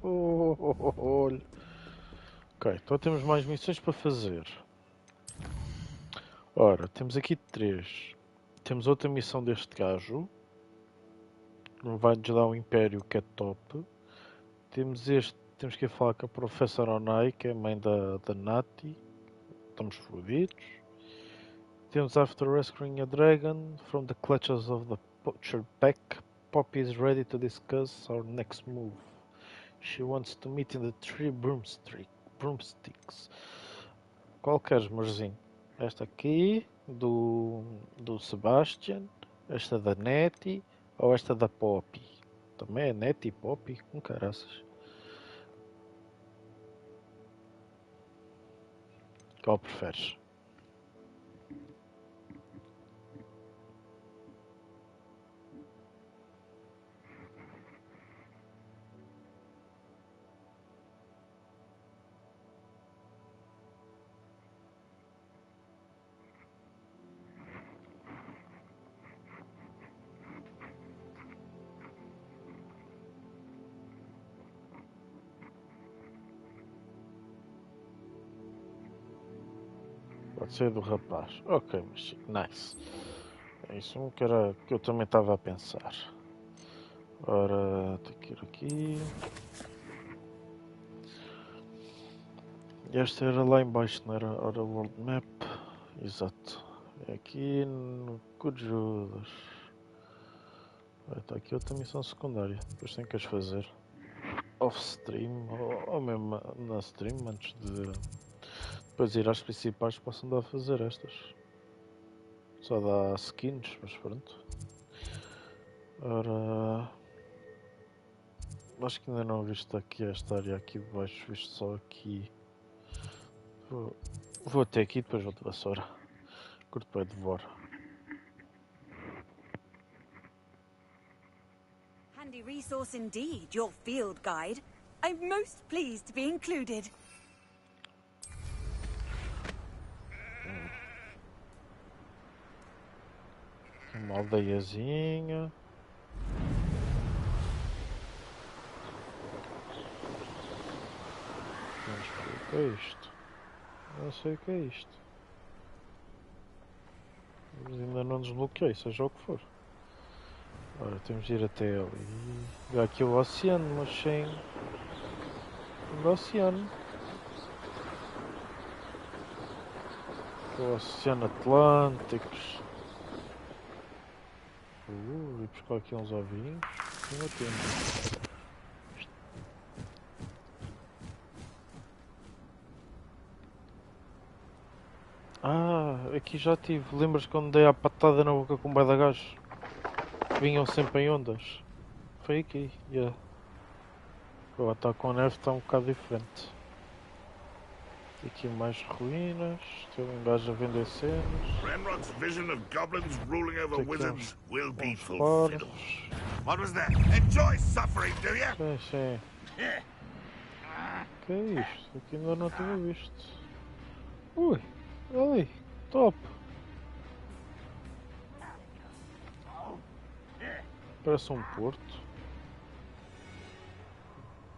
Olha. Ok, então temos mais missões para fazer. Ora, temos aqui 3. Temos outra missão deste gajo. Vai-nos dar um império que é top. Temos este, temos que ir falar com a Professora Onai, que é a mãe da Nati. Estamos fodidos. Temos After Rescuing a Dragon from the clutches of the Butcher Pack. Poppy is ready to discuss our next move. She wants to meet in the Three Broomsticks. Qual queres, amorzinho? Esta aqui, do Sebastian, esta da Nettie ou esta da Poppy? Também é Nettie e Poppy, com caraças. Qual preferes? Pode ser do rapaz. Ok, mas nice. É isso que era que eu também estava a pensar. Ora, tem que ir aqui. Esta era lá em baixo, não era? Ora, World Map. Exato. É aqui no Cujudas. Está aqui outra missão secundária. Depois tem que as fazer. Off-stream. Ou mesmo na stream, antes de... Depois ir às principais, posso andar a fazer estas. Só dá skins, mas pronto. Ora... Acho que ainda não viste aqui esta área aqui de baixo, visto só aqui. Vou até aqui e depois vou de vassoura. Curto para devora. Handy resource indeed, your field guide. I'm most pleased to be included. Uma aldeiazinha. Vamos ver o que é isto. Não sei o que é isto. Mas ainda não desbloqueei, seja o que for. Ora, temos de ir até ali. Há aqui o oceano, mas sem... o oceano. O Oceano Atlânticos. E buscar aqui uns ovinhos. Uma tenda. Aqui já tive. Lembras quando dei a patada na boca com um bué de gajos? Vinham sempre em ondas. Foi aqui, yeah. Agora está com a neve, está um bocado diferente. Aqui mais ruínas. Tem um gajo a vender cenas. Ranrock's vision of goblins ruling over wizards will be fulfilled. What was that? Enjoy suffering, do you? Sim, sim. Que é isto? Aqui ainda não tinha visto. Ui, ali, top. Parece um porto.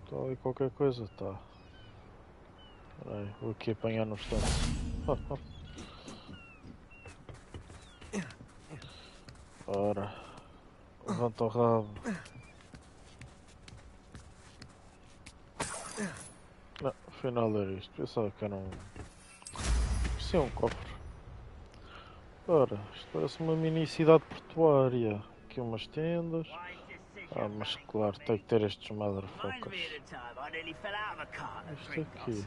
Está ali qualquer coisa, tá. Aí, vou aqui apanhar no instante. Ora, levanta o rabo. Não, afinal era isto. Pensava que era um... Isso é um cofre. Ora, isto parece uma mini cidade portuária. Aqui umas tendas. Mas claro, tem que ter estes motherfuckers. Isto aqui.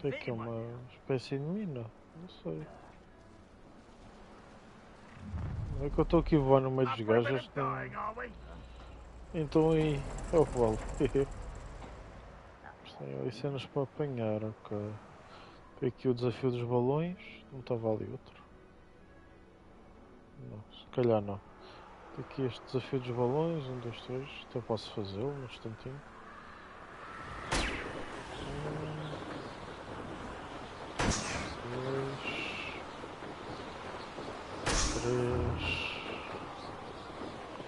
Tem aqui uma espécie de mina. Não sei. É que eu estou aqui a voar no meio dos gajos. Então aí é o vale. Tem ali cenas para apanhar, ok. Tem aqui o desafio dos balões. Não estava ali outro. Não, se calhar não. Tem aqui este desafio dos balões. 1, 2, 3. Até posso fazê-lo num instantinho. 3,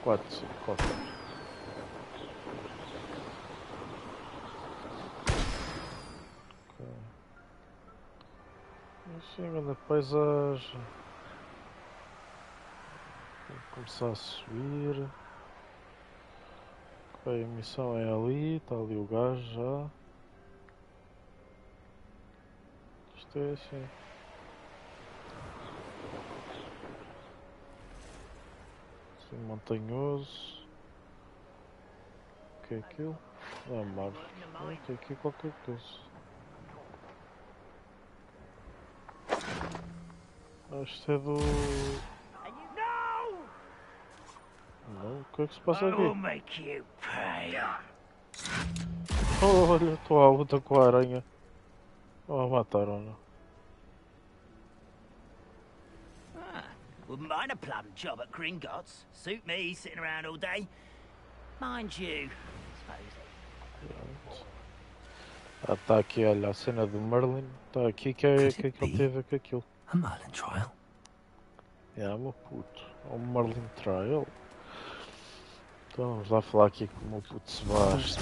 4, 5, 4. Assim, grande paisagem. Vou começar a subir. Ok, a missão é ali, está ali o gajo já. Isto é assim. Assim montanhoso. O que é aquilo? É mar. Tem aqui qualquer coisa. Isto é do... Não, o que é que se passa aqui? Olha, estou à luta com a aranha. Oh, mataram-no. Wouldn't mind a plum job at Gringotts. Suit me, sitting around all day. Mind you, suppose. Está aqui, olha, a cena do Merlin. Está aqui que é que ele teve com aquilo. A Merlin trial? Meu puto. Um Merlin trial. Então vamos lá falar aqui como o puto se basta.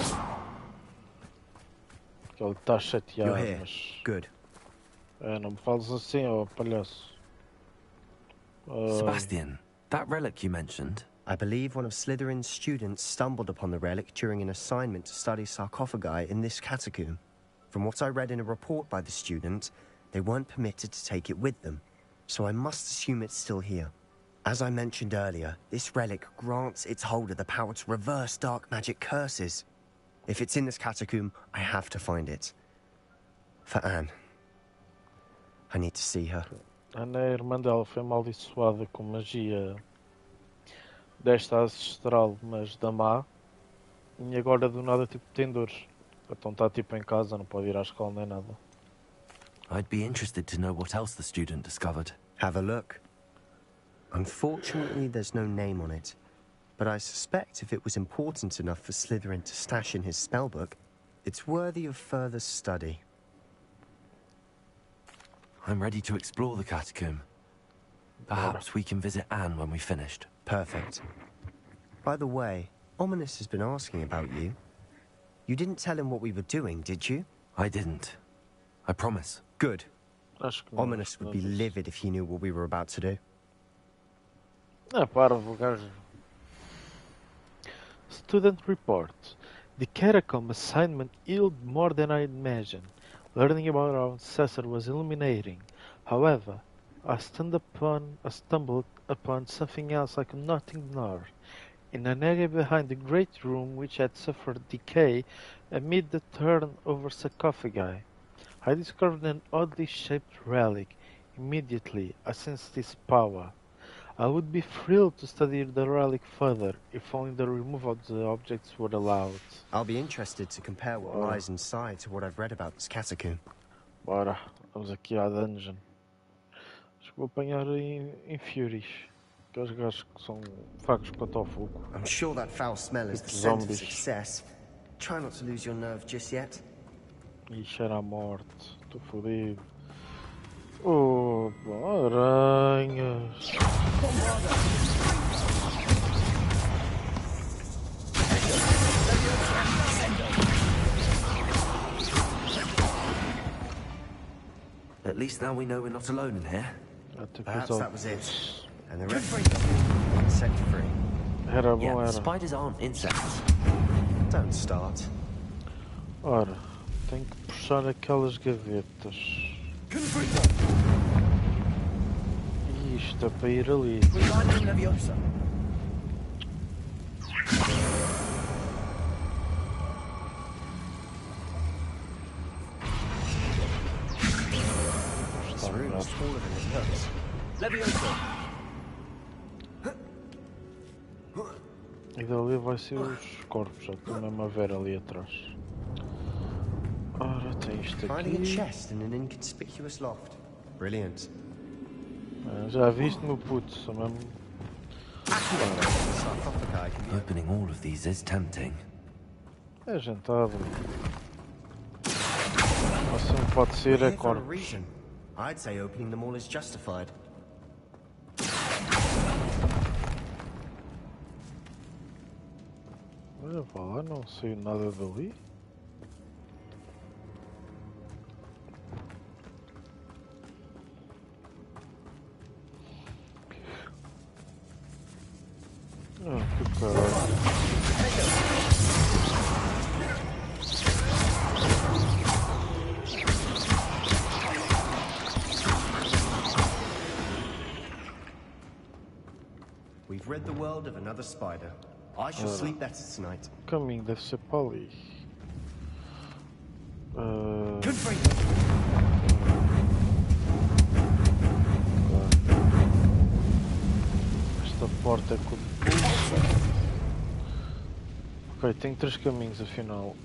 Porque ele está chateado, mas... Good. Não me fales assim, ó palhaço. Sebastian, that relic you mentioned? I believe one of Slytherin's students stumbled upon the relic during an assignment to study sarcophagi in this catacomb. From what I read in a report by the student, they weren't permitted to take it with them, so I must assume it's still here. As I mentioned earlier, this relic grants its holder the power to reverse dark magic curses. If it's in this catacomb, I have to find it. For Anne. I need to see her. Ana, a irmã dela, foi amaldiçoada com magia desta ancestral, mas da má. E agora do nada tipo tem dores. Então está tipo em casa, não pode ir à escola nem nada. I'd be interested to know what else the student discovered. Have a look. Unfortunately, there's no name on it. But I suspect if it was important enough for Slytherin to stash in his spellbook, it's worthy of further study. I'm ready to explore the catacomb. Perhaps we can visit Anne when we've finished. Perfect. By the way, Ominous has been asking about you. You didn't tell him what we were doing, did you? I didn't. I promise. Good. Ominous would be livid if he knew what we were about to do. Parvo, gajo. Student report. The catacomb assignment yielded more than I imagined. Learning about our ancestor was illuminating. However, I stumbled upon something else I could not ignore. In an area behind the great room which had suffered decay amid the turnover sarcophagi, I discovered an oddly shaped relic. Immediately, I sensed its power. I would be thrilled to study the relic further, if only the removal of the objects were allowed. I'll be interested to compare what lies inside to what I've read about this catacomb. Bora, vamos aqui à dungeon. Acho que vou apanhar em Furies. Aqueles gajos que são fracos quanto ao fogo. I'm sure that foul smell is the scent of success. Try not to lose your nerve just yet. Ih, cheira a morte. Estou fodido. Oh, aranhas. At least now we know we're not alone in here. Perhaps that was it. And the rest insect free. Era bom, era. Spiders aren't insects. Don't start. Ora, tenho que puxar aquelas gavetas. E isto é para ir ali. This room is taller than it looks. E dali vai ser os corpos, já estou mesmo a ver ali atrás. Ora, tem isto Finding a aqui. chest in an inconspicuous loft. Brilliant. Já viste, meu puto, sou mesmo. Opening all of these is tempting. A gente abre. Assim pode ser a Here for a corpos. reason. I'd say opening them all is justified. Olha, vá lá, não sei nada dali. Ah, que caralho. We've rid the world of another spider. I shall sleep better tonight. O caminho deve ser para ali. Esta porta é com o pulso. Ok, tenho 3 caminhos afinal.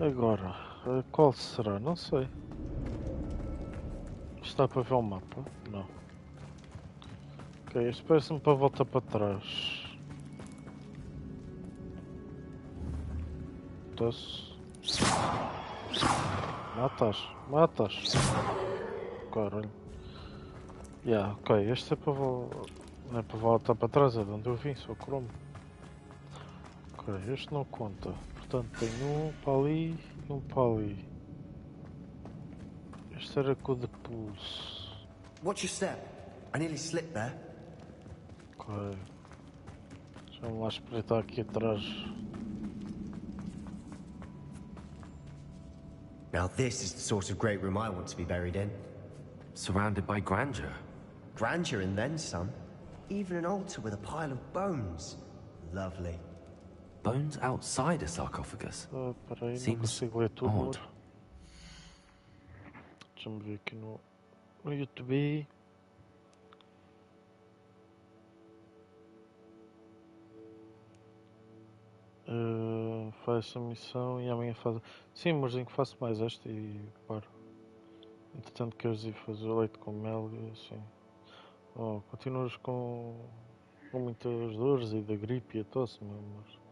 Agora, qual será? Não sei. Está para ver o mapa? Não. Ok, este parece-me para voltar para trás. Matas, matas. Caralho. Ok, este é para não é para voltar para trás, é de onde eu vim, sou cromo. Ok, este não conta. Portanto, tenho um para ali e um para ali. Este era com o de pulso. Watch your step. I nearly slipped there. Ok. Deixa-me lá espreitar aqui atrás. Now this is the sort of great room I want to be buried in. Surrounded by grandeur. Grandeur and then some. Even an altar with a pile of bones. Lovely. Bones outside a sarcophagus. Peraí, não Seems consigo ler tudo. odd. Deixa-me ver aqui no YouTube. Faz essa missão e amanhã faz. Sim, mas em que faço mais esta e paro. Entretanto, queres ir fazer leite com mel e assim. Oh, continuas com muitas dores e da gripe e a tosse, mas.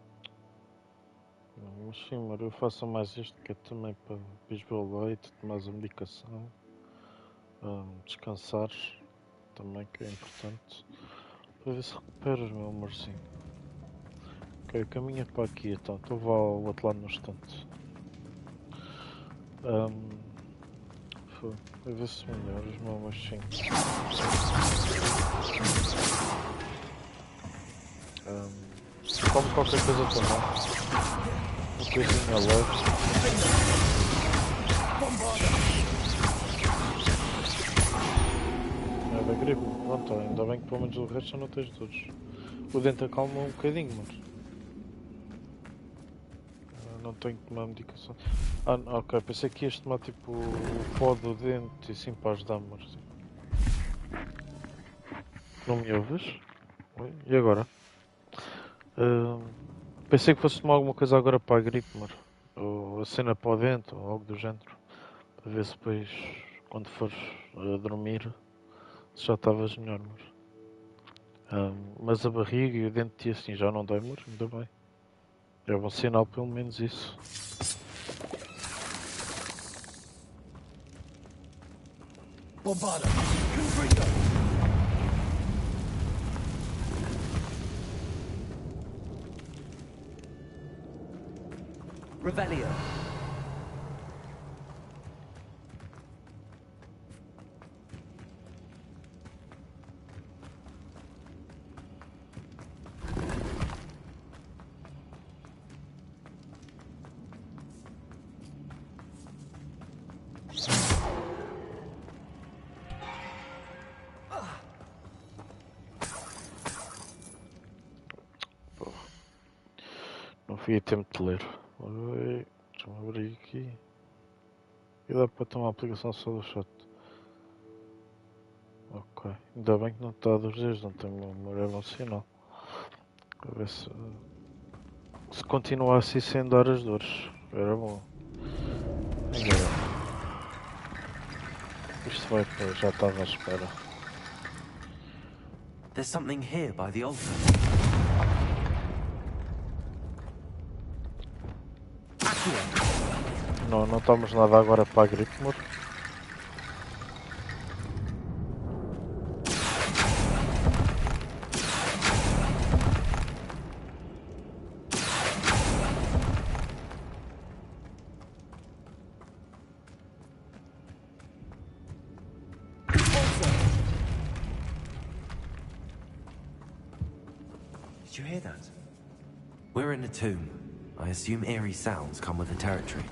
Não, mas sim, mas eu faço mais isto que é também para beber o leite, tomar a medicação, descansares também, que é importante, para ver se recuperas, meu amorzinho. Ok, caminha para aqui então, vou ao outro lado no instante. Foi. A ver se melhoras, mas sim. Como qualquer coisa também. Uma coisinha leve. É da gripe. Pronto, ainda bem que pelo menos o resto já não tens todos. O dente acalma um bocadinho, mas não tenho que tomar medicação. Ah, ok, pensei que ias tomar tipo o pó do dente e sim para ajudar, mas não me ouves? Oi? E agora? Pensei que fosse tomar alguma coisa agora para a gripe, mas ou a cena para o dente ou algo do género. Para ver se depois, quando fores a dormir, se já estavas melhor, mas a barriga e o dente assim já não dói, mas ainda bem. É bom sinal, pelo menos isso. Bombada! Confringo! Revelio. Não fui a tempo de ler. Oi, deixa-me abrir aqui. E dá para ter uma aplicação só do chat. Ok, ainda bem que não está a 2 dias, não tenho memória emocional. A ver se continuar assim sem dar as dores. Era bom. Agora. Isto vai para. Já estava à espera. There's something here by the altar. Não estamos nada agora para a gripe, amor. Did you hear that? We're in a tomb. I assume eerie sounds come with the territory.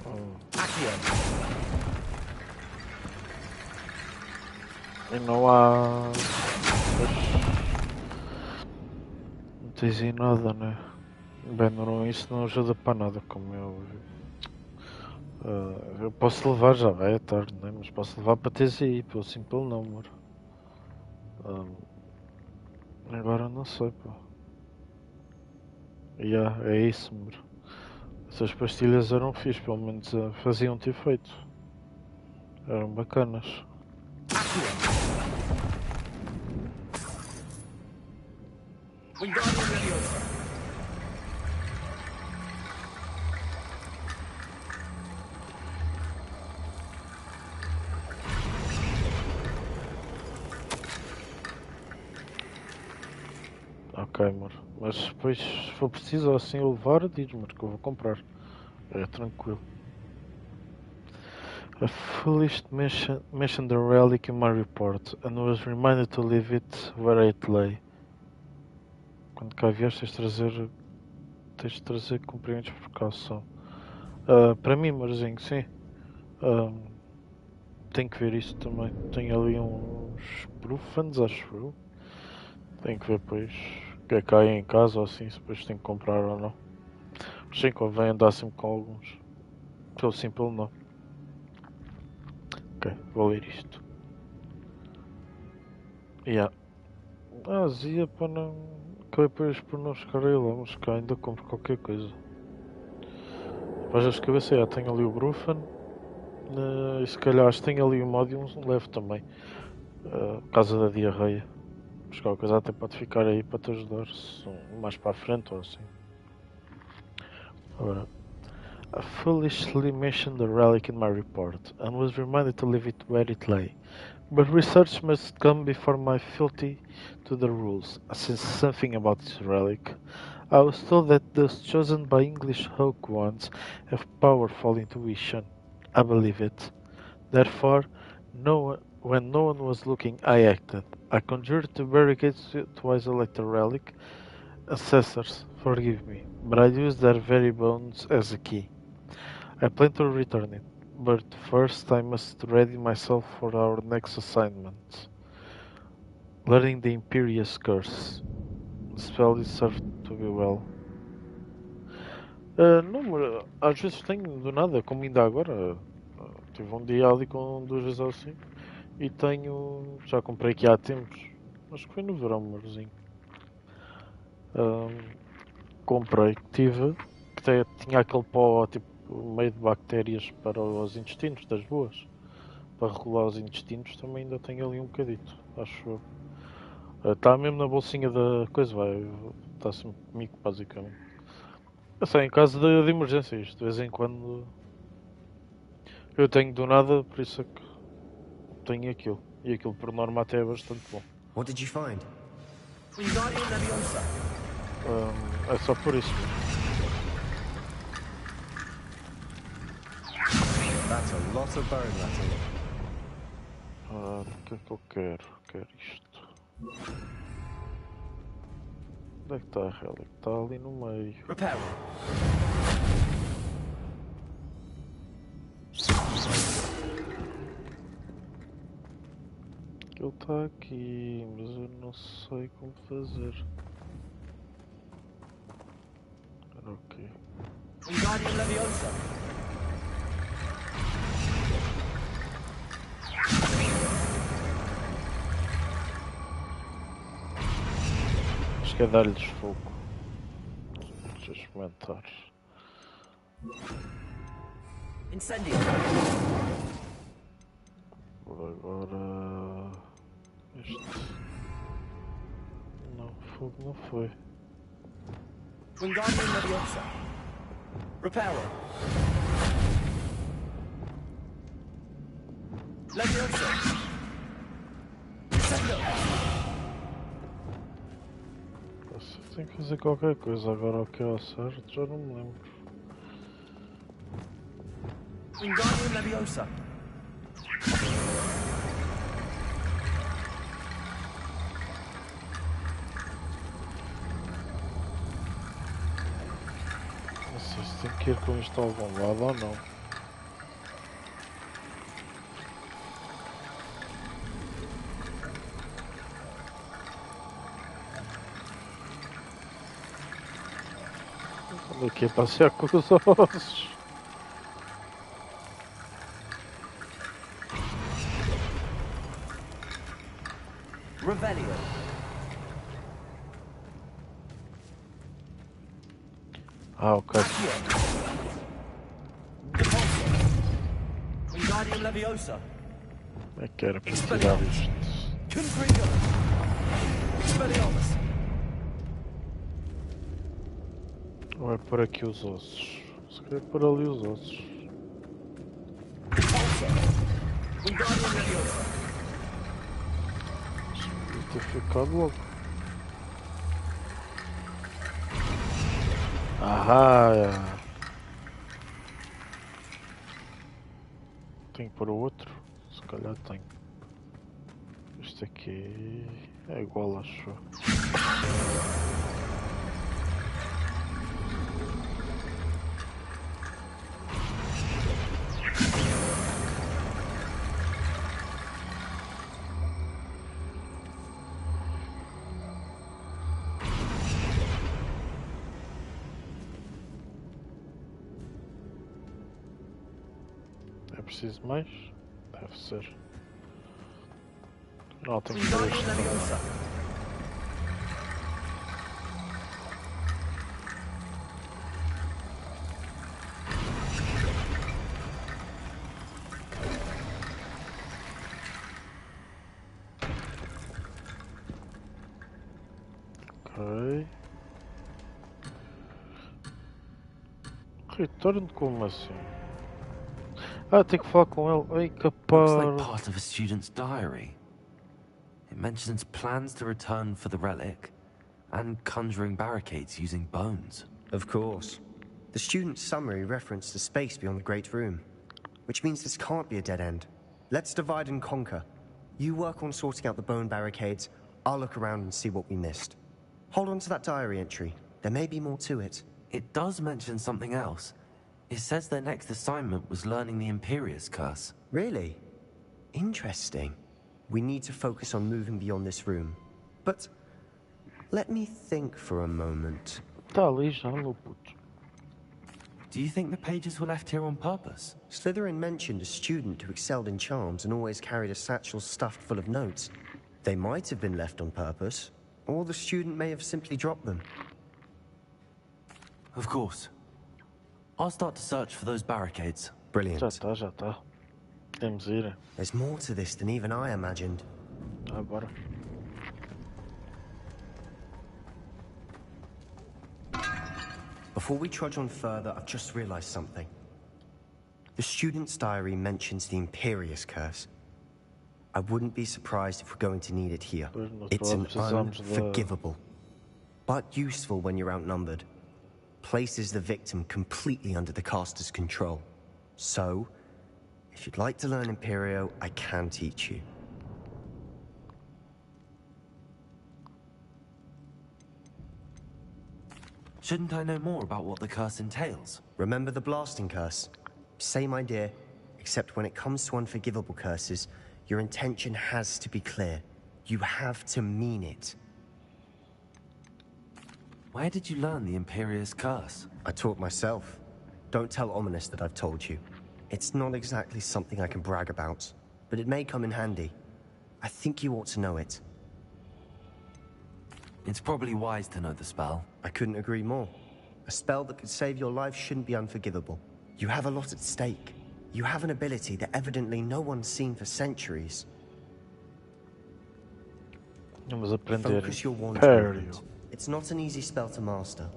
E não há. Não tens aí nada, né? Bem, não, isso não ajuda para nada, como é óbvio. Eu posso levar, já vai à tarde, né? Mas posso levar para teres aí, pelo simples não, amor. Agora não sei, pô. É isso, amor. Essas pastilhas eram fixe, pelo menos faziam-te efeito. Eram bacanas. Ok, amor. Mas depois, se for preciso assim eu levar, diz-me que eu vou comprar. É tranquilo. A foolish mentioned the relic in my report and was reminded to leave it where it lay. Quando cá vieste, tens de trazer cumprimentos de precaução. Para mim, amorzinho, sim. Tenho que ver isso também. Tenho ali uns brufans, acho eu. Tenho que ver depois o que é que há aí em casa ou assim, se depois tenho que comprar ou não. Mas sim, convém andar sempre com alguns. Pelo simples não. Ok, vou ler isto. Azia para não. Acabei depois por não chegar aí lá, mas cá ainda compro qualquer coisa. Depois as cabeças, tenho ali o Brufan. E se calhar tenho ali o Modium leve também. Por causa da diarreia. Mas qualquer coisa até pode ficar aí para te ajudar mais para a frente ou assim. Agora. I foolishly mentioned the relic in my report and was reminded to leave it where it lay. But research must come before my fealty to the rules, since something about this relic. I was told that those chosen by English Hogwarts have powerful intuition. I believe it. Therefore, When no one was looking, I acted. I conjured the barricades to isolate the relic. Assessors, forgive me, but I used their very bones as a key. I plan to return it, but first I must ready myself for our next assignment. Learning the Imperious Curse. The spell is served to be well. Não, mas às vezes tenho do nada, como ainda agora. Tive um dia ali com 2 vezes assim. E tenho. Já comprei aqui há tempos. Acho que foi no verão, amorzinho. Comprei. Tive. Que tinha aquele pó tipo meio de bactérias para os intestinos das boas. Para regular os intestinos também ainda tenho ali um bocadito. Acho eu. Está mesmo na bolsinha da coisa, vai. Está sempre comigo, basicamente. Eu sei, em caso de emergência, isto de vez em quando. Eu tenho do nada, por isso é que tenho aquilo. E aquilo por norma até é bastante bom. What did you find? É só por isso. That's a lot of bone rattle. O que é que eu quero? Quero isto. Onde é que está a relic? Está ali no meio. Repair. Ele está aqui, mas eu não sei como fazer. Ok. Wingardium Leviosa. Acho que é dar-lhes fogo. Deixa eu experimentar. Incendio. Por agora. Este. Não, fogo não foi. Wingardium Leviosa. Repair. Leviosa. Incendio. Tenho que fazer qualquer coisa agora, o que é ao certo, já não me lembro. Wingardium Leviosa. Não sei se tenho que ir com isto a algum lado ou não. Ando aqui a passear com os ossos. Revelio. Ok. Wingardium Leviosa. É que era para tirar isto. Confringo. Expelliarmus. Ou é por aqui os ossos? Se calhar por ali os ossos. Wingardium Leviosa. Devia ter ficado logo. Ahá! Tenho que pôr o outro? Se calhar tenho. Este aqui é igual, acho. É preciso mais? Deve ser. Não, tem que ser este também. Ok. Retorno como assim? Ah, tenho que falar com ele. Ei, Looks capaz. like part of a student's diary. It mentions plans to return for the relic and conjuring barricades using bones. Of course. The student's summary referenced the space beyond the Great Room, which means this can't be a dead end. Let's divide and conquer. You work on sorting out the bone barricades. I'll look around and see what we missed. Hold on to that diary entry. There may be more to it. It does mention something else. It says their next assignment was learning the Imperius Curse. Really? Interesting. We need to focus on moving beyond this room. But let me think for a moment. Tá ali já, meu puto. Do you think the pages were left here on purpose? Slytherin mentioned a student who excelled in charms and always carried a satchel stuffed full of notes. They might have been left on purpose, or the student may have simply dropped them. Of course. I'll start to search for those barricades. Brilliant. Já tá. Temos de ir. There's more to this than even I imagined. Bora. Before we trudge on further, I've just realized something. The student's diary mentions the Imperius Curse. I wouldn't be surprised if we're going to need it here. It's an unforgivable, but useful when you're outnumbered. Places the victim completely under the caster's control. So, if you'd like to learn Imperio, I can teach you. Shouldn't I know more about what the curse entails? Remember the blasting curse? Same idea, except when it comes to unforgivable curses, your intention has to be clear. You have to mean it. Where did you learn the Imperius Curse? I taught myself. Don't tell Ominous that I've told you. It's not exactly something I can brag about, but it may come in handy. I think you ought to know it. It's probably wise to know the spell. I couldn't agree more. A spell that could save your life shouldn't be unforgivable. You have a lot at stake. You have an ability that evidently no one's seen for centuries. Vamos aprender Focus your wand. Imperio. It's not an easy spell to master.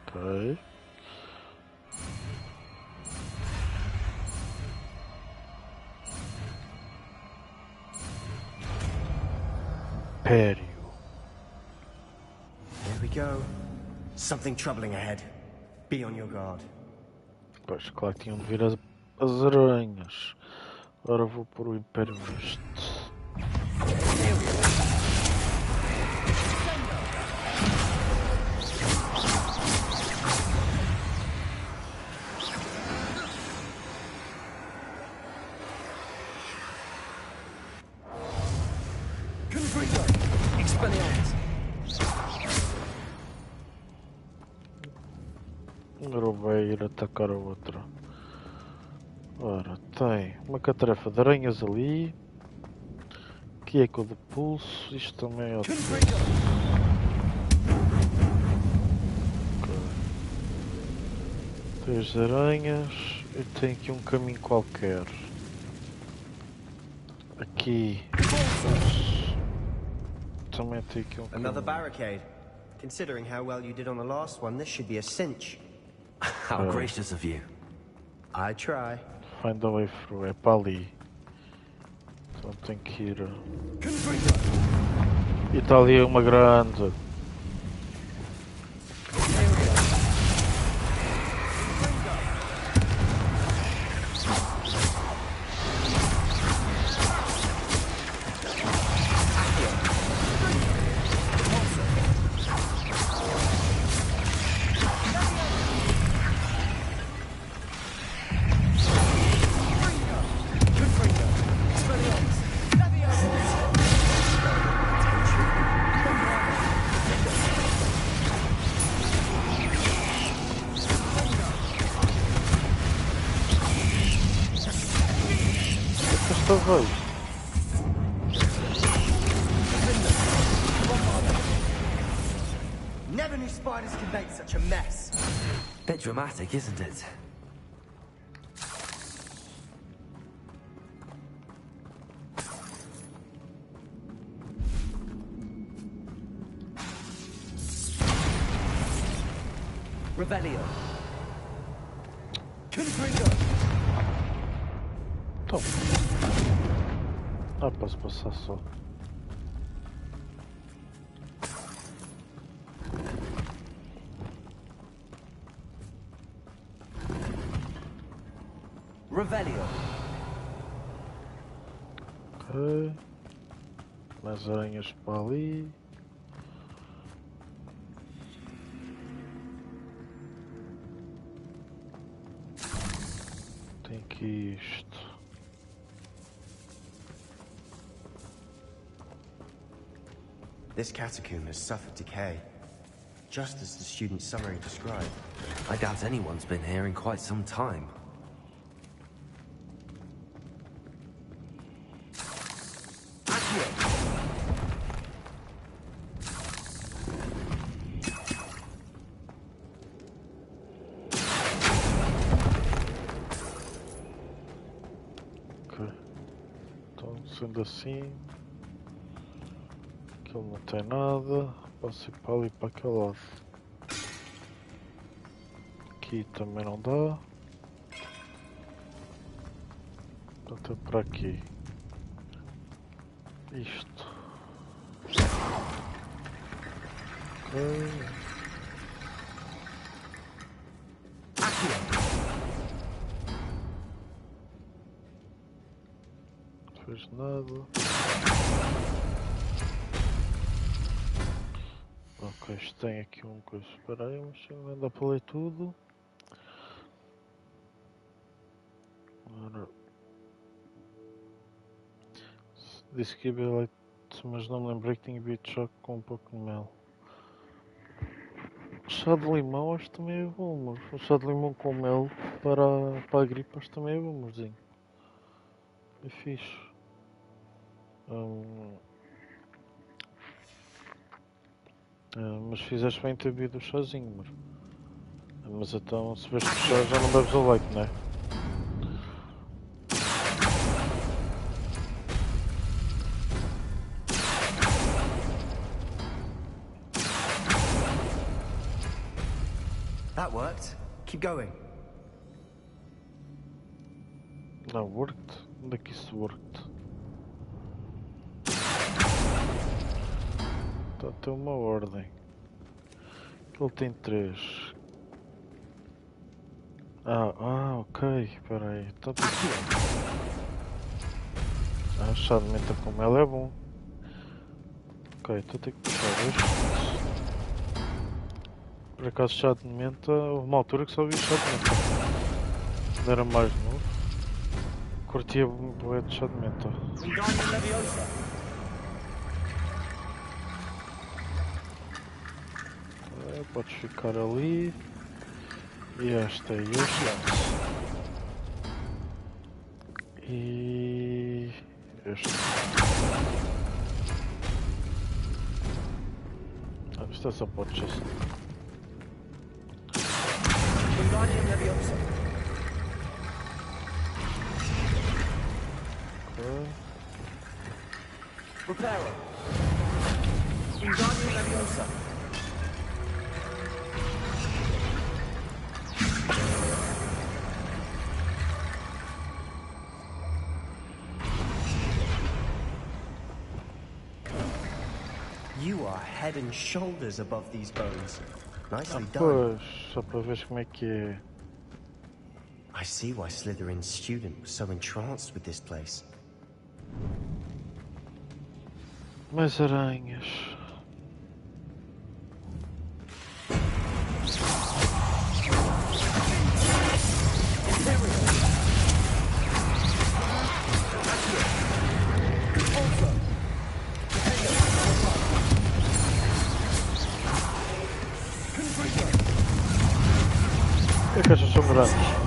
Ok. Imperio. Here we go. Something troubling ahead. Be on your guard. Pois, claro que tinham de vir as aranhas. Agora vou pôr o Império neste. Agora vai ir atacar a outra. Ora, tem uma catrefa de aranhas ali. Aqui é com o de pulso. Isto também é o de pulso. Okay. Tem as aranhas. E tem aqui um caminho qualquer. Aqui. Também tem aqui um caminho. Another barricade. Considering how well you did on the last one, this should be a cinch. How gracious of you. I try. Find a way through. É para ali. Então tem que ir. E está ali uma grande. Never knew spiders could make such a mess. Bit dramatic, isn't it? Revelio. Então. Ah, posso passar só. Revelio. Ok. Mais aranhas para ali. Tem aqui isto. This catacomb has suffered decay, just as the student's summary described. I doubt anyone's been here in quite some time. Ok. Então, sendo assim, aquilo não tem nada. Posso ir para ali para aquele lado. Aqui também não dá. Até para aqui. Isto. Ok. Não fez nada. Ok, isto tem aqui um coisa. Espera aí, mas não dá para ler tudo. Agora. Disse que ia beber leite, mas não me lembrei que tinha bebido chá com um pouco de mel. Chá de limão acho que também é bom, mas o chá de limão com mel para a gripe acho que também é bom, morzinho. É fixe. Mas fizeste bem ter bebido o chazinho, mano. Mas então, se vês que chá já não bebes o leite, não é? That worked. Keep going. Não, worked? Onde é que isso worked? Está a ter uma ordem. Ele tem 3. Ok, espera aí. Então, chá de menta com mel é bom. Ok, então tenho que puxar este. Por acaso chá de menta, houve uma altura que só vi chá de menta. Quando era mais novo. Curtia bué de chá de menta. Podes ficar ali. E esta é este. E este. Isto é só podes assim. Reparo. Wingardium Leviosa. You are head and shoulders above these bones. Nicely done. Pois, só para ver como é que é. I see why Slytherin's student was so entranced with this place. Mais aranhas. Por que estas são grandes?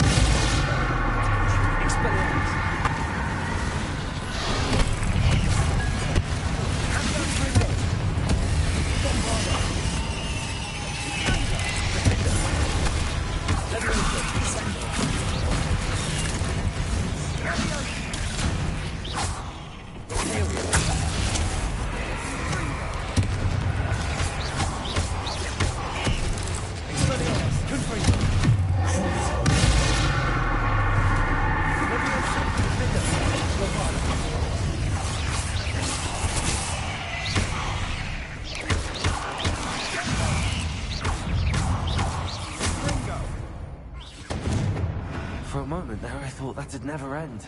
would never end.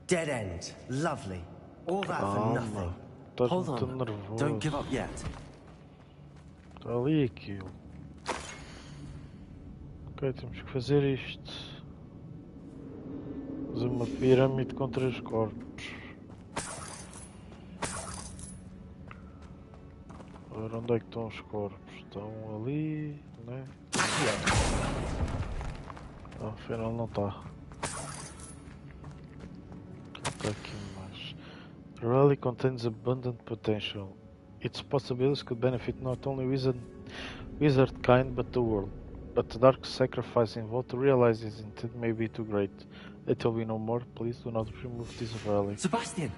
Dead end. Lovely. All that for nothing. Hold on. Don't give up yet. Está ali aquilo. Ok, temos que fazer isto. Fazer uma pirâmide com 3 corpos. Agora onde é que estão os corpos? Estão ali, né? Ah, afinal não está. Está aqui mais. The rally contains abundant potential. Its possibilities could benefit not only wizard kind but the world. But the dark sacrifice involved to realize its intent may be too great. Until we know more, please do not remove this relic. Sebastian!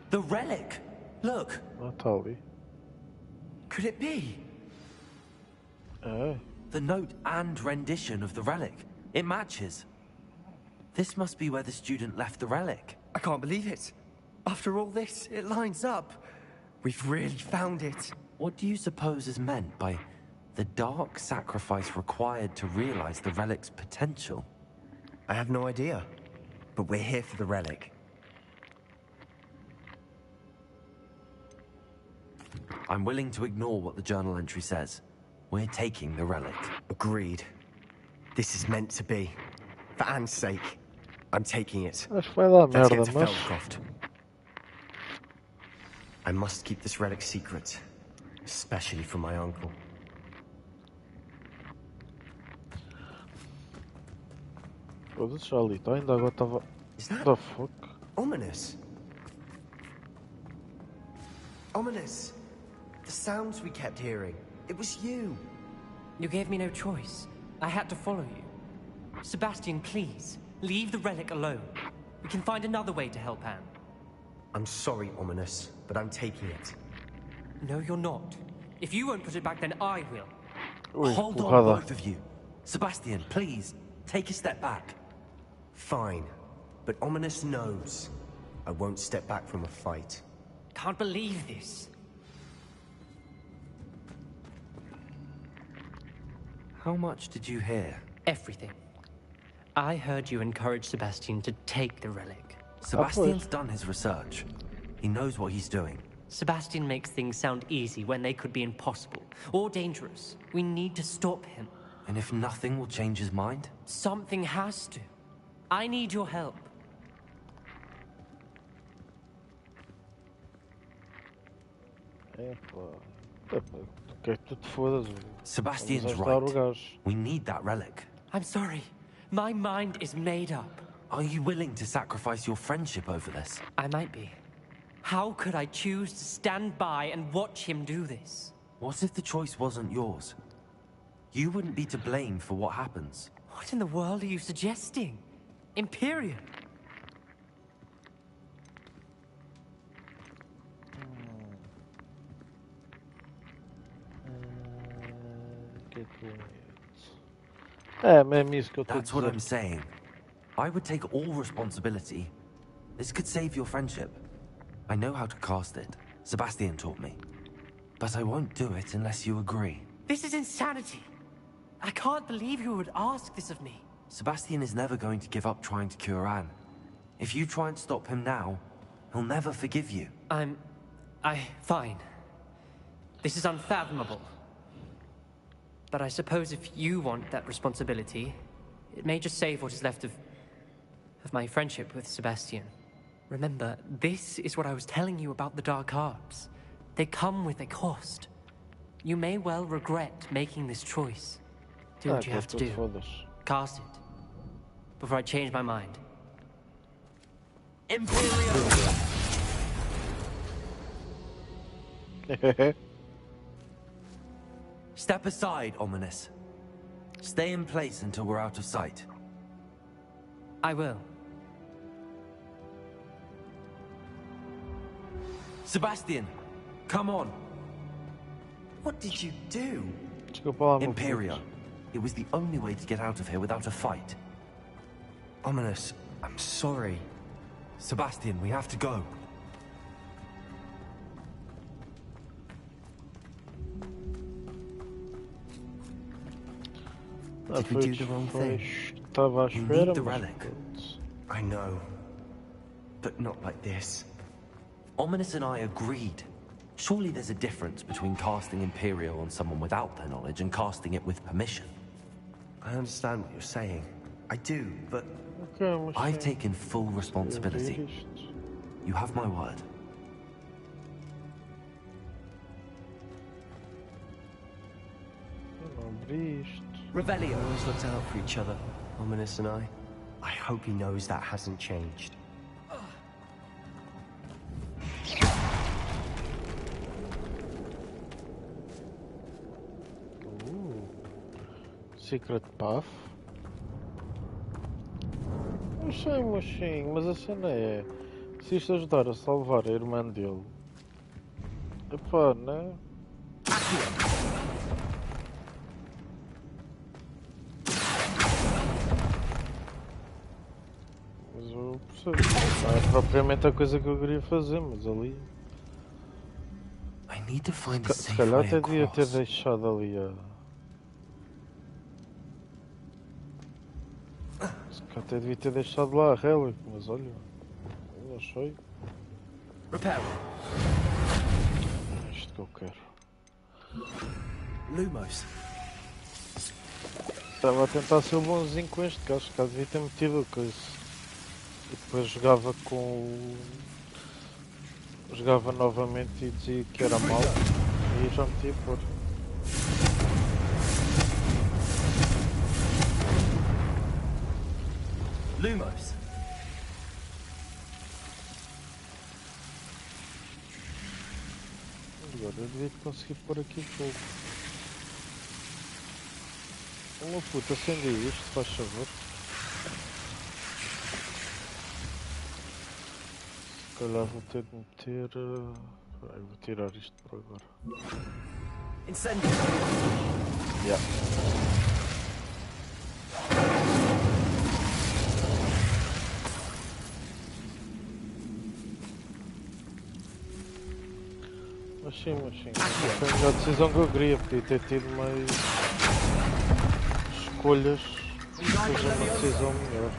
The relic! Look! Natalie. Could it be? The note and rendition of the relic. It matches. This must be where the student left the relic. I can't believe it. After all this, it lines up. We've really found it. What do you suppose is meant by the dark sacrifice required to realize the relic's potential? I have no idea. But we're here for the relic. I'm willing to ignore what the journal entry says. We're taking the relic. Agreed. This is meant to be. For Anne's sake. I'm taking it. Acho que vai dar Let's merda, get to mas... Feldcroft. I must keep this relic secret. Especially from my uncle. Foda-se, já ali está. Ainda agora estava... The fuck? Ominous. Ominous. The sounds we kept hearing. It was you. You gave me no choice. I had to follow you. Sebastian, please, leave the relic alone. We can find another way to help Anne. I'm sorry, Ominous, but I'm taking it. No, you're not. If you won't put it back, then I will. Hold on, both of you. Sebastian, please, take a step back. Fine, but Ominous knows. I won't step back from a fight. Can't believe this. How much did you hear? Everything. I heard you encourage Sebastian to take the relic. Sebastian's done his research. He knows what he's doing. Sebastian makes things sound easy when they could be impossible or dangerous. We need to stop him. And if nothing will change his mind? Something has to. I need your help. Sebastian's right. We need that relic. I'm sorry. My mind is made up. Are you willing to sacrifice your friendship over this? I might be. How could I choose to stand by and watch him do this? What if the choice wasn't yours? You wouldn't be to blame for what happens. What in the world are you suggesting? Imperium? That's what I'm saying. I would take all responsibility. This could save your friendship. I know how to cast it. Sebastian taught me. But I won't do it unless you agree. This is insanity. I can't believe you would ask this of me. Sebastian is never going to give up trying to cure Anne. If you try and stop him now, he'll never forgive you. Fine. This is unfathomable. But I suppose if you want that responsibility, it may just save what is left of my friendship with Sebastian. Remember, this is what I was telling you about the dark arts. They come with a cost. You may well regret making this choice. Do what you have to do. Cast it. Before I change my mind. Imperium! Step aside, Ominous. Stay in place until we're out of sight. I will. Sebastian, come on. What did you do? Imperia. It was the only way to get out of here without a fight. Ominous, I'm sorry. Sebastian, we have to go. Did we do the wrong thing? Estava à We espera, need the mas relic. pronto. I know. But not like this. Ominous and I agreed. Surely there's a difference between casting Imperial on someone without their knowledge and casting it with permission. I understand what you're saying. I do, but... I've taken full responsibility. You have my word. Revelio always looked out for each other, Ominous and I. I hope he knows that hasn't changed. Secret Path? Mocinho, mas a cena é... Se isto ajudar a salvar a irmã dele... Epá, né? Mas eu percebo. Não é propriamente a coisa que eu queria fazer, mas ali... Se calhar até devia ter deixado ali a... Até devia ter deixado lá a relic, mas olha, não sei. É isto que eu quero. Lumos. Estava a tentar ser bonzinho com este, que acho que devia ter metido coisa. E depois jogava com o... Jogava novamente e dizia que era mau. E já metia por. Lumos. Agora eu devia conseguir pôr aqui fogo. Uma puta, acende isto, faz favor. Se calhar vou ter de meter... vou tirar isto por agora. Incendio. Yeah. Mas sim. Foi a melhor decisão que eu queria, podia ter tido mais escolhas e depois uma decisão melhor.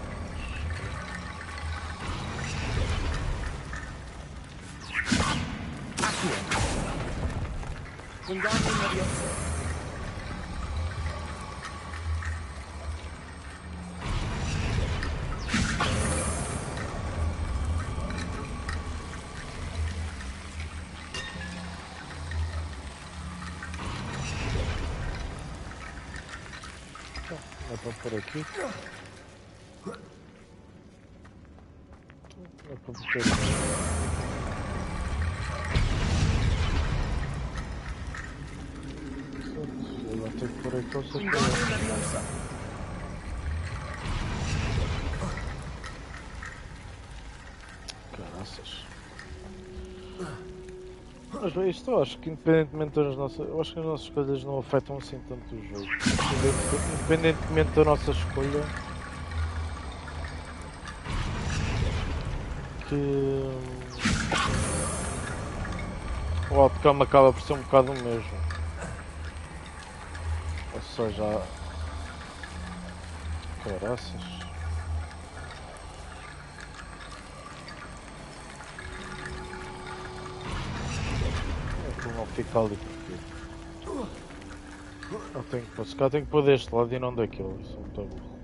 Dá para pôr aqui. Dá para pôr aqui. Vou ter que pôr aqui o saco. Caraças. Mas bem, isto eu acho que independentemente das nossas... Eu acho que as nossas escolhas não afetam assim tanto o jogo. Independentemente da nossa escolha... Que... O outcome acaba por ser um bocado o mesmo. Ou seja... Caraças. Não fica ali porque eu tenho que pôr, se cá tenho que pôr deste lado e não daquele, isso é muito burro.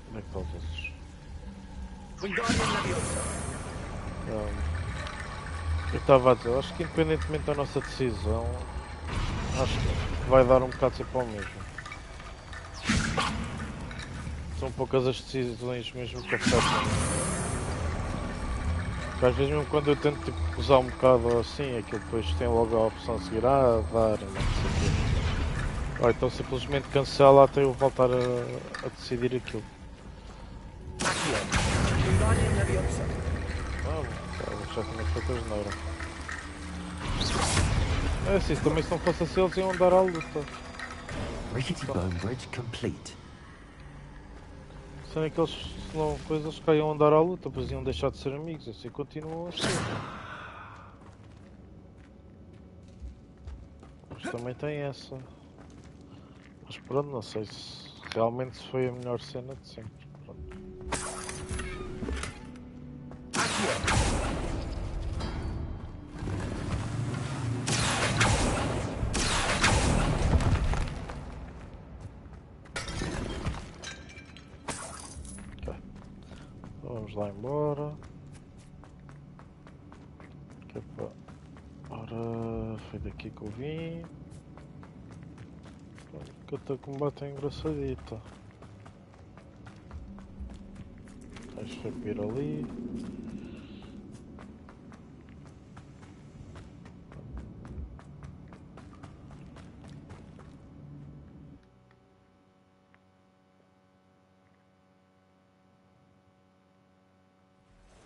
Onde é que estão os outros? Eu estava a dizer, acho que independentemente da nossa decisão, acho que vai dar um bocado sempre ao mesmo. São poucas as decisões mesmo que afetam. Às vezes mesmo quando eu tento tipo, usar um bocado assim, aquilo depois tem logo a opção de seguir, dar, não sei o quê. Ou então simplesmente cancela até eu voltar a decidir aquilo. Já tinha feito a geneira. É assim, também se não fosse assim eles iam dar à luta. Rickety Bone Bridge complete. Sendo que eles, se não coisas, que iam andar à luta, pois iam deixar de ser amigos, assim continuam a ser. também tem essa. Mas pronto, não sei se realmente foi a melhor cena de sempre. Pronto. Okay. Vamos lá embora. Que é para... Ora, foi daqui que eu vim. Que até combate é engraçadita. Acho que foi para ir ali.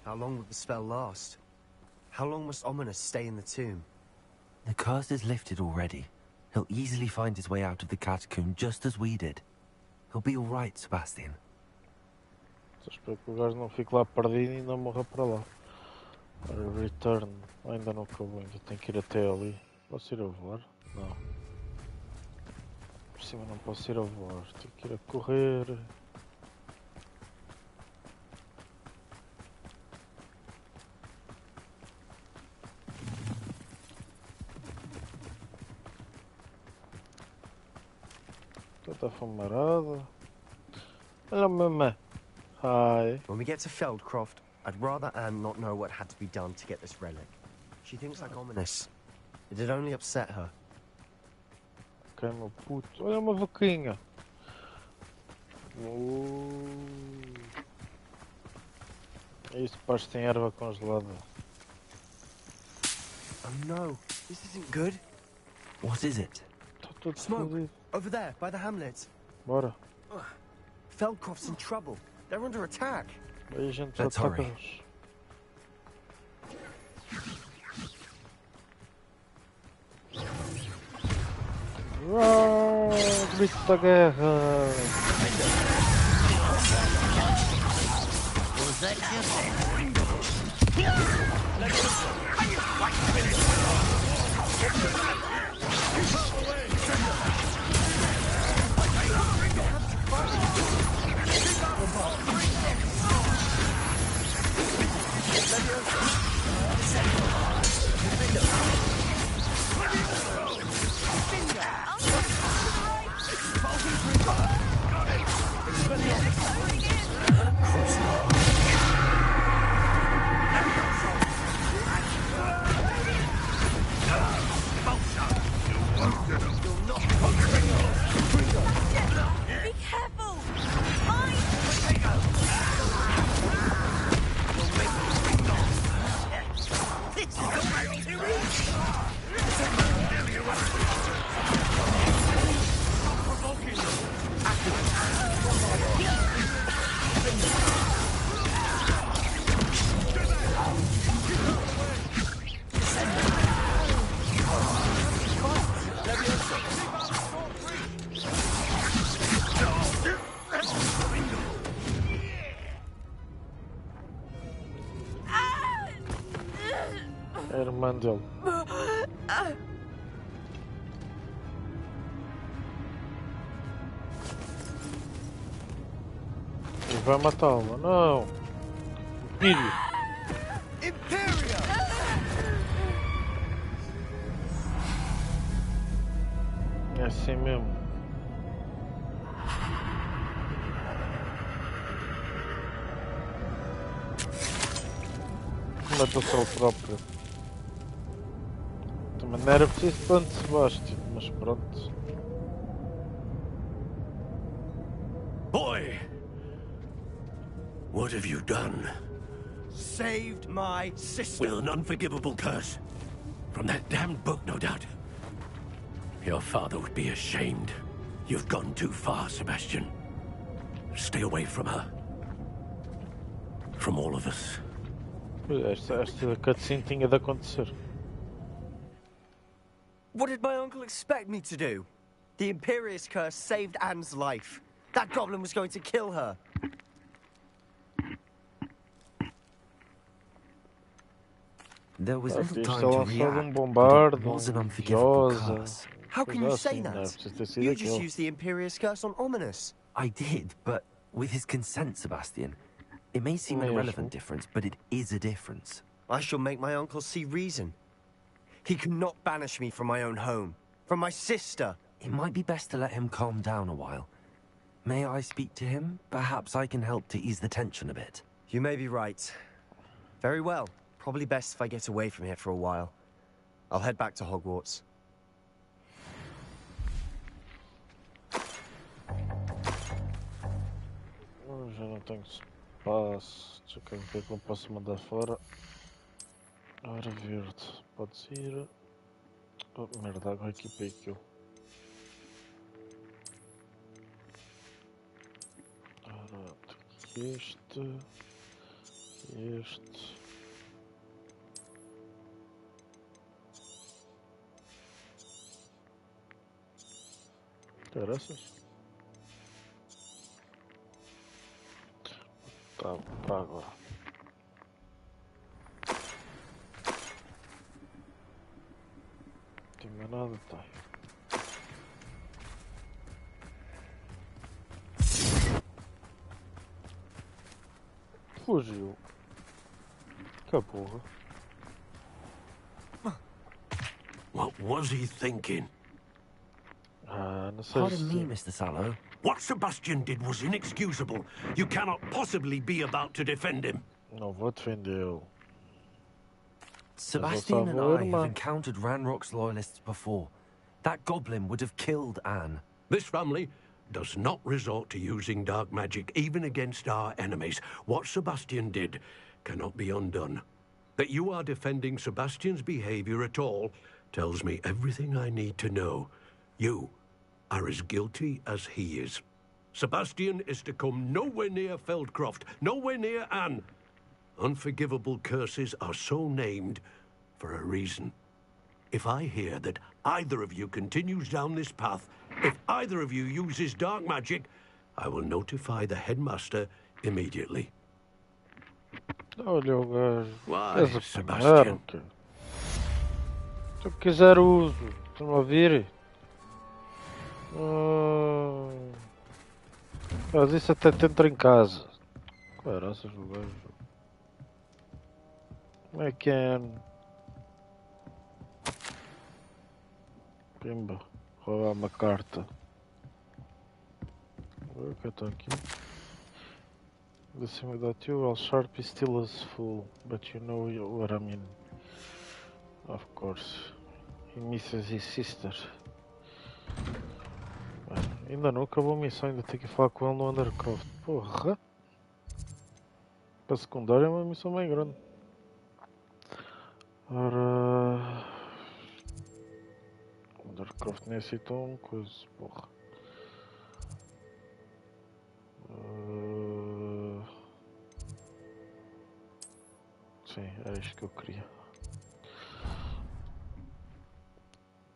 How long would the spell last? How long must Ominous stay in the tomb? The curse is lifted already. He'll easily find his way out of the catacomb just as we did. He'll be all right, Sebastian. Só espero que o gajo não fique lá perdido e não morra para lá. Ora, return. Ainda não acabou, ainda tenho que ir até ali. Posso ir a voar? Não. Por cima não posso ir a voar, tenho que ir a correr. Toda fumarada. Hello, Mama. Hi. When we get to Feldcroft, I'd rather Anne not know what had to be done to get this relic. She thinks like Ominous. It'd only upset her. Ok, meu puto. Olha uma vaquinha. Isso parece que tem erva congelada. Oh no, this isn't good. What is it? Smoke, over there, by the hamlet. Bora. Feldcroft's in trouble. They're under attack. Aí a gente já Let's hurry. Grito da guerra. Was that Be careful! É a irmã dele. Ele vai matá-la. Não! Filho! É assim mesmo. Matou-se ele próprio. Também não era preciso tanto Sebastian, mas pronto. Boy! What have you done? Saved my sister. With an unforgivable curse. From that damned book, no doubt. Your father would be ashamed. You've gone too far, Sebastian. Stay away from her. From all of us. Esta cutscene tinha de acontecer. What did my uncle expect me to do? The Imperious curse saved Anne's life. That goblin was going to kill her. There was little time Ela to lançou react, bombardo, but it was an unforgivable curse. How can you say that? You just used the Imperious Curse on Ominous. I did, but with his consent, Sebastian. It may seem an irrelevant difference, but it is a difference. I shall make my uncle see reason. He cannot banish me from my own home, from my sister. It might be best to let him calm down a while. May I speak to him? Perhaps I can help to ease the tension a bit. You may be right. Very well. Probably best if I get away from here for a while. I'll head back to Hogwarts. Já não tenho espaço. Deixa eu ver o que é que eu posso mandar fora. Ora, verde. Pode ir. Oh, merda, agora equipei aquilo. Ora, este. Este. Caraças. Tá, para agora. Não tem mais nada, tá. Fugiu. Que porra. What was he thinking? Não sei. Pardon me, Mr. Sallow. What Sebastian did was inexcusable. You cannot possibly be about to defend him. Não vou defendê-lo. Sebastian and I have encountered Ranrock's loyalists before. That goblin would have killed Anne. This family does not resort to using dark magic, even against our enemies. What Sebastian did cannot be undone. That you are defending Sebastian's behavior at all tells me everything I need to know. You are as guilty as he is. Sebastian is to come nowhere near Feldcroft, nowhere near Anne. Unforgivable curses are so named for a reason. If I hear that either of you continues down this path, if either of you uses dark magic, I will notify the headmaster immediately. Olha o gajo. Why, Sebastian? Se eu quiser uso. Estão a ouvir? Mas isso até entra em casa. Caraças do gajo. Como é que é? Pimba. Roubar uma carta. O que está aqui? The same without you, all sharp is still as full, but you know what I mean. Of course. He misses his sister. Ainda não acabou a missão, ainda tenho que falar com ele no Undercroft. Porra! A secundária é uma missão bem grande. Ora... Undercroft nem aceitou uma coisa, porra. Sim, era isto que eu queria.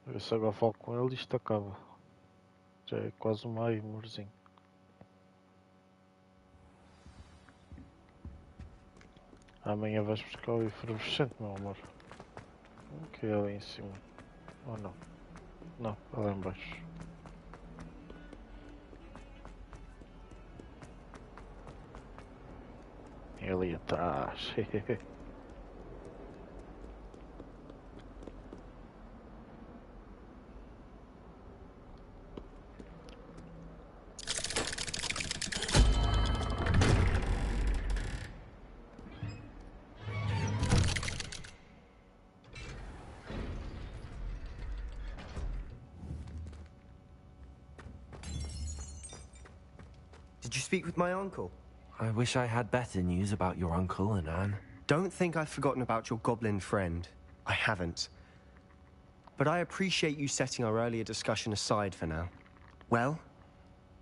A ver se agora falo com ele e isto acaba. Já é quase meio, amorzinho. Amanhã vais buscar o efervescente, meu amor. O que é ali em cima? Ou não? Não, é lá em baixo. É ali atrás. Did you speak with my uncle? I wish I had better news about your uncle and Anne. Don't think I've forgotten about your goblin friend. I haven't. But I appreciate you setting our earlier discussion aside for now. Well,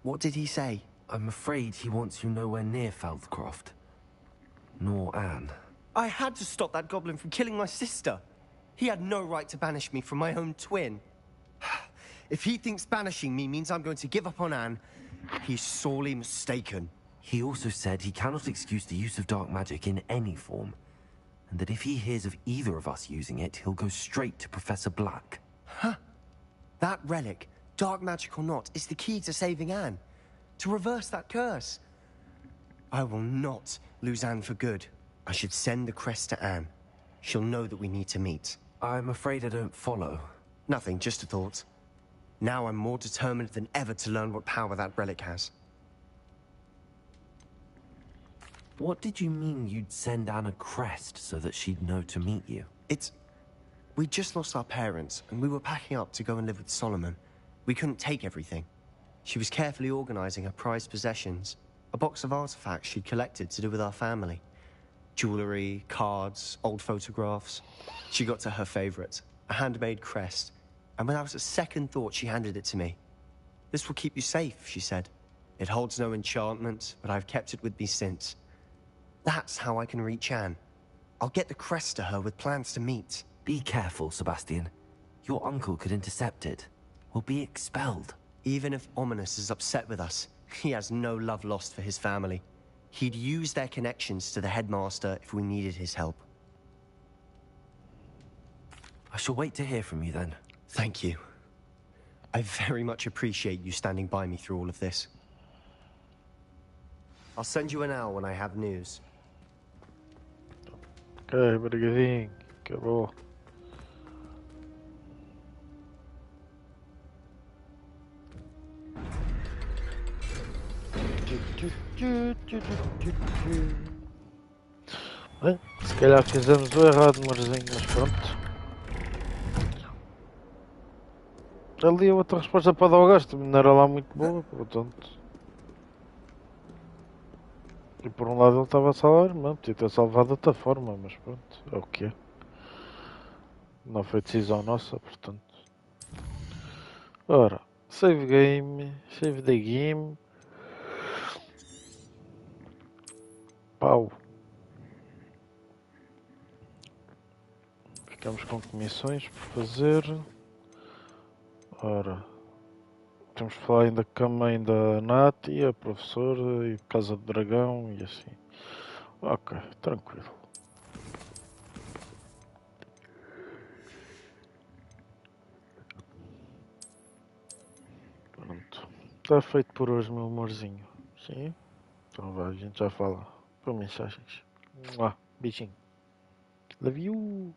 what did he say? I'm afraid he wants you nowhere near Feldcroft. Nor Anne. I had to stop that goblin from killing my sister. He had no right to banish me from my own twin. If he thinks banishing me means I'm going to give up on Anne, he's sorely mistaken. He also said he cannot excuse the use of dark magic in any form, and that if he hears of either of us using it, he'll go straight to Professor Black. Huh? That relic, dark magic or not, is the key to saving Anne. To reverse that curse. I will not lose Anne for good. I should send the crest to Anne. She'll know that we need to meet. I'm afraid I don't follow. Nothing, just a thought. Now I'm more determined than ever to learn what power that relic has. What did you mean you'd send Anne a crest so that she'd know to meet you? We just lost our parents, and we were packing up to go and live with Solomon. We couldn't take everything. She was carefully organizing her prized possessions, a box of artifacts she'd collected to do with our family. Jewelry, cards, old photographs. She got to her favorite, a handmade crest, and without a second thought, she handed it to me. This will keep you safe, she said. It holds no enchantment, but I've kept it with me since. That's how I can reach Anne. I'll get the crest to her with plans to meet. Be careful, Sebastian. Your uncle could intercept it. We'll be expelled. Even if Ominous is upset with us, he has no love lost for his family. He'd use their connections to the headmaster if we needed his help. I shall wait to hear from you then. Thank you. I very much appreciate you standing by me through all of this. I'll send you an owl when I have news. Ok, obrigadinho. Acabou. Bem, se calhar fizemos o errado, Marzinho, mas pronto. Ali a outra resposta para o gasto não era lá muito boa, portanto. E por um lado ele estava a salvar, não, podia ter salvado de outra forma, mas pronto, é o que é. Não foi decisão nossa, portanto. Ora, save game, save the game. Pau. Ficamos com comissões por fazer. Ora, temos que falar ainda com a mãe da Nati, a professora e Casa do Dragão e assim. Ok, tranquilo. Pronto. Está feito por hoje, meu amorzinho. Sim? Então vai, a gente já fala por mensagens. Beijinho. Love you.